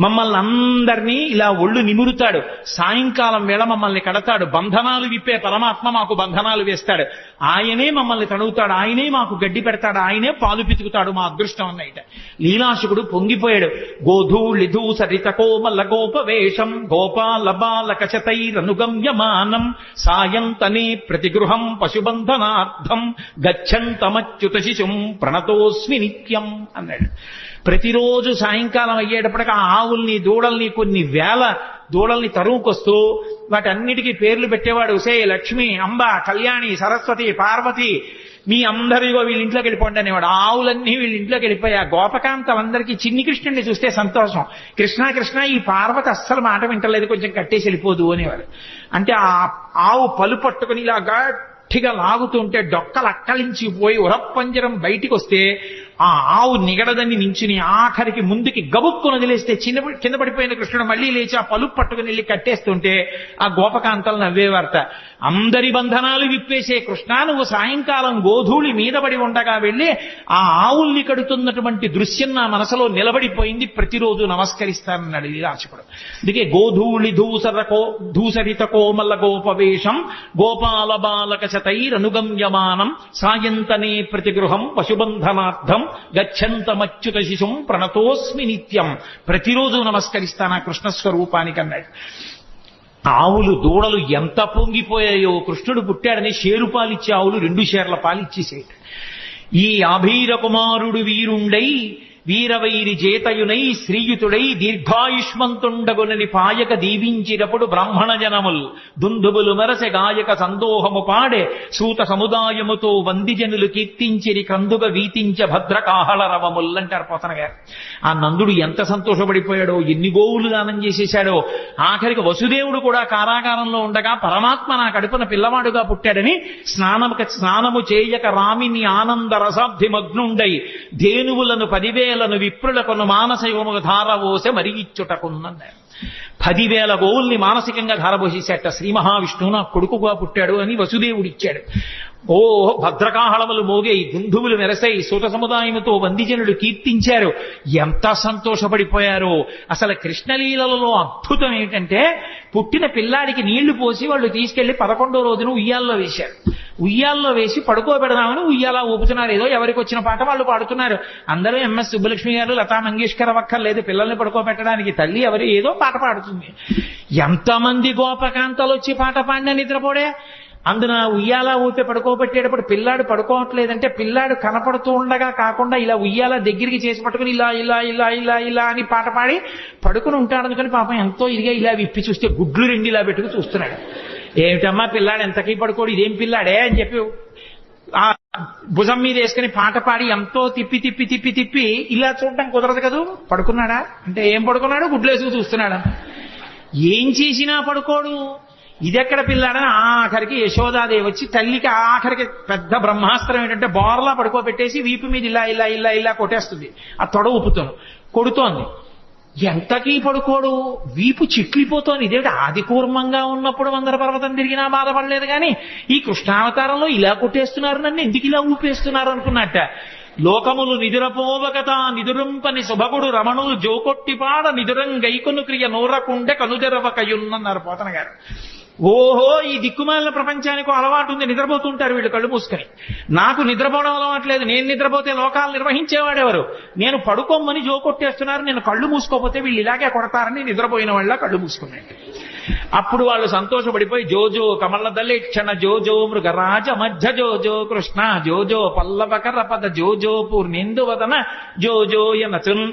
మమ్మల్ని అందరినీ ఇలా ఒళ్ళు నిమురుతాడు. సాయంకాలం వేళ మమ్మల్ని కడతాడు. బంధనాలు విప్పే పరమాత్మ మాకు బంధనాలు వేస్తాడు. ఆయనే మమ్మల్ని తడుగుతాడు, ఆయనే మాకు గడ్డి పెడతాడు, ఆయనే పాలు పితుకుతాడు. మా అదృష్టం అన్నైట. లీలాశుకుడు పొంగిపోయాడు. గోధూళిధూ సరిత కోమల గోపవేషం గోపాల బాలక శతైరనుగమ్యమానం సాయంతనే ప్రతిగృహం పశుబంధనార్థం గచ్చంతమచ్యుత శిశుం ప్రణతోస్మి నిత్యం అన్నాడు. ప్రతిరోజు సాయంకాలం అయ్యేటప్పటికి ఆ ఆవుల్ని దూడల్ని కొన్ని వేల దూడల్ని తరువుకొస్తూ వాటన్నిటికీ పేర్లు పెట్టేవాడు. సే లక్ష్మి, అంబ, కళ్యాణి, సరస్వతి, పార్వతి మీ అందరిగో వీళ్ళ ఇంట్లోకి వెళ్ళిపోండి అనేవాడు. ఆవులన్నీ వీళ్ళ ఇంట్లోకి వెళ్ళిపోయి ఆ గోపకాంతలందరికీ చిన్ని కృష్ణుడిని చూస్తే సంతోషం. కృష్ణ కృష్ణ ఈ పార్వతి అస్సలు మాట వింటలేదు, కొంచెం కట్టేసి వెళ్ళిపోదు అనేవాడు. అంటే ఆ ఆవు పలు పట్టుకుని ఇలా గట్టిగా లాగుతుంటే డొక్కలు అక్కలించిపోయి ఉరప్పంజరం బయటికి వస్తే ఆ ఆవు నిగడదని నించుని ఆఖరికి ముందుకి గబుక్కును వదిలేస్తే కింద పడిపోయిన కృష్ణుడు మళ్ళీ లేచి ఆ పలుపు పట్టుకుని వెళ్ళి కట్టేస్తుంటే ఆ గోపకాంతలు నవ్వేవారట. అందరి బంధనాలు విప్పేసే కృష్ణ, నువ్వు సాయంకాలం గోధూళి మీద పడి ఉండగా వెళ్ళి ఆ ఆవుల్ని కడుతున్నటువంటి దృశ్యం నా మనసులో నిలబడిపోయింది, ప్రతిరోజు నమస్కరిస్తానన్నాడు ఇది రాచకుడు. అందుకే గోధూళి ధూసరిత కోమల గోపవేషం గోపాల బాలక శతైరనుగమ్యమానం సాయంతనే ప్రతిగృహం పశుబంధనార్థం గచ్చంతమచ్యుత శిశుం ప్రణతోస్మి నిత్యం. ప్రతిరోజు నమస్కరిస్తాను ఆ కృష్ణ స్వరూపానికి అన్నాడు. ఆవులు దూడలు ఎంత పొంగిపోయాయో, కృష్ణుడు పుట్టాడని షేరు పాలిచ్చే ఆవులు 2 షేర్ల పాలిచ్చేసేట. ఈ ఆభీర కుమారుడు వీరుండై వీరవైరి జేతయునై శ్రీయుతుడై దీర్ఘాయుష్మంతుండగునని పాయక దీవించినప్పుడు బ్రాహ్మణ జనముల్ దుందుబులు మెరసె గాయక సందోహము పాడే సూత సముదాయముతో వందిజనులు కీర్తించిరి కందుగ వీతించ భద్రకాహళ రవముల్ అంటారు పోతన గారు. ఆ నందుడు ఎంత సంతోషపడిపోయాడో, ఎన్ని గోవులు దానం చేసేశాడో. ఆఖరికి వసుదేవుడు కూడా కారాగారంలో ఉండగా పరమాత్మ నా కడుపున పిల్లవాడుగా పుట్టాడని స్నానము చేయక రామిని ఆనంద రసాబ్ధిమగ్నుండై ధేనువులను 10,000 విప్రులకును మానసికము ధారవోసె మరిగిచ్చుటకున్నన్నారు. 10,000 గోవుల్ని మానసికంగా ధారపోసేసేట. శ్రీ మహావిష్ణువు నా కొడుకుగా పుట్టాడు అని వసుదేవుడిచ్చాడు. ఓ భద్రకాహళములు మోగై దుందువులు మెరసై సూత సముదాయముతో వందిజనులు కీర్తించారు. ఎంత సంతోషపడిపోయారో. అసలు కృష్ణలీలలో అద్భుతం ఏమిటంటే, పుట్టిన పిల్లాడికి నీళ్లు పోసి వాళ్ళు తీసుకెళ్లి 11వ రోజున ఉయ్యాల్లో వేశారు. ఉయ్యాల్లో వేసి పడుకోబెడదామని ఉయ్యాలా ఊపుతున్నారు. ఏదో ఎవరికి వచ్చిన పాట వాళ్ళు పాడుతున్నారు. అందరూ ఎంఎస్ సుబ్బలక్ష్మి గారు, లతా మంగేష్కర్ అక్కర్లేదు పిల్లల్ని పడుకోబెట్టడానికి. తల్లి ఎవరు ఏదో పాట పాడుతుంది. ఎంతమంది గోపకాంతలు వచ్చి పాట పాడినా నిద్రపోడే. అందున ఉయ్యాలా ఊపి పడుకోబెట్టేటప్పుడు పిల్లాడు పడుకోవట్లేదంటే పిల్లాడు కనపడుతూ ఉండగా కాకుండా ఇలా ఉయ్యాల దగ్గరికి చేసి పట్టుకుని ఇలా ఇలా ఇలా ఇలా ఇలా అని పాట పాడి పడుకుని ఉంటాడు. అందుకని పాపం ఎంతో ఇదిగా ఇలా విప్పి చూస్తే గుడ్లు 2 ఇలా పెట్టుకుని చూస్తున్నాడు. ఏమిటమ్మా పిల్లాడు ఎంతకీ పడుకోడు, ఇదేం పిల్లాడే అని చెప్పి ఆ భుజం మీద వేసుకుని పాట పాడి ఎంతో తిప్పి తిప్పి తిప్పి తిప్పి ఇలా చూడటం కుదరదు కదూ. పడుకున్నాడా అంటే ఏం పడుకున్నాడు, గుడ్లేసుకు చూస్తున్నాడా. ఏం చేసినా పడుకోడు. ఇదెక్కడ పిల్లాడని ఆఖరికి యశోదాదేవి వచ్చి తల్లికి ఆఖరికి పెద్ద బ్రహ్మాస్త్రం ఏంటంటే బోర్లా పడుకోబెట్టేసి వీపు మీద ఇలా ఇలా ఇలా ఇలా కొట్టేస్తుంది. ఆ తొడ ఊపుతాను కొడుతోంది. ఎంతకీ పడుకోడు, వీపు చిట్లిపోతోంది. ఇదేమిటి ఆది కూర్మంగా ఉన్నప్పుడు మందర పర్వతం తిరిగినా బాధపడలేదు కానీ ఈ కృష్ణావతారంలో ఇలా కొట్టేస్తున్నారు, నన్ను ఎందుకు ఇలా ఊపేస్తున్నారు అనుకున్నట్ట. లోకములు నిదురపోవగత నిదురుంపని శుభగుడు రమణులు జోకొట్టిపాడ నిదురం గైకొను క్రియ నూరకుండే కనుదెరవకయున్నన్నారు పోతన గారు. ఓహో, ఈ దిక్కుమాలిన ప్రపంచానికి అలవాటు ఉంది, నిద్రపోతుంటారు వీళ్ళు కళ్ళు మూసుకొని. నాకు నిద్రపోవడం అలవాట్లేదు. నేను నిద్రపోతే లోకాలు నిర్వహించేవాడెవరు? నేను పడుకోమని జోకొట్టేస్తున్నారు, నేను కళ్ళు మూసుకోపోతే వీళ్ళు ఇలాగే కొడతారని నిద్రపోయిన వాళ్ళ కళ్ళు మూసుకున్నాడు. అప్పుడు వాళ్ళు సంతోషపడిపోయి జోజో కమలదలే క్షణ జోజో మృగరాజ మధ్య జోజో కృష్ణ జోజో పల్లవకర పద జోజో పూర్ణేందువదన జోజో యనచున్.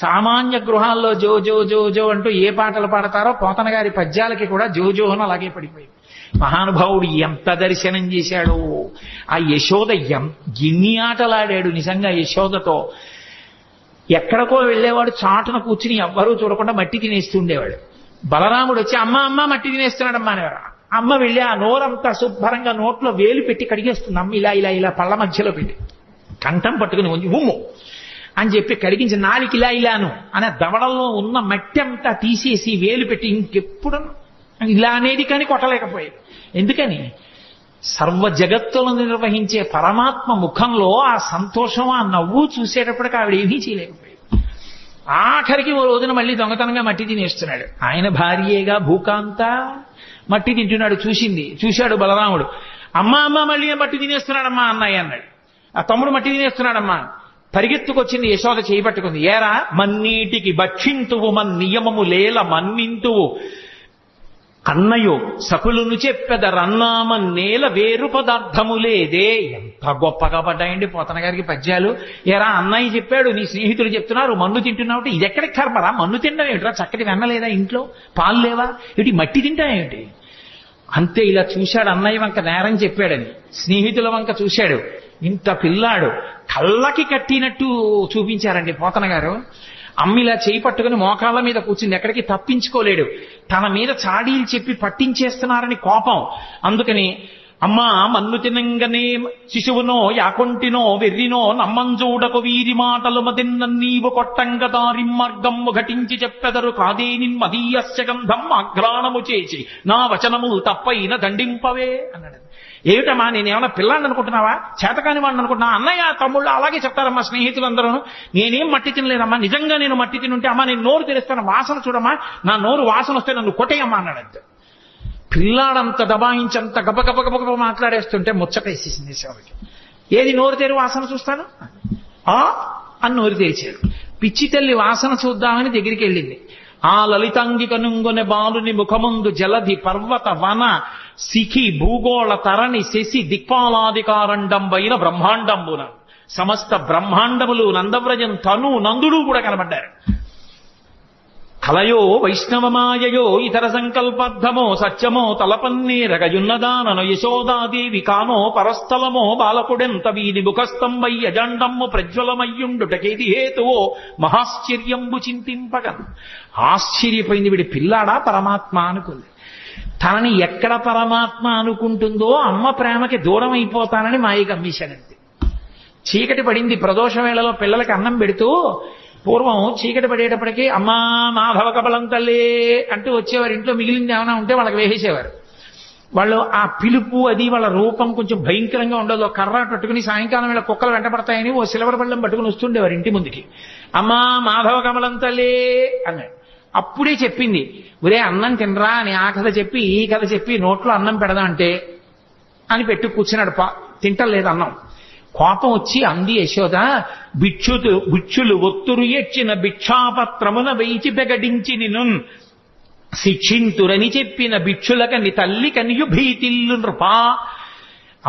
సామాన్య గృహాల్లో జోజో జోజో అంటూ ఏ పాటలు పాడతారో పోతన గారి పద్యాలకి కూడా జోజో అని అలాగే పడిపోయింది. మహానుభావుడు ఎంత దర్శనం చేశాడో. ఆ యశోద ఎన్ని ఆటలాడాడు నిజంగా యశోదతో. ఎక్కడికో వెళ్ళేవాడు చాటున కూర్చుని ఎవ్వరూ చూడకుండా మట్టి తినేస్తుండేవాడు. బలరాముడు వచ్చి అమ్మ అమ్మ మట్టి తినేస్తున్నాడమ్మా అనేవారు. అమ్మ వెళ్ళి ఆ నోరంతా శుభ్రంగా నోట్లో వేలు పెట్టి కడిగేస్తుంది. అమ్మ ఇలా ఇలా ఇలా పళ్ళ మధ్యలో పెట్టి కంఠం పట్టుకుని ఉమ్ము అని చెప్పి కడిగించి నాలికి ఇలా ఇలాను అనే దవడల్లో ఉన్న మట్టి అంతా తీసేసి వేలు పెట్టి ఇంకెప్పుడు ఇలా అనేది కానీ కొట్టలేకపోయేది. ఎందుకని? సర్వ జగత్తులను నిర్వహించే పరమాత్మ ముఖంలో ఆ సంతోషం, ఆ నవ్వు చూసేటప్పటికి ఆవిడ ఏమీ చేయలేకపోయేది. ఆఖరికి ఓ రోజున మళ్ళీ దొంగతనంగా మట్టి తినేస్తున్నాడు. ఆయన భార్యేగా భూకాంత మట్టి తింటున్నాడు. చూశాడు బలరాముడు. అమ్మ అమ్మ మళ్ళీ మట్టి తినేస్తున్నాడమ్మా అన్నయ్య అన్నాడు. ఆ తమ్ముడు మట్టి తినేస్తున్నాడమ్మా. పరిగెత్తుకొచ్చింది యశోద చేయబట్టుకుంది. ఏరా మన్నీటికి భక్షింతువు మన్నియమము లేల మన్నింతువు అన్నయో సకులును చెప్పెదరన్నామన్నేల వేరు పదార్థము లేదే. ఎంత గొప్పగా పడ్డాయండి పోతన గారికి పద్యాలు. ఎరా అన్నయ్య చెప్పాడు, నీ స్నేహితులు చెప్తున్నారు మన్ను తింటున్నావు. ఇది ఎక్కడికి కర్మరా? మన్ను తినడం ఏమిట్రా? చక్కటి వెన్నలేదా ఇంట్లో? పాలు లేవా? ఇటు మట్టి తింటాయేమిటి? అంతే ఇలా చూశాడు. అన్నయ్య వంక నేరం చెప్పాడని స్నేహితుల వంక చూశాడు. ఇంత పిల్లాడు కళ్ళకి కట్టినట్టు చూపించారండి పోతన గారు. అమ్మిలా చేయి పట్టుకుని మోకాళ్ళ మీద కూర్చుంది, ఎక్కడికి తప్పించుకోలేడు. తన మీద చాడీలు చెప్పి పట్టించేస్తున్నారని కోపం. అందుకని అమ్మా మన్ను తినంగనే శిశువునో యాకొంటినో వెర్రినో నమ్మంజూడకు వీరి మాటలు మదిన్నీవు కొట్టంగ దారి మార్గము ఘటించి చెప్పెదరు కాదేని మదీయస్య గంధం ఆఘ్రాణము చేసి నా వచనము తప్పైన దండింపవే అన్నాడు. ఏమిటమ్మా నేనేమన్నా పిల్లాన్ని అనుకుంటున్నావా, చేతకాని వాడిని అనుకుంటున్నా? అన్నయ్య తమ్ముళ్ళు అలాగే చెప్తారమ్మా స్నేహితులందరూ. నేనేం మట్టి తినలేదమ్మా, నిజంగా నేను మట్టి తినుంటే అమ్మా నేను నోరు తెరుస్తాను, వాసన చూడమ్మా, నా నోరు వాసన వస్తే నన్ను కొట్టేయమ్మా అన్నాడు. పిల్లాడంత దబాయించంత గబగబగబగ మాట్లాడేస్తుంటే ముచ్చటేసేసింది శివకి. ఏది నోరు తెరి వాసన చూస్తాను అని నోరు తెరిచాడు. పిచ్చి తల్లి వాసన చూద్దామని దగ్గరికి వెళ్ళింది. ఆ లలితాంగి కనుంగొనె బాలుని ముఖముందు జలధి పర్వత వన శిఖి భూగోళ తరణి శశి దిక్పాలాధికారండంబైన బ్రహ్మాండంబున సమస్త బ్రహ్మాండములు నందవ్రజం తను నందుడు కూడా కనబడ్డారు. కలయో వైష్ణవమాయయో ఇతర సంకల్పద్ధమో సత్యమో తలపన్నీరగయున్నదానను యశోదాదేవి కానో పరస్థలమో బాలకుడెంత వీని ముఖస్తంభై అజండమ్ము ప్రజ్వలమయ్యుండుటకేది హేతువో మహాశ్చర్యంబు చింతింపగన్. ఆశ్చర్యపోయింది, వీడి పిల్లాడా పరమాత్మ అనుకుంది. తనని ఎక్కడ పరమాత్మ అనుకుంటుందో అమ్మ ప్రేమకి దూరం అయిపోతానని మాయ గమ్మేశాడంతే. చీకటి పడింది. ప్రదోష వేళలో పిల్లలకి అన్నం పెడుతూ పూర్వం చీకటి పడేటప్పటికీ అమ్మా మాధవ కబలం తల్లి అంటూ వచ్చేవారు. ఇంట్లో మిగిలింది ఏమైనా ఉంటే వాళ్ళకి వేసేసేవారు. వాళ్ళు ఆ పిలుపు అది వాళ్ళ రూపం కొంచెం భయంకరంగా ఉండదు. కర్ర పట్టుకుని సాయంకాలం వేళ కుక్కలు వెంటపడతాయని ఓ సిల్వర్ బళ్ళం పట్టుకుని వస్తుండేవారు ఇంటి ముందుకి. అమ్మా మాధవ కమలం తల్లి అన్నాడు. అప్పుడే చెప్పింది, ఒరే అన్నం తినరా అని. ఆ కథ చెప్పి ఈ కథ చెప్పి నోట్లో అన్నం పెడదా అంటే అని పెట్టు కూర్చున్నాడు. తింటలేదు అన్నం. కోపం వచ్చి అంది యశోద, బిచ్చులు ఒత్తురు ఎచ్చిన భిక్షాపత్రమున వేచి బెగడించి నిన్ను శిక్షింతురని చెప్పిన భిక్షులకని తల్లి కనియు భీతిల్లు నృపా.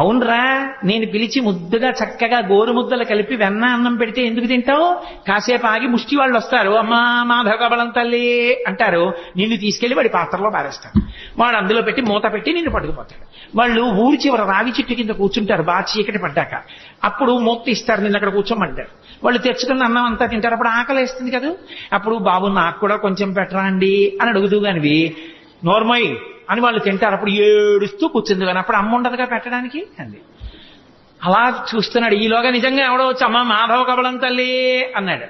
అవునరా, నేను పిలిచి ముద్దుగా చక్కగా గోరు ముద్దలు కలిపి వెన్న అన్నం పెడితే ఎందుకు తింటావు? కాసేపు ఆగి ముష్టి వాళ్ళు వస్తారు, అమ్మా మాధవ కబలం తల్లి అంటారు. నిన్ను తీసుకెళ్లి వాడి పాత్రలో పారేస్తాడు. వాడు అందులో పెట్టి మూత పెట్టి నిన్ను పట్టుకుపోతాడు. వాళ్ళు ఊరి చివర రావి చెట్టు కింద కూర్చుంటారు బాగా చీకటి పడ్డాక. అప్పుడు మూత ఇస్తారు, నిన్ను అక్కడ కూర్చోమంటారు. వాళ్ళు తెచ్చుకున్న అన్నం అంతా తింటారు. అప్పుడు ఆకలి వేస్తుంది కదా, అప్పుడు బాబు నాకు కూడా కొంచెం పెట్టరా అండి అని అడుగుతూ కానివి నోర్మై అని వాళ్ళు తింటారు. అప్పుడు ఏడుస్తూ కూర్చుంది కానీ అప్పుడు అమ్మ ఉండదుగా పెట్టడానికి అంది. అలా చూస్తున్నాడు. ఈలోగా నిజంగా ఎవడో వచ్చి అమ్మ మాధవ కబలం తల్లి అన్నాడు.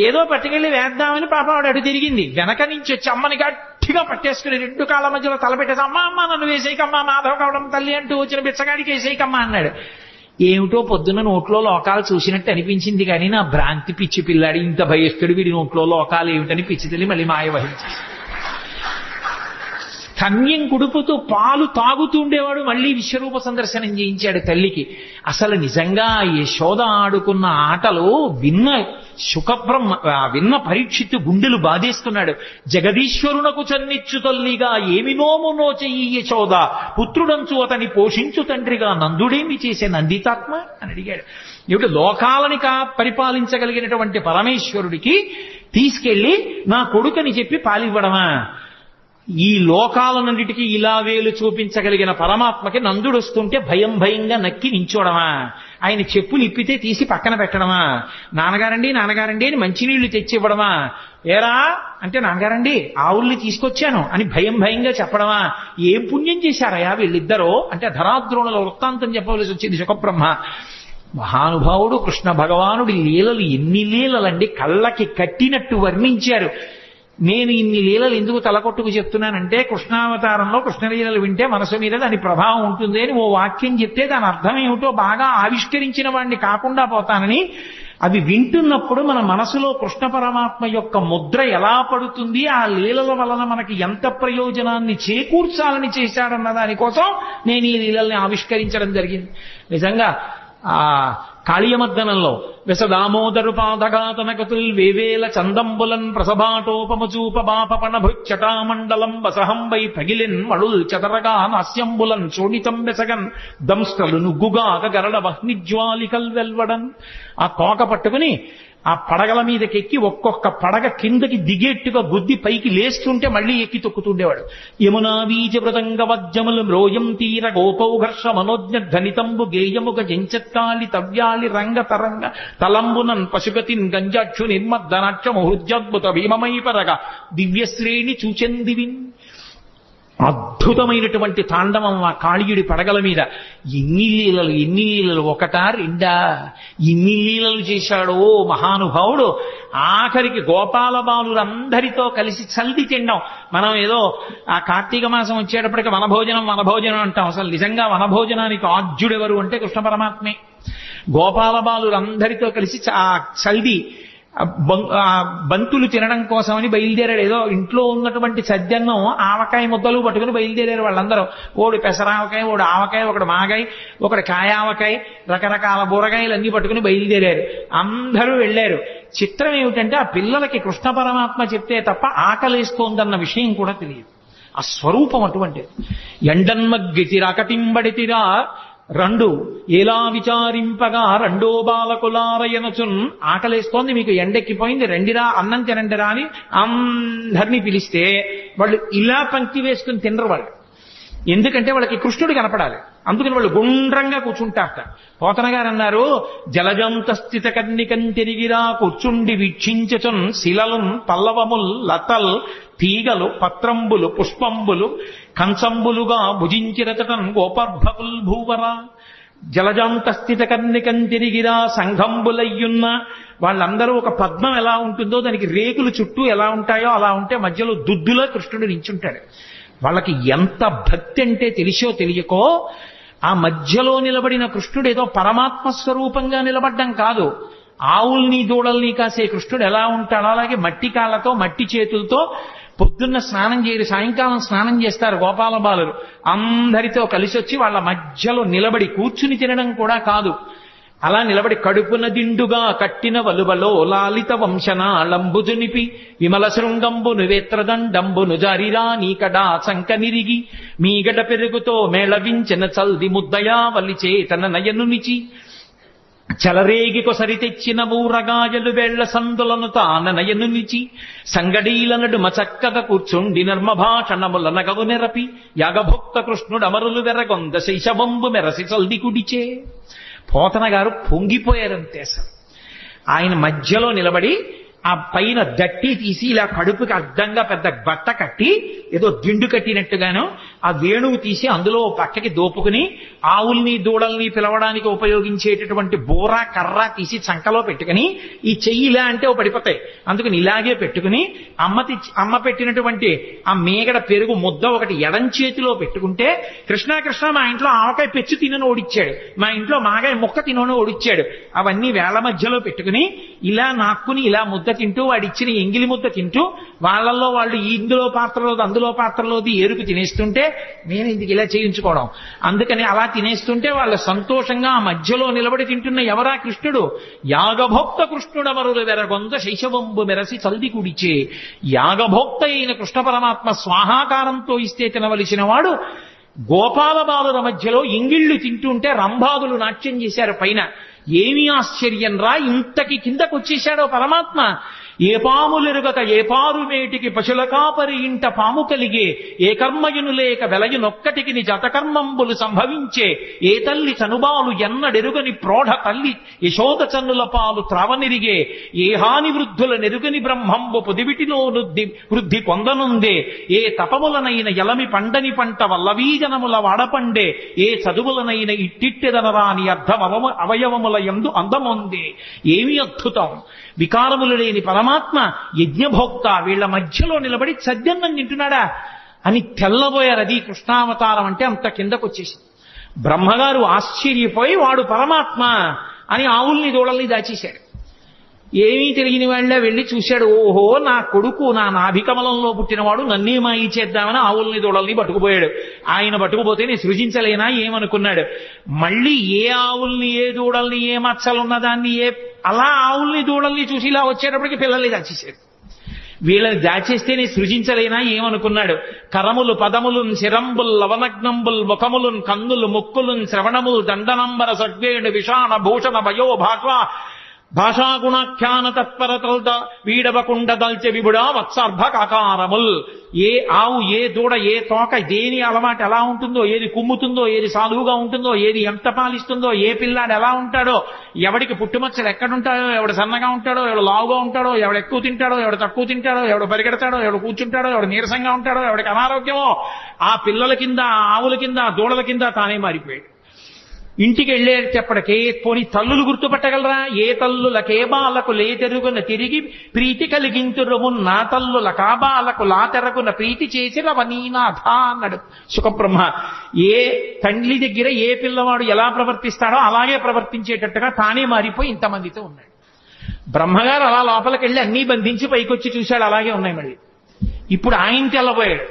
ఏదో పట్టుకెళ్ళి వేద్దామని పాప వాడు అటు తిరిగింది. వెనక నుంచి వచ్చి అమ్మని గట్టిగా పట్టేసుకుని రెండు కాళ్ళ మధ్యలో తలపెట్టేసి అమ్మ అమ్మ నన్ను వేసేయకమ్మా మాధవ కబలం తల్లి అంటూ వచ్చిన బిచ్చగాడికి వేసేయకమ్మా అన్నాడు. ఏమిటో పొద్దున్న నోట్లో లోకాలు చూసినట్టు అనిపించింది కానీ నా భ్రాంతి పిచ్చి పిల్లాడి ఇంత భయస్తుడు వీడి నోట్లో లోకాలు ఏమిటని పిచ్చి తల్లి మళ్ళీ మాయ వహించి కన్యం కుడుపుతూ పాలు తాగుతూ ఉండేవాడు. మళ్ళీ విశ్వరూప సందర్శనం చేయించాడు తల్లికి. అసలు నిజంగా యశోద ఆడుకున్న ఆటలు విన్న పరీక్షిత్తు గుండెలు బాధేస్తున్నాడు. జగదీశ్వరునకు చన్నిచ్చు తల్లిగా ఏమి నోము నోచెయ్యి యశోద, పుత్రుడంచు అతని పోషించు తండ్రిగా నందుడేమి చేసే నందితాత్మ అని అడిగాడు. ఏమిటి లోకాలని పరిపాలించగలిగినటువంటి పరమేశ్వరుడికి తీసుకెళ్లి నా కొడుకని చెప్పి పాలివ్వడమా? ఈ లోకాలన్నిటికీ ఇలా వేలు చూపించగలిగిన పరమాత్మకి నందుడు వస్తుంటే భయం భయంగా నక్కి నించోడమా? ఆయన చెప్పులు ఇప్పితే తీసి పక్కన పెట్టడమా? నాన్నగారండి అని మంచినీళ్లు తెచ్చి ఇవ్వడమా? ఏరా అంటే నాన్నగారండి ఆవుల్ని తీసుకొచ్చాను అని భయం భయంగా చెప్పడమా? ఏం పుణ్యం చేశారయా వీళ్ళిద్దరూ అంటే ధరాద్రోణుల వృత్తాంతం చెప్పవలసి వచ్చింది శుకబ్రహ్మ. మహానుభావుడు కృష్ణ భగవానుడి లీలలు ఎన్ని లీలలండి, కళ్ళకి కట్టినట్టు వర్ణించారు. నేను ఇన్ని లీలలు ఎందుకు తలకొట్టుకు చెప్తున్నానంటే కృష్ణావతారంలో కృష్ణలీలలు వింటే మనసు మీద దాని ప్రభావం ఉంటుంది అని ఓ వాక్యం చెప్తే దాని అర్థం ఏమిటో బాగా ఆవిష్కరించిన వాడిని కాకుండా పోతానని. అవి వింటున్నప్పుడు మన మనసులో కృష్ణ పరమాత్మ యొక్క ముద్ర ఎలా పడుతుంది, ఆ లీలల వలన మనకి ఎంత ప్రయోజనాన్ని చేకూర్చాలని చేశాడన్న దానికోసం నేను ఈ లీలల్ని ఆవిష్కరించడం జరిగింది. నిజంగా కాళీయమర్దనంలో వెసదామోదరు పాదఘాతనకతుల్ వేవేల చందంబులన్ ప్రసభాటోపమచూప బాపపణ భృచ్చటామండలం వసహంబై పగిలిన్ మళుల్ చదరగా నాస్యంబులన్ చోడితం వెసగన్ దంస్ట్రలు నుగ్గుగాక గరడ వహ్నిజ్వాలికల్ వెల్వడన్. ఆ తోక పట్టుకుని ఆ పడగల మీదకెక్కి ఒక్కొక్క పడగ కిందకి దిగేట్టుగా గుద్ది పైకి లేస్తుంటే మళ్ళీ ఎక్కి తొక్కుతుండేవాడు. యమునా వీజ మృదంగ వజ్జములు మ్రోయం తీర గోపౌఘర్ష మనోజ్ఞ ధనితంబు గేయముగ జంచత్కాలి తవ్యాలి రంగ తరంగ తలంబునన్ పశుపతిన్ గంజాక్షు నిర్మద్దనాక్ష ముహృద్యద్భుత భీమమై పరగ దివ్యశ్రేణి చూచెందివిన్. అద్భుతమైనటువంటి తాండవం ఆ కాళీయుడి పడగల మీద. ఎన్ని లీలలు ఒకటా రెండా, ఎన్ని లీలలు చేశాడో మహానుభావుడు. ఆఖరికి గోపాల బాలురందరితో కలిసి చల్ది తిండం. మనం ఏదో ఆ కార్తీక మాసం వచ్చేటప్పటికి వనభోజనం అంటాం. అసలు నిజంగా వనభోజనానికి ఆద్యుడెవరు అంటే కృష్ణ పరమాత్మే. గోపాల బాలురందరితో కలిసి ఆ చల్ది బంతులు తినడం కోసమని బయలుదేరాడు. ఏదో ఇంట్లో ఉన్నటువంటి సద్యన్నం ఆవకాయ ముద్దలు పట్టుకుని బయలుదేరారు వాళ్ళందరూ. ఓడి పెసరావకాయ, ఓడి ఆవకాయ, ఒకడు మాగాయ, ఒకడు కాయావకాయ, రకరకాల బూరగాయలు అన్ని పట్టుకుని బయలుదేరారు. అందరూ వెళ్ళారు. చిత్రం ఏమిటంటే ఆ పిల్లలకి కృష్ణ పరమాత్మ చెప్తే తప్ప ఆకలేస్తోందన్న విషయం కూడా తెలియదు. ఆ స్వరూపం అటువంటిది. ఎండన్మగ్గితిరకటింబడితిరా రెండు ఎలా విచారింపగా రెండో బాలకులారయనచున్. ఆకలేస్తోంది, మీకు ఎండెక్కిపోయింది, రెండిరా అన్నం తినండిరా అని అందరినీ పిలిస్తే వాళ్ళు ఇలా పంక్తి వేసుకుని తినరు వాళ్ళు. ఎందుకంటే వాళ్ళకి కృష్ణుడు కనపడాలి. అందుకని వాళ్ళు గుండ్రంగా కూర్చుంటారట. పోతన గారు అన్నారు, జలజంత స్థిత కన్నికం తిరిగిరా కూర్చుండి వీక్షించచున్ శిలలున్ పల్లవముల్ లతల్ తీగలు పత్రంబులు పుష్పంబులు కంచంబులుగా భుజించిరతటన్ గోపర్భకుల్ భూవర. జలజాంత స్థిత కన్నికం తిరిగిరా సంఘంబులయ్యున్న. వాళ్ళందరూ ఒక పద్మం ఎలా ఉంటుందో దానికి రేకులు చుట్టూ ఎలా ఉంటాయో అలా ఉంటే మధ్యలో దుద్దులో కృష్ణుడు నించుంటాడు. వాళ్ళకి ఎంత భక్తి అంటే తెలిసో తెలియకో ఆ మధ్యలో నిలబడిన కృష్ణుడు ఏదో పరమాత్మ స్వరూపంగా నిలబడ్డం కాదు. ఆవుల్ని దూడల్ని కాసే కృష్ణుడు ఎలా ఉంటాడో అలాగే మట్టి కాళ్ళతో మట్టి చేతులతో పొద్దున్న స్నానం చేయరు, సాయంకాలం స్నానం చేస్తారు గోపాల బాలురు. అందరితో కలిసి వచ్చి వాళ్ళ మధ్యలో నిలబడి కూర్చుని తినడం కూడా కాదు, అలా నిలబడి కడుపున దిండుగా కట్టిన వలువలో లాలిత వంశనాళంబుజునిపి విమల శృంగంబును వేత్రదండంబును జారిరా నీకడా చంక నిరిగి మీగడ పెరుగుతో మేళవించిన చల్ది ముద్దయా వలిచే తన నయనునిచి చలరేగి కొసరి తెచ్చిన ఊరగాయలు వేళ్ల సందులను తాన నయనునిచి సంగడీలనడు మచక్కగా కూర్చుండి నర్మభాషణముల నగవు నెరపి యాగభోక్త కృష్ణుడు అమరులు వెరగొంద శైశవంబు మెరసి చల్ది కుడిచే. పోతన గారు పొంగిపోయారంతే. అసలు ఆయన మధ్యలో నిలబడి ఆ పైన దట్టి తీసి ఇలా కడుపుకి అడ్డంగా పెద్ద బట్ట కట్టి ఏదో దిండు కట్టినట్టుగాను ఆ వేణువు తీసి అందులో పక్కకి దోపుకుని ఆవుల్ని దూడల్ని పిలవడానికి ఉపయోగించేటటువంటి బోర కర్ర తీసి చంకలో పెట్టుకుని ఈ చెయ్యి ఇలా అంటే ఓ పడిపోతాయి, అందుకని ఇలాగే పెట్టుకుని అమ్మ పెట్టినటువంటి ఆ మేగడ పెరుగు ముద్ద ఒకటి ఎడం చేతిలో పెట్టుకుంటే కృష్ణ కృష్ణ మా ఇంట్లో ఆవకాయ పెచ్చు తినని ఓడిచ్చాడు, మా ఇంట్లో మాగాయ ముక్క తినని ఓడిచ్చాడు, అవన్నీ వేళ్ల మధ్యలో పెట్టుకుని ఇలా నాక్కుని ఇలా ముద్ద తింటూ వాడిచ్చిన ఎంగిలి ముద్ద తింటూ వాళ్ళల్లో వాళ్ళు ఇందులో పాత్రలోది అందులో పాత్రలోది ఏరుకు తినేస్తుంటే నేను ఇందుకు ఇలా చేయించుకోవడం, అందుకని అలా తినేస్తుంటే వాళ్ళు సంతోషంగా ఆ మధ్యలో నిలబడి తింటున్న ఎవరా కృష్ణుడు? యాగభోక్త కృష్ణుడమరులు వెరగొంద శైశవంబు మెరసి చల్ది కుడిచే. యాగభోక్త అయిన కృష్ణ పరమాత్మ స్వాహాకారంతో ఇస్తే తినవలసిన వాడు గోపాల బాలుల మధ్యలో ఇంగిళ్ళు తింటుంటే రంభాదులు నాట్యం చేశారు పైన. ఏమీ ఆశ్చర్యం రా, ఇంతకి కిందకు వచ్చేశాడో పరమాత్మ. ఏ పాములెరుగక ఏ పారు మేటికి పశుల కాపరి ఇంట పాము కలిగే, ఏ కర్మయును లేక వెలయునొక్కటికి ని జతకర్మంబులు సంభవించే, ఏ తల్లి చనుబాలు ఎన్నడెరుగని ప్రోఢ తల్లి యశోద చన్నుల పాలు త్రావనిరిగే, ఏ హాని వృద్ధుల నెరుగని బ్రహ్మంబు పొదివిటిలో వృద్ధి పొందనుందే, ఏ తపములనైన ఎలమి పండని పంట వల్లవీజనముల వాడపండే, ఏ చదువులనైన ఇట్టిట్టెదనరాని అర్థం అవయవముల యందు అందముందే. ఏమి అద్భుతం! వికారములు లేని పరమాత్మ యజ్ఞభోక్త వీళ్ల మధ్యలో నిలబడి సద్యన్నం తింటున్నాడా అని తెల్లబోయారు. అది కృష్ణావతారం అంటే అంత కిందకొచ్చేసింది. బ్రహ్మగారు ఆశ్చర్యపోయి వాడు పరమాత్మ అని ఆవుల్ని దూడల్ని దాచేశాడు. ఏమీ తెలియని వాళ్ళ వెళ్ళి చూశాడు. ఓహో, నా కొడుకు నా నాభికమలంలో పుట్టినవాడు, నన్నే మాయి చేద్దామని ఆవుల్ని దూడల్ని పట్టుకుపోయాడు. ఆయన పట్టుకుపోతే నేను సృజించలేనా ఏమనుకున్నాడు. మళ్ళీ ఏ ఆవుల్ని ఏ దూడల్ని ఏ మచ్చలున్నదాన్ని అలా ఆవుల్ని దూడల్ని చూసి ఇలా వచ్చేటప్పటికి పిల్లల్ని దాచేశాడు. వీళ్ళని దాచేస్తే నేను సృజించలేనా ఏమనుకున్నాడు. కరములు పదములున్ శిరంబుల్ లవనగ్నంబుల్ ముఖములున్ కన్నులు ముక్కులున్ శ్రవణములు దండనంబర సద్వేణు విషాణ భూషణ భయో భాషాగుణాఖ్యాన తత్పరతల్ద వీడవకుండ దల్చె విబుడా వత్సర్భకారముల్. ఏ ఆవు ఏ దూడ ఏ తోక దేని అలవాటు ఎలా ఉంటుందో, ఏది కుమ్ముతుందో, ఏది సాధువుగా ఉంటుందో, ఏది ఎంత పాలిస్తుందో, ఏ పిల్లాడు ఎలా ఉంటాడో, ఎవడికి పుట్టుమచ్చలు ఎక్కడుంటాడో, ఎవడు సన్నగా ఉంటాడో, ఎవడు లావుగా ఉంటాడో, ఎవడు ఎక్కువ తింటాడో, ఎవడు తక్కువ తింటాడో, ఎవడు పరిగెడతాడో, ఎవడు కూర్చుంటాడో, ఎవడు నీరసంగా ఉంటాడో, ఎవడికి అనారోగ్యమో, ఆ పిల్లల కింద ఆవుల కింద దూడల కింద తానే మారిపోయాడు. ఇంటికి వెళ్ళేటప్పటికే పోని తల్లులు గుర్తుపట్టగలరా? ఏ తల్లులకే బాలకు లేతెరుగున తిరిగి ప్రీతి కలిగింతురుమున్న తల్లుల కాబాలకు లాతెరగున ప్రీతి చేసినవనీనాథ అన్నాడు సుఖబ్రహ్మ. ఏ తండ్రి దగ్గర ఏ పిల్లవాడు ఎలా ప్రవర్తిస్తాడో అలాగే ప్రవర్తించేటట్టుగా తానే మారిపోయి ఇంతమందితో ఉన్నాడు. బ్రహ్మగారు అలా లోపలికి వెళ్ళి అన్నీ బంధించి పైకొచ్చి చూశాడు, అలాగే ఉన్నాయి. మళ్ళీ ఇప్పుడు ఆయన తెల్లబోయాడు.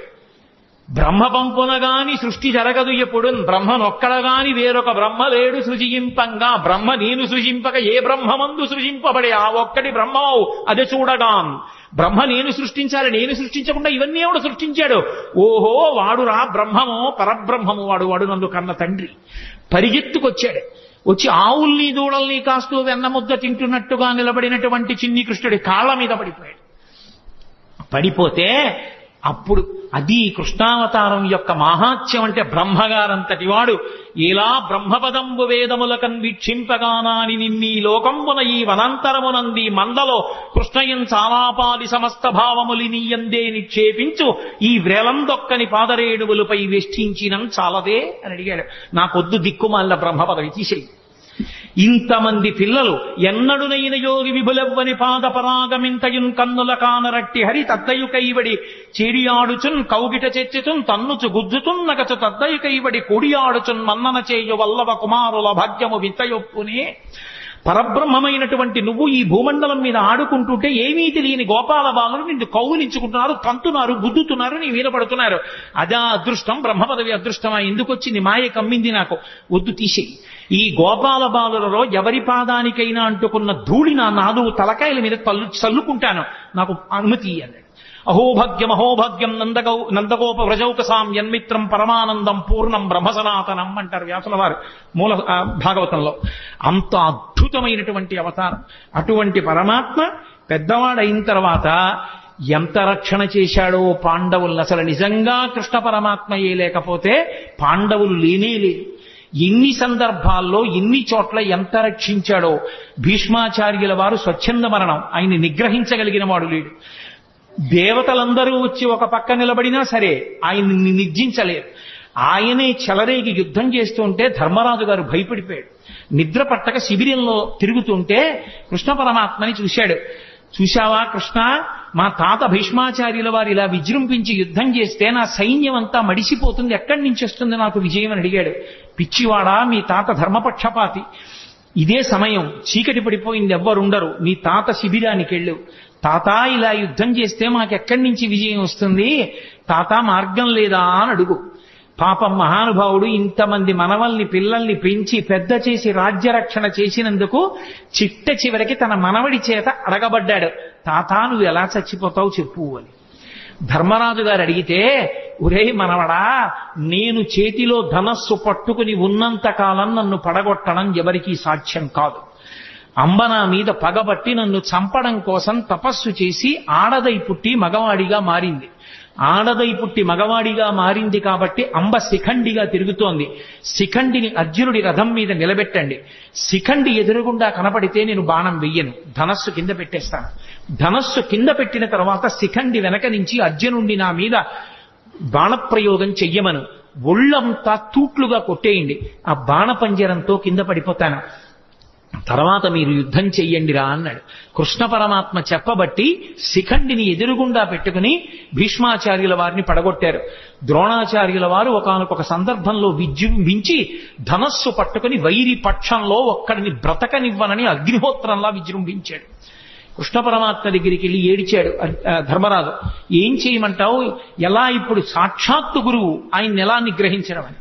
బ్రహ్మ పంపునగాని సృష్టి జరగదు ఎప్పుడు, బ్రహ్మనొక్కడగాని వేరొక బ్రహ్మ లేడు సృజింపంగా, బ్రహ్మ నేను సృజింపక ఏ బ్రహ్మమందు సృజింపబడే ఆ ఒక్కటి బ్రహ్మవు అది చూడగా. బ్రహ్మ నేను సృష్టించాలి, నేను సృష్టించకుండా ఇవన్నీ ఎవడు సృష్టించాడు? ఓహో, వాడురా బ్రహ్మము, పరబ్రహ్మము, వాడు నన్ను కన్న తండ్రి. పరిగెత్తుకొచ్చాడు. వచ్చి ఆవుల్ని దూడల్ని కాస్తూ వెన్నముద్ద తింటున్నట్టుగా నిలబడినటువంటి చిన్ని కృష్ణుడి కాళ్ళ మీద పడిపోయాడు. పడిపోతే అప్పుడు అది కృష్ణావతారం యొక్క మహాత్యం. అంటే బ్రహ్మగారంతటి వాడు ఇలా బ్రహ్మపదంబు వేదములకన్ వీక్షింపగానాని నిన్నీ లోకంబున ఈ వనాంతరమునంది మందలో కృష్ణయం చాలాపాది సమస్త భావములినీయందే నిక్షేపించు ఈ వ్రేలందొక్కని పాదరేణువులపై వేష్టించినం చాలదే అని అడిగాడు. నాకొద్దు దిక్కుమాల బ్రహ్మపదవి తీసేయి. ఇంతమంది పిల్లలు ఎన్నడునైన యోగి విభులవ్వని పాదపరాగమింతయున్ కన్నుల కానరట్టి హరి తద్దయు కైవడి చేడియాడుచున్ కౌగిట చెచ్చుచున్ తన్నుచు గుజ్జుతున్ నగచు తద్దయు కైవడి కూడియాడుచున్ మన్నన చేయు వల్లవ కుమారుల భాగ్యము వింతయొప్పునే. పరబ్రహ్మమైనటువంటి నువ్వు ఈ భూమండలం మీద ఆడుకుంటుంటే ఏమీ తెలియని గోపాల బాలులు నిన్ను కౌగులించుకుంటున్నారు, తంతున్నారు, గుద్దుతున్నారు, నీ మీద పడుతున్నారు. అదా అదృష్టం, బ్రహ్మపదవి అదృష్టమా? ఎందుకు వచ్చింది? మాయ కమ్మింది నాకు, వద్దు తీసేయి. ఈ గోపాల బాలులలో ఎవరి పాదానికైనా అంటుకున్న ధూళి నా నాలుగు తలకాయల మీద చల్లుకుంటాను, నాకు అనుమతి అన్నాడు. అహోభాగ్యం నందగోప వ్రజౌకసాం యన్మిత్రం పరమానందం పూర్ణం బ్రహ్మసనాతనం అంటారు వ్యాసుల వారు మూల భాగవతంలో. అంత అద్భుతమైనటువంటి అవతారం. అటువంటి పరమాత్మ పెద్దవాడైన తర్వాత ఎంత రక్షణ చేశాడో పాండవులను. అసలు నిజంగా కృష్ణ పరమాత్మయే లేకపోతే పాండవులు లేనే లేదు. ఎన్ని సందర్భాల్లో ఎన్ని చోట్ల ఎంత రక్షించాడో. భీష్మాచార్యుల వారు స్వచ్ఛంద మరణం, ఆయన్ని నిగ్రహించగలిగిన వాడు లేడు. దేవతలందరూ వచ్చి ఒక పక్క నిలబడినా సరే ఆయన్ని నిర్జించలేరు. ఆయనే చెలరేగి యుద్ధం చేస్తుంటే ధర్మరాజు గారు భయపడిపోయాడు. నిద్ర పట్టక శిబిరంలో తిరుగుతుంటే కృష్ణ పరమాత్మని చూశాడు. చూశావా కృష్ణ, మా తాత భీష్మాచార్యుల వారు ఇలా విజృంభించి యుద్ధం చేస్తే నా సైన్యం అంతా మడిసిపోతుంది, ఎక్కడి నుంచి వస్తుంది నాకు విజయం అని అడిగాడు. పిచ్చివాడా, మీ తాత ధర్మపక్షపాతి. ఇదే సమయం, చీకటి పడిపోయింది, ఎవ్వరుండరు, నీ తాత శిబిరానికి వెళ్ళు. తాత ఇలా యుద్ధం చేస్తే మాకెక్కడి నుంచి విజయం వస్తుంది, తాత మార్గం లేదా అని అడుగు. పాపం మహానుభావుడు ఇంతమంది మనవల్ని పిల్లల్ని పెంచి పెద్ద చేసి రాజ్యరక్షణ చేసినందుకు చిట్ట చివరికి తన మనవడి చేత అడగబడ్డాడు, తాత నువ్వు ఎలా చచ్చిపోతావు చెప్పు అని. ధర్మరాజు గారు అడిగితే, ఒరే మనవడా, నేను చేతిలో ధనస్సు పట్టుకుని ఉన్నంత కాలం నన్ను పడగొట్టడం ఎవరికీ సాధ్యం కాదు. అంబ నా మీద పగబట్టి నన్ను చంపడం కోసం తపస్సు చేసి ఆడదై పుట్టి మగవాడిగా మారింది. ఆడదై పుట్టి మగవాడిగా మారింది కాబట్టి అంబ శిఖండిగా తిరుగుతోంది. శిఖండిని అర్జునుడి రథం మీద నిలబెట్టండి. శిఖండి ఎదురుగుండా కనపడితే నేను బాణం వెయ్యను, ధనస్సు కింద పెట్టేస్తాను. ధనస్సు కింద పెట్టిన తర్వాత శిఖండి వెనక నుంచి అర్జునుడిని నా మీద బాణప్రయోగం చెయ్యమను, ఒళ్ళంతా తూట్లుగా కొట్టేయండి, ఆ బాణపంజరంతో కింద పడిపోతాను, తర్వాత మీరు యుద్ధం చెయ్యండిరా అన్నాడు. కృష్ణ పరమాత్మ చెప్పబట్టి శిఖండిని ఎదురుగుండా పెట్టుకుని భీష్మాచార్యుల వారిని పడగొట్టారు. ద్రోణాచార్యుల వారు ఒకానొక సందర్భంలో విజృంభించి ధనస్సు పట్టుకుని వైరి పక్షంలో ఒక్కడిని బ్రతకనివ్వనని అగ్నిహోత్రంలా విజృంభించాడు. కృష్ణ పరమాత్మ దగ్గరికి వెళ్ళి ఏడిచాడు ధర్మరాజు. ఏం చేయమంటావు, ఎలా ఇప్పుడు సాక్షాత్తు గురువు ఆయన్ని ఎలా నిగ్రహించడం అని.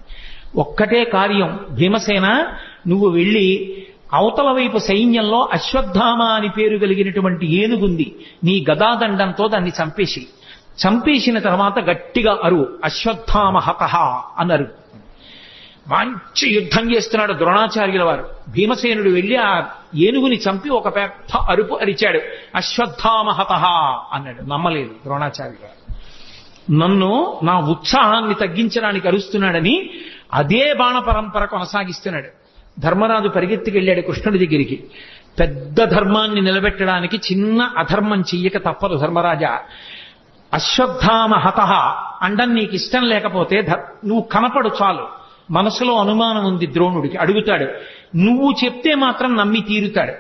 ఒక్కటే కార్యం, భీమసేన నువ్వు వెళ్ళి అవతల వైపు సైన్యంలో అశ్వత్థామ అని పేరు కలిగినటువంటి ఏనుగుంది, నీ గదాదండంతో దాన్ని చంపేసిన తర్వాత గట్టిగా అరువు, అశ్వత్థామ హతః అన్నారు. మంచి యుద్ధం చేస్తున్నాడు ద్రోణాచార్యుల వారు. భీమసేనుడు వెళ్ళి ఆ ఏనుగుని చంపి ఒక పెద్ద అరుపు అరిచాడు, అశ్వత్థామ హతః అన్నాడు. నమ్మలేదు ద్రోణాచార్యుల వారు. నన్ను నా ఉత్సాహాన్ని తగ్గించడానికి అరుస్తున్నాడని అదే బాణ పరంపర కొనసాగిస్తున్నాడు. ధర్మరాజు పరిగెత్తికెళ్ళాడు కృష్ణుడి దగ్గరికి. పెద్ద ధర్మాన్ని నిలబెట్టడానికి చిన్న అధర్మం చెయ్యక తప్పదు ధర్మరాజా. అశ్వత్థామ హతః అండం నీకు ఇష్టం లేకపోతే నువ్వు కనపడు చాలు. మనసులో అనుమానం ఉంది ద్రోణుడికి, అడుగుతాడు. నువ్వు చెప్తే మాత్రం నమ్మి తీరుతాడు.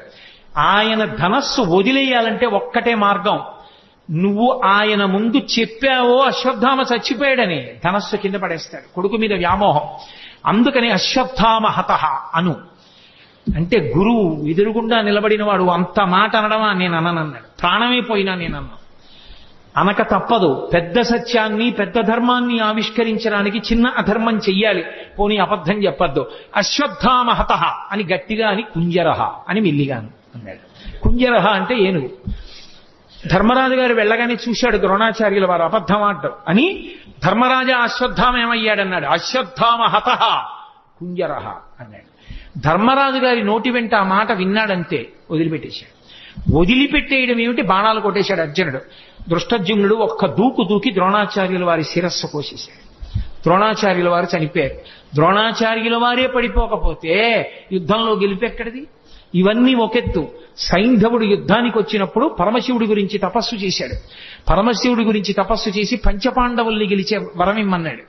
ఆయన ధనస్సు వదిలేయాలంటే ఒక్కటే మార్గం, నువ్వు ఆయన ముందు చెప్పావో అశ్వత్థామ చచ్చిపోయాడని ధనస్సు కింద పడేస్తాడు. కొడుకు మీద వ్యామోహం. అందుకని అశ్వత్థామ హతః అను అంటే గురువు ఎదురుగుండా నిలబడిన వాడు అంత మాట అనడమా, నేను అననన్నాడు. ప్రాణమే పోయినా నేనన్నా. అనక తప్పదు. పెద్ద సత్యాన్ని పెద్ద ధర్మాన్ని ఆవిష్కరించడానికి చిన్న అధర్మం చెయ్యాలి, పోనీ అబద్ధం చెప్పద్దు. అశ్వత్థామ హతః అని గట్టిగా అని కుంజరహ అని మెల్లిగాను అన్నాడు. కుంజరహ అంటే ఏనుగు. ధర్మరాజు గారు వెళ్ళగానే చూశాడు ద్రోణాచార్యుల వారు అబద్ధం ఆడటం అని. ధర్మరాజా అశ్వత్థామ ఏమయ్యాడన్నాడు. అశ్వత్థామ హతః కుంజరహ అన్నాడు. ధర్మరాజు గారి నోటి వెంట ఆ మాట విన్నాడంతే వదిలిపెట్టేశాడు. వదిలిపెట్టేయడం ఏమిటి, బాణాలు కొట్టేశాడు అర్జునుడు. దృష్టజ్యుమ్నుడు ఒక్క దూకు దూకి ద్రోణాచార్యుల వారి శిరస్సు కోసేశాడు. ద్రోణాచార్యుల వారు చనిపోయారు. ద్రోణాచార్యుల వారే పడిపోకపోతే యుద్ధంలో గెలిపెక్కడిది? ఇవన్నీ ఒకెత్తు. సైంధవుడు యుద్ధానికి వచ్చినప్పుడు పరమశివుడి గురించి తపస్సు చేశాడు. పరమశివుడి గురించి తపస్సు చేసి పంచపాండవుల్ని గెలిచే వరం ఇమ్మన్నాడు.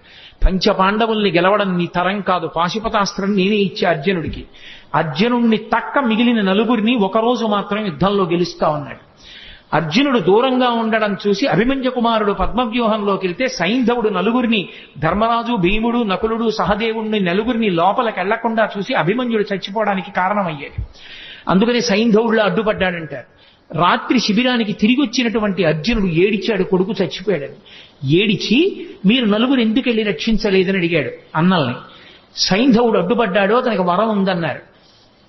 పంచపాండవుల్ని గెలవడం నీ తరం కాదు, పాశుపతాస్త్రం నేనే ఇచ్చే అర్జునుడికి. అర్జునుడిని తక్క మిగిలిన నలుగురిని ఒకరోజు మాత్రం యుద్ధంలో గెలుస్తా ఉన్నాడు. అర్జునుడు దూరంగా ఉండడం చూసి అభిమన్యు కుమారుడు పద్మవ్యూహంలోకి వెళ్తే సైంధవుడు నలుగురిని, ధర్మరాజు, భీముడు, నకులుడు, సహదేవుడిని నలుగురిని లోపలికి వెళ్లకుండా చూసి అభిమన్యుడు చచ్చిపోవడానికి కారణమయ్యేది. అందుకని సైంధవుడిలో అడ్డుపడ్డాడంటారు. రాత్రి శిబిరానికి తిరిగి వచ్చినటువంటి అర్జునుడు ఏడిచాడు కొడుకు చచ్చిపోయాడని. ఏడిచి మీరు నలుగురు ఎందుకు వెళ్ళి రక్షించలేదని అడిగాడు అన్నల్ని. సైంధవుడు అడ్డుపడ్డాడు, అతనికి వరం ఉందన్నారు.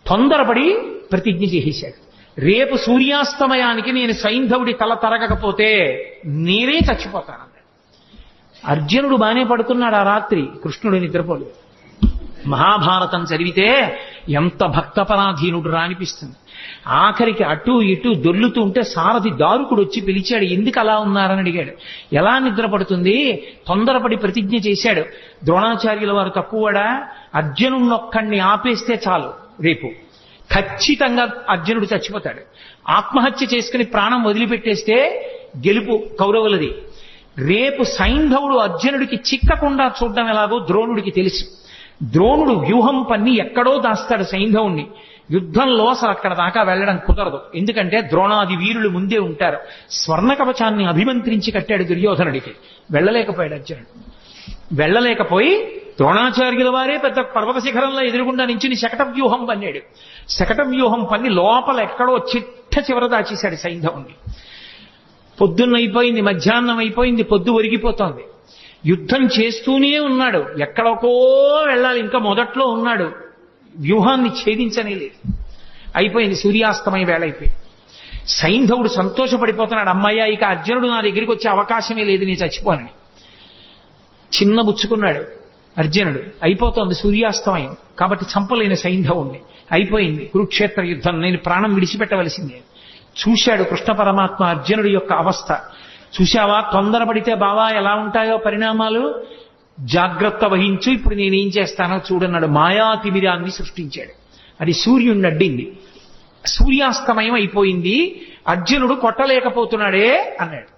తొందరపడి ప్రతిజ్ఞ చేసేశాడు. రేపు సూర్యాస్తమయానికి నేను సైంధవుడి తల తరగకపోతే నేనే చచ్చిపోతానన్నాడు. అర్జునుడు బానే పడుకున్నాడు ఆ రాత్రి, కృష్ణుడు నిద్రపోలేదు. మహాభారతం చదివితే ఎంత భక్తపరాధీనుడు రా అనిపిస్తుంది. ఆఖరికి అటు ఇటు దొర్లుతూ ఉంటే సారథి దారుకుడు వచ్చి పిలిచాడు. ఎందుకు అలా ఉన్నారని అడిగాడు. ఎలా నిద్రపడుతుంది, తొందరపడి ప్రతిజ్ఞ చేశాడు. ద్రోణాచార్యుల వారు తక్కువడా, అర్జునుడినొక్కడిని ఆపేస్తే చాలు, రేపు ఖచ్చితంగా అర్జునుడు చచ్చిపోతాడు. ఆత్మహత్య చేసుకుని ప్రాణం వదిలిపెట్టేస్తే గెలుపు కౌరవులది. రేపు సైంధవుడు అర్జునుడికి చిక్కకుండా చూడడం ఎలాగో ద్రోణుడికి తెలుసు. ద్రోణుడు వ్యూహం పన్ని ఎక్కడో దాస్తాడు సైంధవుణ్ణి. యుద్ధంలో అసలు అక్కడ దాకా వెళ్ళడం కుదరదు. ఎందుకంటే ద్రోణాది వీరులు ముందే ఉంటారు. స్వర్ణ కవచాన్ని అభిమంత్రించి కట్టాడు దుర్యోధనుడికి. వెళ్ళలేకపోయాడు అర్జునుడు. వెళ్ళలేకపోయి ద్రోణాచార్యుల వారే పెద్ద పర్వత శిఖరంలో ఎదురుగుండా నుంచి శకట వ్యూహం పన్నాడు. శకట వ్యూహం పన్ని లోపల ఎక్కడో చిట్ట చివర దాచేశాడు సైంధవుణ్ణి. పొద్దున్నైపోయింది, మధ్యాహ్నం అయిపోయింది, పొద్దు ఒరిగిపోతోంది. యుద్ధం చేస్తూనే ఉన్నాడు. ఎక్కడికో వెళ్ళాలి, ఇంకా మొదట్లో ఉన్నాడు. వ్యూహాన్ని ఛేదించనే లేదు. అయిపోయింది, సూర్యాస్తమయ వేళ అయిపోయింది. సైంధవుడు సంతోషపడిపోతున్నాడు. అమ్మయ్య, ఇక అర్జునుడు నా దగ్గరికి వచ్చే అవకాశమే లేదు, నేను చచ్చిపోనని. చిన్న బుచ్చుకున్నాడు అర్జునుడు. అయిపోతోంది సూర్యాస్తమయం, కాబట్టి చంపలేని సైంధవుణ్ణి. అయిపోయింది కురుక్షేత్ర యుద్ధం, నేను ప్రాణం విడిచిపెట్టవలసిందే. చూశాడు కృష్ణ పరమాత్మ అర్జునుడి యొక్క అవస్థ. చూశావా, తొందరపడితే బావా ఎలా ఉంటాయో పరిణామాలు, జాగ్రత్త వహించు, ఇప్పుడు నేనేం చేస్తానో చూడన్నాడు. మాయాతిమిరాన్ని సృష్టించాడు. అది సూర్యుడిని అడ్డింది. సూర్యాస్తమయం అయిపోయింది, అర్జునుడు కొట్టలేకపోతున్నాడే అన్నాడు.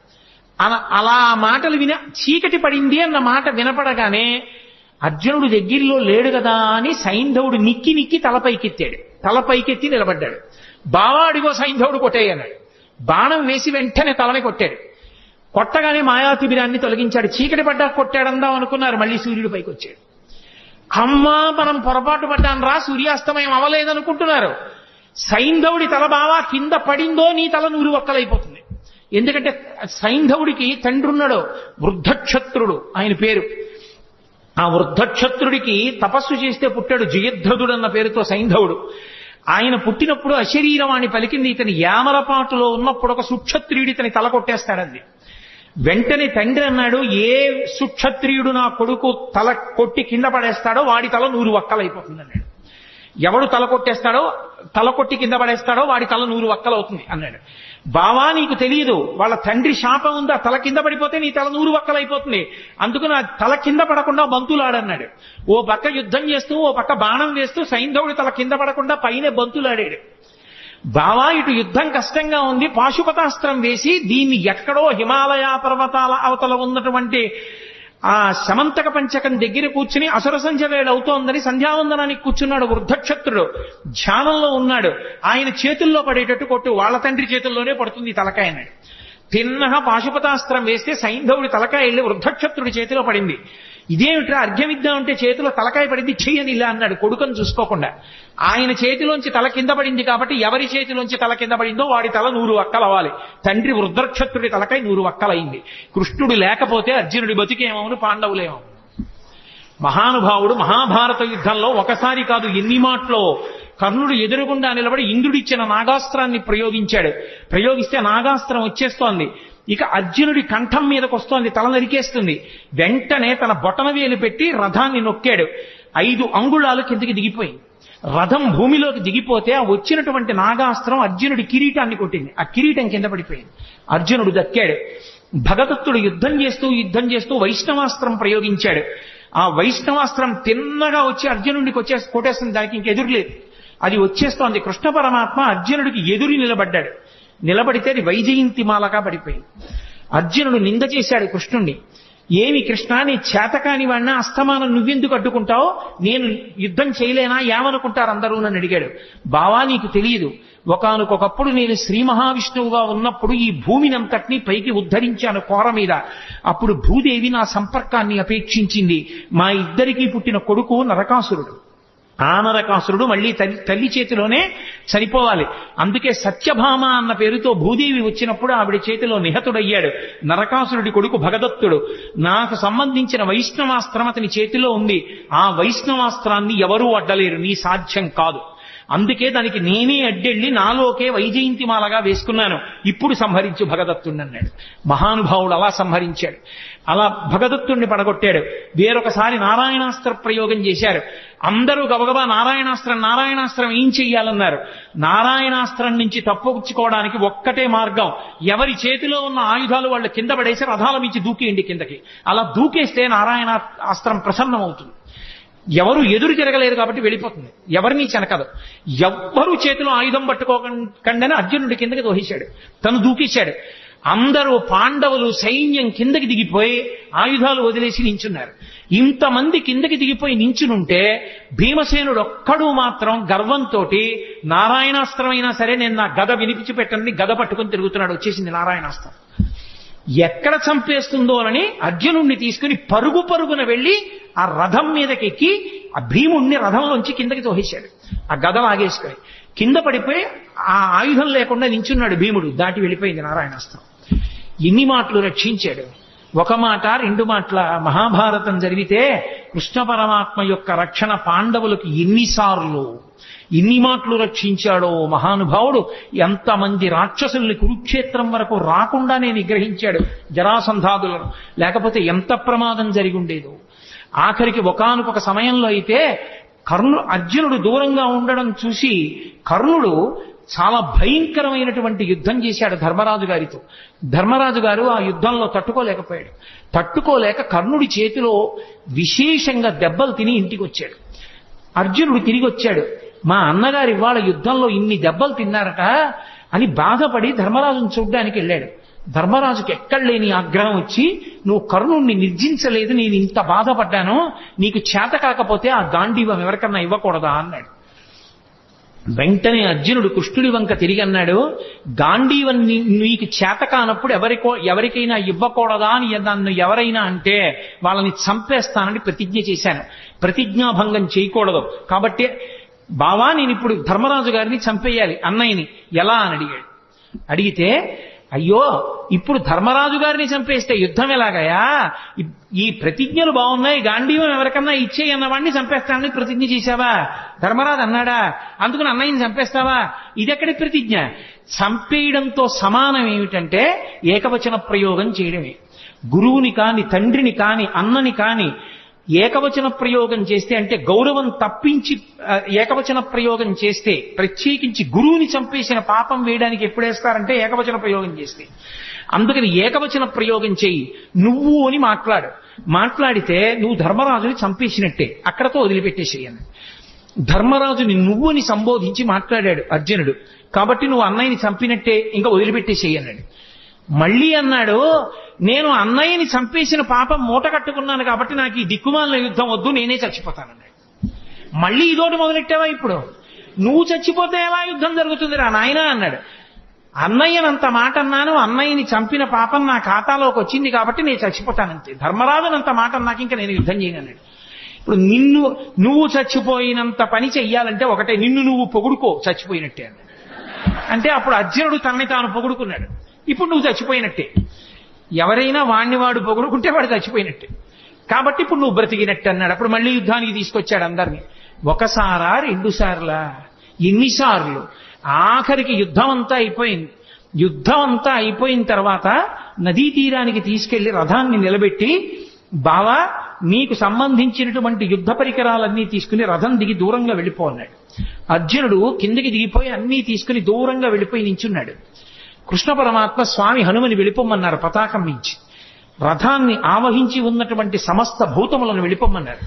అలా మాటలు చీకటి పడింది అన్న మాట వినపడగానే అర్జునుడు దగ్గరలో లేడు కదా అని సైంధవుడు నిక్కి నిక్కి తలపైకెత్తాడు. తలపైకెత్తి నిలబడ్డాడు. బావా అడిగో సైంధవుడు కొట్టేయన్నాడు. బాణం వేసి వెంటనే తలని కొట్టాడు. కొట్టగానే మాయాతిబిరాన్ని తొలగించాడు. చీకటి పడ్డా కొట్టాడందాం అనుకున్నారు, మళ్ళీ సూర్యుడు పైకి వచ్చాడు. అమ్మా మనం పొరపాటు పడ్డాను రా, సూర్యాస్తమయం అవ్వలేదనుకుంటున్నారు. సైంధవుడి తల బావా కింద పడిందో నీ తల 100 వక్కలైపోతుంది. ఎందుకంటే సైంధవుడికి తండ్రి ఉన్నాడు, వృద్ధక్షత్రుడు ఆయన పేరు. ఆ వృద్ధక్షత్రుడికి తపస్సు చేస్తే పుట్టాడు, జయద్రథుడు అన్న పేరుతో సైంధవుడు. ఆయన పుట్టినప్పుడు అశరీరవాణి పలికింది. ఇతని యామరపాటులో ఉన్నప్పుడు ఒక సుక్షత్రియుడి ఇతని తల కొట్టేస్తాడంది. వెంటనే తండ్రి అన్నాడు, ఏ సుక్షత్రియుడు నా కొడుకు తల కొట్టి కింద పడేస్తాడో వాడి తల 100 వక్కలైపోతుంది అన్నాడు. ఎవడు తల కొట్టేస్తాడో, తల కొట్టి కింద పడేస్తాడో వాడి తల 100 వక్కలవుతుంది అన్నాడు. బావా నీకు తెలియదు, వాళ్ళ తండ్రి శాపం ఉందా, తల కింద పడిపోతే నీ తల 100 వక్కలైపోతుంది, అందుకు నా తల కింద పడకుండా బంతులాడన్నాడు. ఓ పక్క యుద్ధం చేస్తూ ఓ పక్క బాణం వేస్తూ సైంధవుడి తల కింద పడకుండా పైన బంతులాడాడు. బావా ఇటు యుద్ధం కష్టంగా ఉంది, పాశుపతాస్త్రం వేసి దీన్ని ఎక్కడో హిమాలయ పర్వతాల అవతల ఉన్నటువంటి ఆ శమంతక పంచకం దగ్గర కూర్చుని అసుర సంధ్య వేళ అవుతోందని సంధ్యావందనానికి కూర్చున్నాడు వృద్ధక్షత్రుడు. ధ్యానంలో ఉన్నాడు. ఆయన చేతుల్లో పడేటట్టు కొట్టు, వాళ్ళ తండ్రి చేతుల్లోనే పడుతుంది తలకాయ అన్నాడు. తిన్నగా పాశుపతాస్త్రం వేస్తే సైంధవుడి తలకాయ వెళ్ళి వృద్ధక్షత్రుడి చేతిలో పడింది. ఇదేమిట్రా అర్ఘ్యమిద్దాం అంటే చేతిలో తలకాయ పడింది, చెయ్యని ఇలా అన్నాడు కొడుకుని చూసుకోకుండా. ఆయన చేతిలోంచి తల కింద పడింది కాబట్టి ఎవరి చేతిలోంచి తల కింద పడిందో వాడి తల 100 వక్కలవ్వాలి. తండ్రి వృద్ధక్షత్రుడి తలకాయ 100 వక్కలైంది. కృష్ణుడు లేకపోతే అర్జునుడి బతికేమవును, పాండవులేమవును. మహానుభావుడు మహాభారత యుద్ధంలో ఒకసారి కాదు ఎన్ని మాటలో కర్ణుడు ఎదురుగుండా నిలబడి ఇంద్రుడిచ్చిన నాగాస్త్రాన్ని ప్రయోగిస్తే నాగాస్త్రం వచ్చేస్తోంది. ఇక అర్జునుడి కంఠం మీదకి వస్తోంది, తల నరికేస్తుంది. వెంటనే తన బొటనవేలు పెట్టి రథాన్ని నొక్కాడు. 5 అంగుళాలు కిందకి దిగిపోయింది. రథం భూమిలోకి దిగిపోతే ఆ వచ్చినటువంటి నాగాస్త్రం అర్జునుడి కిరీటాన్ని కొట్టింది. ఆ కిరీటం కింద పడిపోయింది. అర్జునుడు దక్కాడు. భగదత్తుడు యుద్ధం చేస్తూ వైష్ణవాస్త్రం ప్రయోగించాడు. ఆ వైష్ణవాస్త్రం తిన్నగా వచ్చి అర్జునుడికి కొట్టేస్తుంది. దానికి ఇంకెదురులేదు. అది వచ్చేస్తోంది. కృష్ణ పరమాత్మ అర్జునుడికి ఎదురు నిలబడితే అది వైజయంతి మాలగా పడిపోయింది. అర్జునుడు నింద చేశాడు కృష్ణుణ్ణి. ఏమి కృష్ణ, నీ చేతకాని వాడినా అస్తమానం నువ్వెందుకు అడ్డుకుంటావు, నేను యుద్ధం చేయలేనా, ఏమనుకుంటారు అందరూ నన్ను అడిగాడు. బావా నీకు తెలియదు, ఒకానొకప్పుడు నేను శ్రీ మహావిష్ణువుగా ఉన్నప్పుడు ఈ భూమినంతటినీ పైకి ఉద్ధరించాను కోర మీద. అప్పుడు భూదేవి నా సంపర్కాన్ని అపేక్షించింది. మా ఇద్దరికీ పుట్టిన కొడుకు నరకాసురుడు. ఆ నరకాసురుడు మళ్ళీ తల్లి చేతిలోనే చనిపోవాలి. అందుకే సత్యభామ అన్న పేరుతో భూదేవి వచ్చినప్పుడు ఆవిడ చేతిలో నిహతుడయ్యాడు. నరకాసురుడి కొడుకు భగదత్తుడు. నాకు సంబంధించిన వైష్ణవాస్త్రం అతని చేతిలో ఉంది. ఆ వైష్ణవాస్త్రాన్ని ఎవరూ అడ్డలేరు, నీ సాధ్యం కాదు. అందుకే దానికి నేనే అడ్డెళ్ళి నాలోకే వైజయంతిమాలగా వేసుకున్నాను. ఇప్పుడు సంహరించు భగదత్తుణ్ణి అన్నాడు. మహానుభావుడు అలా సంహరించాడు. అలా భగదత్తుణ్ణి పడగొట్టాడు. వేరొకసారి నారాయణాస్త్ర ప్రయోగం చేశారు. అందరూ గబగబా నారాయణాస్త్రం ఏం చెయ్యాలన్నారు. నారాయణాస్త్రం నుంచి తప్పుచ్చుకోవడానికి ఒక్కటే మార్గం, ఎవరి చేతిలో ఉన్న ఆయుధాలు వాళ్ళు కింద పడేసి రథాల నుంచి దూకేయండి కిందకి. అలా దూకేస్తే నారాయణాస్త్రం ప్రసన్నమవుతుంది. ఎవరు ఎదురు తిరగలేరు కాబట్టి వెళ్ళిపోతుంది, ఎవరిని చెనకదు. ఎవ్వరూ చేతిలో ఆయుధం పట్టుకోకుండానే అర్జునుడి కిందకి దోహించాడు, తను దూకేశాడు. అందరూ పాండవులు సైన్యం కిందకి దిగిపోయి ఆయుధాలు వదిలేసి నించున్నారు. ఇంతమంది కిందకి దిగిపోయి నించునుంటే భీమసేనుడు ఒక్కడు మాత్రం గర్వంతో నారాయణాస్త్రమైనా సరే నేను నా గద వినిపించి పెట్టండి గద పట్టుకుని తిరుగుతున్నాడు. వచ్చేసింది నారాయణాస్త్రం. ఎక్కడ చంపేస్తుందో అని అర్జునుణ్ణి తీసుకుని పరుగున వెళ్లి ఆ రథం మీదకి ఎక్కి ఆ భీముణ్ణి రథంలోంచి కిందకి తోసేశాడు. ఆ గద లాగేసుకొని కింద పడిపోయి ఆ ఆయుధం లేకుండా నించున్నాడు భీముడు. దాటి వెళ్ళిపోయింది నారాయణాస్త్రం. ఎన్ని మాటలు రక్షించాడు. ఒక మాట 2 మాటల మహాభారతం జరిగితే కృష్ణ పరమాత్మ యొక్క రక్షణ పాండవులకు ఎన్ని మాటలు రక్షించాడో మహానుభావుడు. ఎంతమంది రాక్షసుల్ని కురుక్షేత్రం వరకు రాకుండానే నిగ్రహించాడు జరాసంధాదులను. లేకపోతే ఎంత ప్రమాదం జరిగి ఉండేదో. ఆఖరికి ఒకానొక సమయంలో అయితే అర్జునుడు దూరంగా ఉండడం చూసి కర్ణుడు చాలా భయంకరమైనటువంటి యుద్ధం చేశాడు ధర్మరాజు గారితో. ధర్మరాజు గారు ఆ యుద్ధంలో తట్టుకోలేక కర్ణుడి చేతిలో విశేషంగా దెబ్బలు తిని ఇంటికి వచ్చాడు. అర్జునుడు తిరిగి వచ్చాడు. మా అన్నగారు ఇవాళ యుద్ధంలో ఇన్ని దెబ్బలు తిన్నారట అని బాధపడి ధర్మరాజును చూడ్డానికి వెళ్ళాడు. ధర్మరాజుకి ఎక్కడ లేని ఆగ్రహం వచ్చి, నువ్వు కర్ణుణ్ణి నిర్జించలేదు, నేను ఇంత బాధపడ్డాను, నీకు చేత కాకపోతే ఆ గాంధీవం ఎవరికన్నా ఇవ్వకూడదా అన్నాడు. వెంటనే అర్జునుడు కృష్ణుడి వంక తిరిగి అన్నాడు, గాంధీవం నీకు చేత కానప్పుడు ఎవరికైనా ఇవ్వకూడదా అని నన్ను ఎవరైనా అంటే వాళ్ళని చంపేస్తానని ప్రతిజ్ఞ చేశాను. ప్రతిజ్ఞాభంగం చేయకూడదు. కాబట్టి బావా నేను ఇప్పుడు ధర్మరాజు గారిని చంపేయాలి అన్నయ్యని ఎలా అని అడిగాడు. అడిగితే అయ్యో ఇప్పుడు ధర్మరాజు గారిని చంపేస్తే యుద్ధం ఎలాగయా, ఈ ప్రతిజ్ఞలు బాగున్నాయి, గాంధీవం ఎవరికన్నా ఇచ్చేయి అన్నవాడిని చంపేస్తానని ప్రతిజ్ఞ చేశావా? ధర్మరాజు అన్నాడా? అందుకని అన్నయ్యని చంపేస్తావా? ఇదెక్కడి ప్రతిజ్ఞ? చంపేయడంతో సమానం ఏమిటంటే ఏకవచన ప్రయోగం చేయడమే. గురువుని కాని, తండ్రిని కాని, అన్నని కాని ఏకవచన ప్రయోగం చేస్తే, అంటే గౌరవం తప్పించి ఏకవచన ప్రయోగం చేస్తే, ప్రత్యేకించి గురువుని చంపేసిన పాపం వేయడానికి ఎప్పుడేస్తారంటే ఏకవచన ప్రయోగం చేస్తే. అందుకని ఏకవచన ప్రయోగం చేయి, నువ్వు అని మాట్లాడితే నువ్వు ధర్మరాజుని చంపేసినట్టే, అక్కడతో వదిలిపెట్టేసేయను. ధర్మరాజుని నువ్వు అని సంబోధించి మాట్లాడాడు అర్జునుడు, కాబట్టి నువ్వు అన్నయ్యని చంపినట్టే, ఇంకా వదిలిపెట్టేసేయన్నాడు. మళ్ళీ అన్నాడు, నేను అన్నయ్యని చంపేసిన పాపం మూట కట్టుకున్నాను కాబట్టి నాకు ఈ దిక్కుమాలిన యుద్ధం వద్దు, నేనే చచ్చిపోతానన్నాడు. మళ్ళీ ఇదోటి మొదలెట్టావా? ఇప్పుడు నువ్వు చచ్చిపోతే ఎలా యుద్ధం జరుగుతుంది రా నాయనా అన్నాడు. అన్నయ్యనంత మాట అన్నాను, అన్నయ్యని చంపిన పాపం నా ఖాతాలోకి వచ్చింది కాబట్టి నేను చచ్చిపోతానంతే. ధర్మరాజునంత మాట అన్నాక ఇంకా నేను యుద్ధం చేయను అన్నాడు. ఇప్పుడు నువ్వు చచ్చిపోయినంత పని చెయ్యాలంటే ఒకటే, నిన్ను నువ్వు పొగుడుకో చచ్చిపోయినట్టే అన్నాడు. అంటే అప్పుడు అర్జునుడు తనని తాను పొగుడుకున్నాడు. ఇప్పుడు నువ్వు చచ్చిపోయినట్టే. ఎవరైనా వాణ్ణి వాడు పొగుడుకుంటే వాడు చచ్చిపోయినట్టే, కాబట్టి ఇప్పుడు నువ్వు బ్రతికినట్టు అన్నాడు. అప్పుడు మళ్ళీ యుద్ధానికి తీసుకొచ్చాడు అందరినీ. ఒకసారా, 2 సార్లా, ఎన్నిసార్లు? ఆఖరికి యుద్ధం అంతా అయిపోయింది. యుద్ధం అంతా అయిపోయిన తర్వాత నదీ తీరానికి తీసుకెళ్లి రథాన్ని నిలబెట్టి, బావా నీకు సంబంధించినటువంటి యుద్ధ పరికరాలన్నీ తీసుకుని రథం దిగి దూరంగా వెళ్ళిపో అన్నాడు. అర్జునుడు కిందకి దిగిపోయి అన్నీ తీసుకుని దూరంగా వెళ్ళిపోయి నించున్నాడు. కృష్ణ పరమాత్మ స్వామి హనుమని వెళ్ళిపోమన్నారు పతాకం నుంచి. రథాన్ని ఆవహించి ఉన్నటువంటి సమస్త భూతములను వెళ్ళిపోమన్నారు.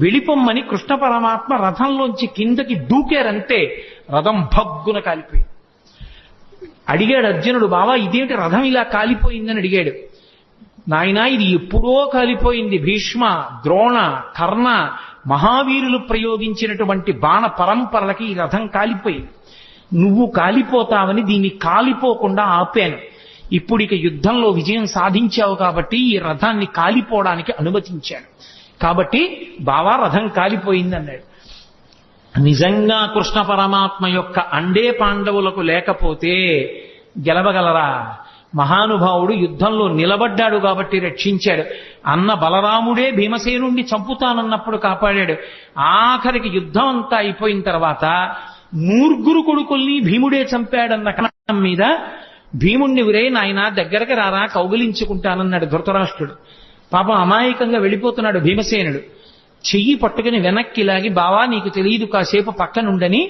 వెళ్ళిపోమ్మని కృష్ణ పరమాత్మ రథంలోంచి కిందకి దూకారంటే రథం భగ్గున కాలిపోయి. అడిగాడు అర్జునుడు, బావా ఇదేంటి రథం ఇలా కాలిపోయిందని అడిగాడు. నాయనా ఇది ఎప్పుడో కాలిపోయింది. భీష్మ, ద్రోణ, కర్ణ మహావీరులు ప్రయోగించినటువంటి బాణ పరంపరలకి ఈ రథం కాలిపోయింది. నువ్వు కాలిపోతావని దీన్ని కాలిపోకుండా ఆపాను. ఇప్పుడు ఇక యుద్ధంలో విజయం సాధించావు కాబట్టి ఈ రథాన్ని కాలిపోవడానికి అనుమతించాను. కాబట్టి బావా రథం కాలిపోయింది అన్నాడు. నిజంగా కృష్ణ పరమాత్మ యొక్క అండే పాండవులకు లేకపోతే గెలవగలరా? మహానుభావుడు యుద్ధంలో నిలబడ్డాడు కాబట్టి రక్షించాడు. అన్న బలరాముడే భీమసేనుండి చంపుతానన్నప్పుడు కాపాడాడు. ఆఖరికి యుద్ధం అంతా అయిపోయిన తర్వాత 3 కొడుకుల్ని భీముడే చంపాడన్న కారణం మీద భీముణ్ణి ఉరే నాయన దగ్గరకు రారా కౌగిలించుకుంటానన్నాడు ధృతరాష్ట్రుడు. పాపం అమాయకంగా వెళ్ళిపోతున్నాడు భీమసేనుడు. చెయ్యి పట్టుకుని వెనక్కి లాగి, బావా నీకు తెలియదు కాసేపు పక్కనుండని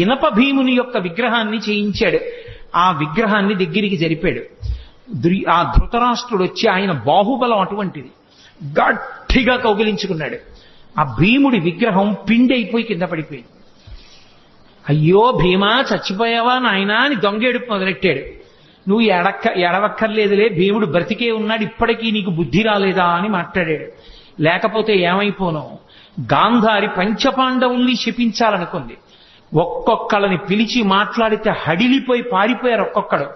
ఇనప భీముని యొక్క విగ్రహాన్ని చేయించాడు. ఆ విగ్రహాన్ని దగ్గరికి జరిపాడు. ఆ ధృతరాష్ట్రుడు వచ్చి, ఆయన బాహుబలం అటువంటిది, గట్టిగా కౌగిలించుకున్నాడు. ఆ భీముడి విగ్రహం పిండైపోయి కింద పడిపోయింది. అయ్యో భీమా చచ్చిపోయావా నాయనా అని దొంగేడుపు మొదలెట్టాడు. నువ్వు ఎడవక్కర్లేదులే, భీముడు బ్రతికే ఉన్నాడు, ఇప్పటికీ నీకు బుద్ధి రాలేదా అని మాట్లాడాడు. లేకపోతే ఏమైపోను, గాంధారి పంచపాండవుల్ని శపించాలనుకుంది. ఒక్కొక్కళ్ళని పిలిచి మాట్లాడితే హడిలిపోయి పారిపోయారు ఒక్కొక్కడు.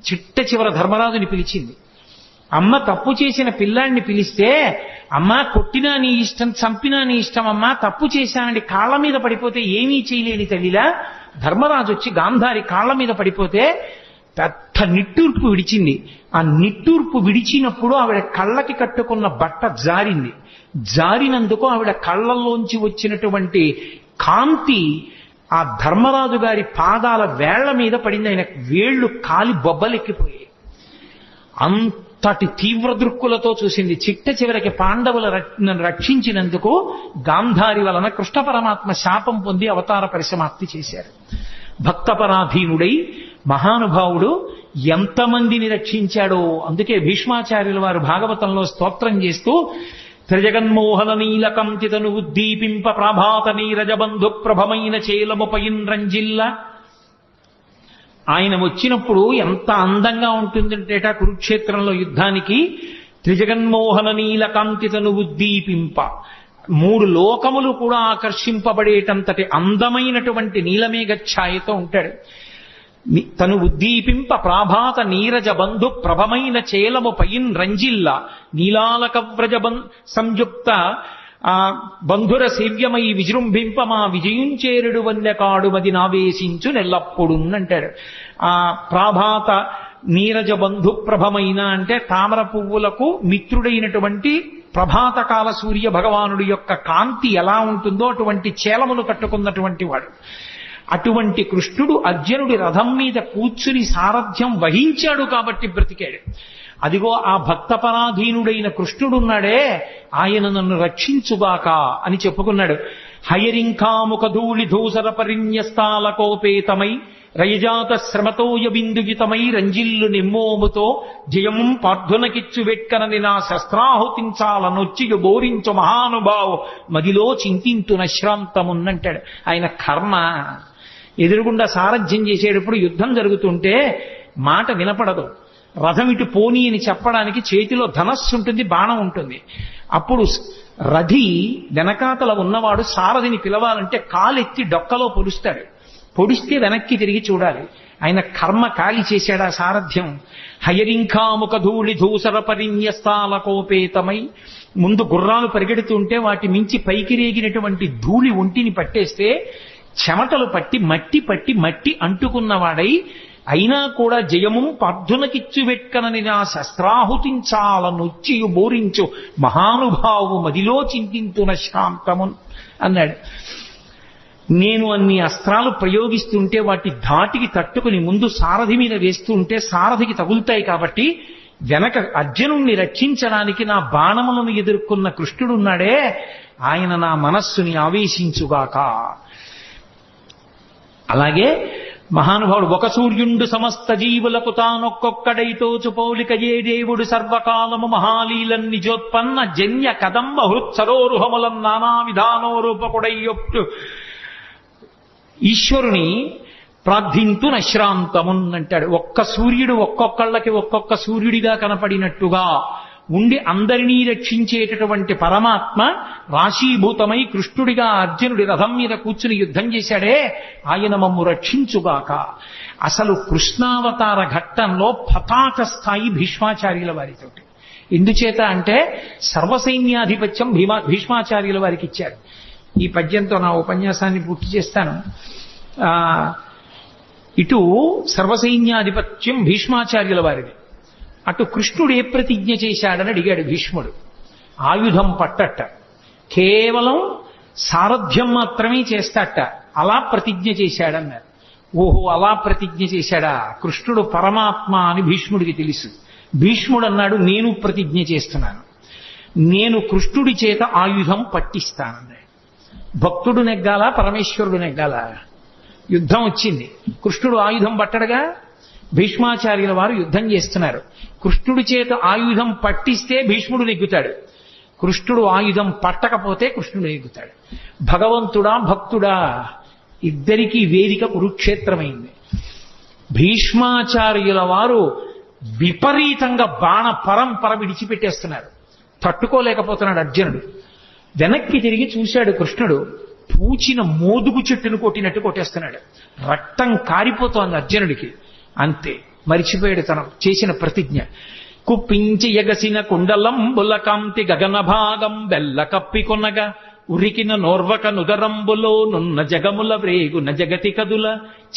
చిట్ట చివర ధర్మరాజుని పిలిచింది. అమ్మ తప్పు చేసిన పిల్లాడిని పిలిస్తే, అమ్మా కొట్టినా నీ ఇష్టం, చంపినా నీ ఇష్టం అమ్మా, తప్పు చేశానండి కాళ్ల మీద పడిపోతే ఏమీ చేయలేని తల్లిలా ధర్మరాజు వచ్చి గాంధారి కాళ్ల మీద పడిపోతే పెద్ద నిట్టూర్పు విడిచింది. ఆ నిట్టూర్పు విడిచినప్పుడు ఆవిడ కళ్ళకి కట్టుకున్న బట్ట జారింది. జారినందుకు ఆవిడ కళ్ళల్లోంచి వచ్చినటువంటి కాంతి ఆ ధర్మరాజు గారి పాదాల వేళ్ల మీద పడింది. ఆయన వేళ్లు కాలి బొబ్బలెక్కిపోయాయి. అంతటి తీవ్ర దృక్కులతో చూసింది. చిట్ట చివరికి పాండవులను రక్షించినందుకు గాంధారి వలన కృష్ణ పరమాత్మ శాపం పొంది అవతార పరిసమాప్తి చేశారు. భక్తపరాధీనుడై మహానుభావుడు ఎంతమందిని రక్షించాడో. అందుకే భీష్మాచార్యుల వారు భాగవతంలో స్తోత్రం చేస్తూ, త్రిజగన్మోహన నీలకంతితను ఉద్దీపింప ప్రాభాత నీరజబంధు ప్రభమైన చేలముపయిన్ రంజిల్ల. ఆయన వచ్చినప్పుడు ఎంత అందంగా ఉంటుందంటేట కురుక్షేత్రంలో యుద్ధానికి, త్రిజగన్మోహన నీలకాంతితను ఉద్దీపింప, 3 లోకములు కూడా ఆకర్షింపబడేటంతటి అందమైనటువంటి నీలమేఘ ఛాయతో ఉంటాడు. తను ఉద్దీపింప ప్రాభాత నీరజ బంధు ప్రభమైన చేలము పయిన్ రంజిల్ల నీలాలక వ్రజ సంయుక్త బంధుర సేవ్యమై విజృంభింప మా విజయుంచేరుడు వన్యకాడు మది నావేశించు నెల్లప్పుడు అంటారు. ప్రాభాత నీరజ బంధు ప్రభమైన అంటే తామర పువ్వులకు మిత్రుడైనటువంటి ప్రభాతకాల సూర్య భగవానుడి యొక్క కాంతి ఎలా ఉంటుందో అటువంటి చేలములు కట్టుకున్నటువంటి వాడు. అటువంటి కృష్ణుడు అర్జునుడి రథం మీద కూర్చుని సారథ్యం వహించాడు కాబట్టి బ్రతికాడు. అదిగో ఆ భక్తపరాధీనుడైన కృష్ణుడున్నాడే, ఆయన నన్ను రక్షించుగాక అని చెప్పుకున్నాడు. హయరింకాముఖ ధూళి ధూసర పరిన్యస్తాలకోపేతమై రయజాత శ్రమతోయ బిందుగితమై రంజిల్లు నిమ్మోముతో జయము పార్థునకిచ్చు వెట్కనని నా శస్త్రాహుతించాలనొచ్చియు బోరించు మహానుభావు మదిలో చింతింతు నశ్రాంతమున్నంటాడు. ఆయన కర్మ ఎదురుగుండా సారథ్యం చేసేటప్పుడు యుద్ధం జరుగుతుంటే మాట వినపడదు. రథం ఇటు పోనీ అని చెప్పడానికి చేతిలో ధనస్సు ఉంటుంది, బాణం ఉంటుంది. అప్పుడు రథి వెనకాతల ఉన్నవాడు సారథిని పిలవాలంటే కాలెత్తి డొక్కలో పొడుస్తాడు. పొడిస్తే వెనక్కి తిరిగి చూడాలి. ఆయన కర్మ కాలి చేశాడా సారథ్యం. హయరింకాముఖ ధూళి ధూసర పరిన్యస్తాలకోపేతమై ముందు గుర్రాలు పరిగెడుతుంటే వాటి మించి పైకి రేగినటువంటి ధూళి ఒంటిని పట్టేస్తే చెమటలు పట్టి మట్టి అంటుకున్నవాడై అయినా కూడా జయము పార్థునకిచ్చు వెట్కనని నా శస్త్రాహుతించాలనొచ్చియు బోరించు మహానుభావు మదిలో చింతింతున శాంతమున్ అన్నాడు. నేను అన్ని అస్త్రాలు ప్రయోగిస్తుంటే వాటి ధాటికి తట్టుకుని ముందు సారథి మీద వేస్తుంటే సారథికి తగులుతాయి కాబట్టి వెనక అర్జునుణ్ణి రక్షించడానికి నా బాణములను ఎదుర్కొన్న కృష్ణుడున్నాడే, ఆయన నా మనస్సుని ఆవేశించుగాక. అలాగే మహానుభావుడు ఒక సూర్యుండు సమస్త జీవులకు తానొక్కొక్కడైతోచు పౌలిక ఏ దేవుడు సర్వకాలము మహాలీలన్ నిజోత్పన్న జన్య కదంబ హృత్సరోరుహములం నానా విధానో రూపకుడయ్యొట్టు ఈశ్వరుని ప్రార్థింతు నశ్రాంతమున్ అంటాడు. ఒక్క సూర్యుడు ఒక్కొక్కళ్ళకి ఒక్కొక్క సూర్యుడిగా కనపడినట్టుగా ఉండి అందరినీ రక్షించేటటువంటి పరమాత్మ రాశీభూతమై కృష్ణుడిగా అర్జునుడి రథం మీద కూర్చుని యుద్ధం చేశాడే, ఆయన మమ్ము రక్షించుగాక. అసలు కృష్ణావతార ఘట్టంలో పతాక స్థాయి భీష్మాచార్యుల వారితోటి. ఎందుచేత అంటే సర్వసైన్యాధిపత్యం భీష్మాచార్యుల వారికి ఇచ్చారు. ఈ పద్యంతో నా ఉపన్యాసాన్ని పూర్తి చేస్తాను. ఇటు సర్వసైన్యాధిపత్యం భీష్మాచార్యుల వారిది, అటు కృష్ణుడు ఏ ప్రతిజ్ఞ చేశాడని అడిగాడు భీష్ముడు. ఆయుధం పట్టట, కేవలం సారథ్యం మాత్రమే చేస్తాట, అలా ప్రతిజ్ఞ చేశాడన్నారు. ఓహో, అలా ప్రతిజ్ఞ చేశాడా? కృష్ణుడు పరమాత్మ అని భీష్ముడికి తెలుసు. భీష్ముడు అన్నాడు, నేను ప్రతిజ్ఞ చేస్తున్నాను, నేను కృష్ణుడి చేత ఆయుధం పట్టిస్తానన్నాడు. భక్తుడు నెగ్గాలా, పరమేశ్వరుడు నెగ్గాలా? యుద్ధం వచ్చింది, కృష్ణుడు ఆయుధం పట్టడుగా. భీష్మాచార్యుల వారు యుద్ధం చేస్తున్నారు. కృష్ణుడి చేత ఆయుధం పట్టిస్తే భీష్ముడు నెగ్గుతాడు, కృష్ణుడు ఆయుధం పట్టకపోతే కృష్ణుడు నెగ్గుతాడు. భగవంతుడా భక్తుడా ఇద్దరికీ వేదిక కురుక్షేత్రమైంది. భీష్మాచార్యుల వారు విపరీతంగా బాణ పరంపర విడిచిపెట్టేస్తున్నారు. తట్టుకోలేకపోతున్నాడు అర్జునుడు. వెనక్కి తిరిగి చూశాడు కృష్ణుడు, పూచిన మోదుగు చెట్టును కొట్టినట్టు కొట్టేస్తున్నాడు. రక్తం కారిపోతోంది అర్జునుడికి. అంతే, మరిచిపోయాడు తను చేసిన ప్రతిజ్ఞ. కుప్పించి ఎగసిన కుండలంబుల కాంతి గగన భాగం బెల్ల కప్పికొనగా ఉరికిన నోర్వక నుదరంబులో నున్న జగముల వ్రేగున జగతి కదుల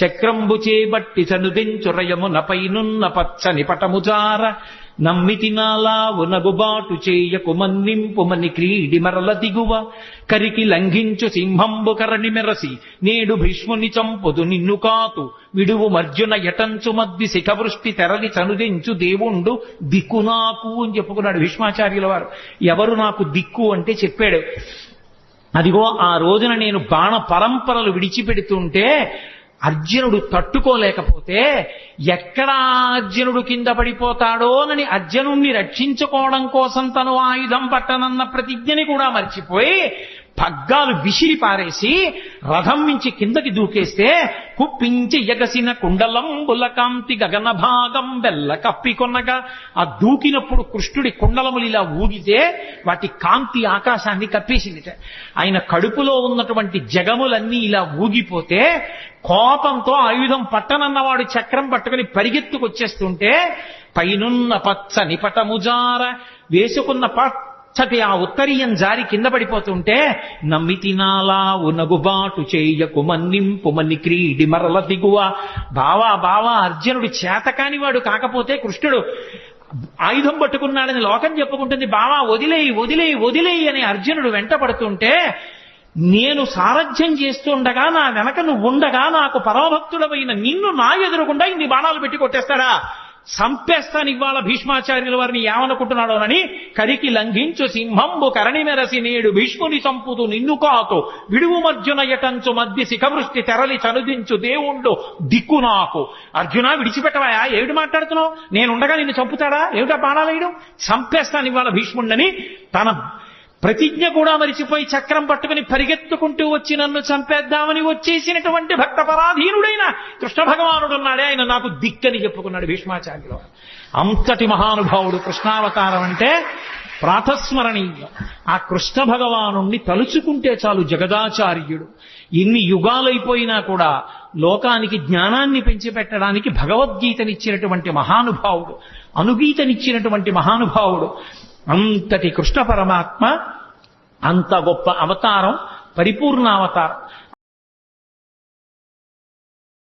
చక్రంబు చేబట్టి చనుదించురయమునపైనున్న పచ్చని పటముజార నమ్మితి నాలా ఉనగుబాటు చేయకు మన్నింపుమని క్రీడి మరల దిగువ కరికి లంఘించు సింహంబు కరణి మెరసి నేడు భీష్ముని చంపుదు నిన్ను కాతు విడువు మర్జున యటంచు మద్ది శిఖవృష్టి తెరలి చనుదించు దేవుండు దిక్కు నాకు అని చెప్పుకున్నాడు భీష్మాచార్యుల వారు. ఎవరు నాకు దిక్కు అంటే చెప్పాడు. అదిగో ఆ రోజున నేను బాణ పరంపరలు విడిచిపెడుతుంటే అర్జునుడు తట్టుకోలేకపోతే ఎక్కడ అర్జునుడు కింద పడిపోతాడోనని అర్జునుణ్ణి రక్షించుకోవడం కోసం తను ఆయుధం పట్టనన్న ప్రతిజ్ఞని కూడా మర్చిపోయి పగ్గాలు విసిరి పారేసి రథం నుంచి కిందకి దూకేస్తే కుప్పించి ఎగసిన కుండలంబుల కాంతి గగన భాగం బెల్ల కప్పికొనగా ఆ దూకినప్పుడు కృష్ణుడి కుండలములు ఇలా ఊగితే వాటి కాంతి ఆకాశాన్ని కప్పేసింది. ఆయన కడుపులో ఉన్నటువంటి జగములన్నీ ఇలా ఊగిపోతే కోపంతో ఆయుధం పట్టనన్నవాడు చక్రం పట్టుకుని పరిగెత్తుకొచ్చేస్తుంటే పైనున్న పచ్చని పటముజార వేసుకున్న చటి ఆ ఉత్తరీయం జారి కింద పడిపోతుంటే నమ్మితినాలావు నగుబాటు చేయకు మన్నింపుమని క్రీడి మరల దిగువ. బావా అర్జునుడు చేతకానివాడు కాకపోతే కృష్ణుడు ఆయుధం పట్టుకున్నాడని లోకం చెప్పుకుంటుంది. బావా వదిలేయి అని అర్జునుడు వెంట పడుతుంటే, నేను సారథ్యం చేస్తుండగా నా వెనక నువ్వు ఉండగా నాకు పరమభక్తుడమైన నిన్ను నా ఎదురుకుండా ఇన్ని బాణాలు పెట్టి కొట్టేస్తాడా? సంపేస్తాను ఇవాళ భీష్మాచార్యుల వారిని ఏమనుకుంటున్నాడోనని కరికి లంఘించు సింహంబు కరణి మెరసి నేడు భీష్ముని చంపుతూ నిన్ను కాతో విడువు మర్జున యటంచు మధ్య శిఖవృష్టి తెరలి చనుదించు దేవుండు దిక్కు నాకు. అర్జున విడిచిపెట్టవాయా? ఏమిటి మాట్లాడుతున్నావు? నేనుండగా నిన్ను చంపుతాడా? ఏమిటా బాణాలేయడం? సంపేస్తాను ఇవాళ భీష్ముండని తన ప్రతిజ్ఞ కూడా మరిచిపోయి చక్రం పట్టుకుని పరిగెత్తుకుంటూ వచ్చి నన్ను చంపేద్దామని వచ్చేసినటువంటి భక్త పరాధీనుడైన కృష్ణ భగవానుడు ఉన్నాడే, ఆయన నాకు దిక్కని చెప్పుకున్నాడు భీష్మాచార్యులు. అంతటి మహానుభావుడు కృష్ణావతారం అంటే ప్రాతస్మరణీయం. ఆ కృష్ణ భగవానుణ్ణి తలుచుకుంటే చాలు జగదాచార్యుడు. ఎన్ని యుగాలైపోయినా కూడా లోకానికి జ్ఞానాన్ని పెంచిపెట్టడానికి భగవద్గీతనిచ్చినటువంటి మహానుభావుడు, అనుగీతనిచ్చినటువంటి మహానుభావుడు. అంతటి కృష్ణ పరమాత్మ అంత గొప్ప అవతారం, పరిపూర్ణ అవతారం.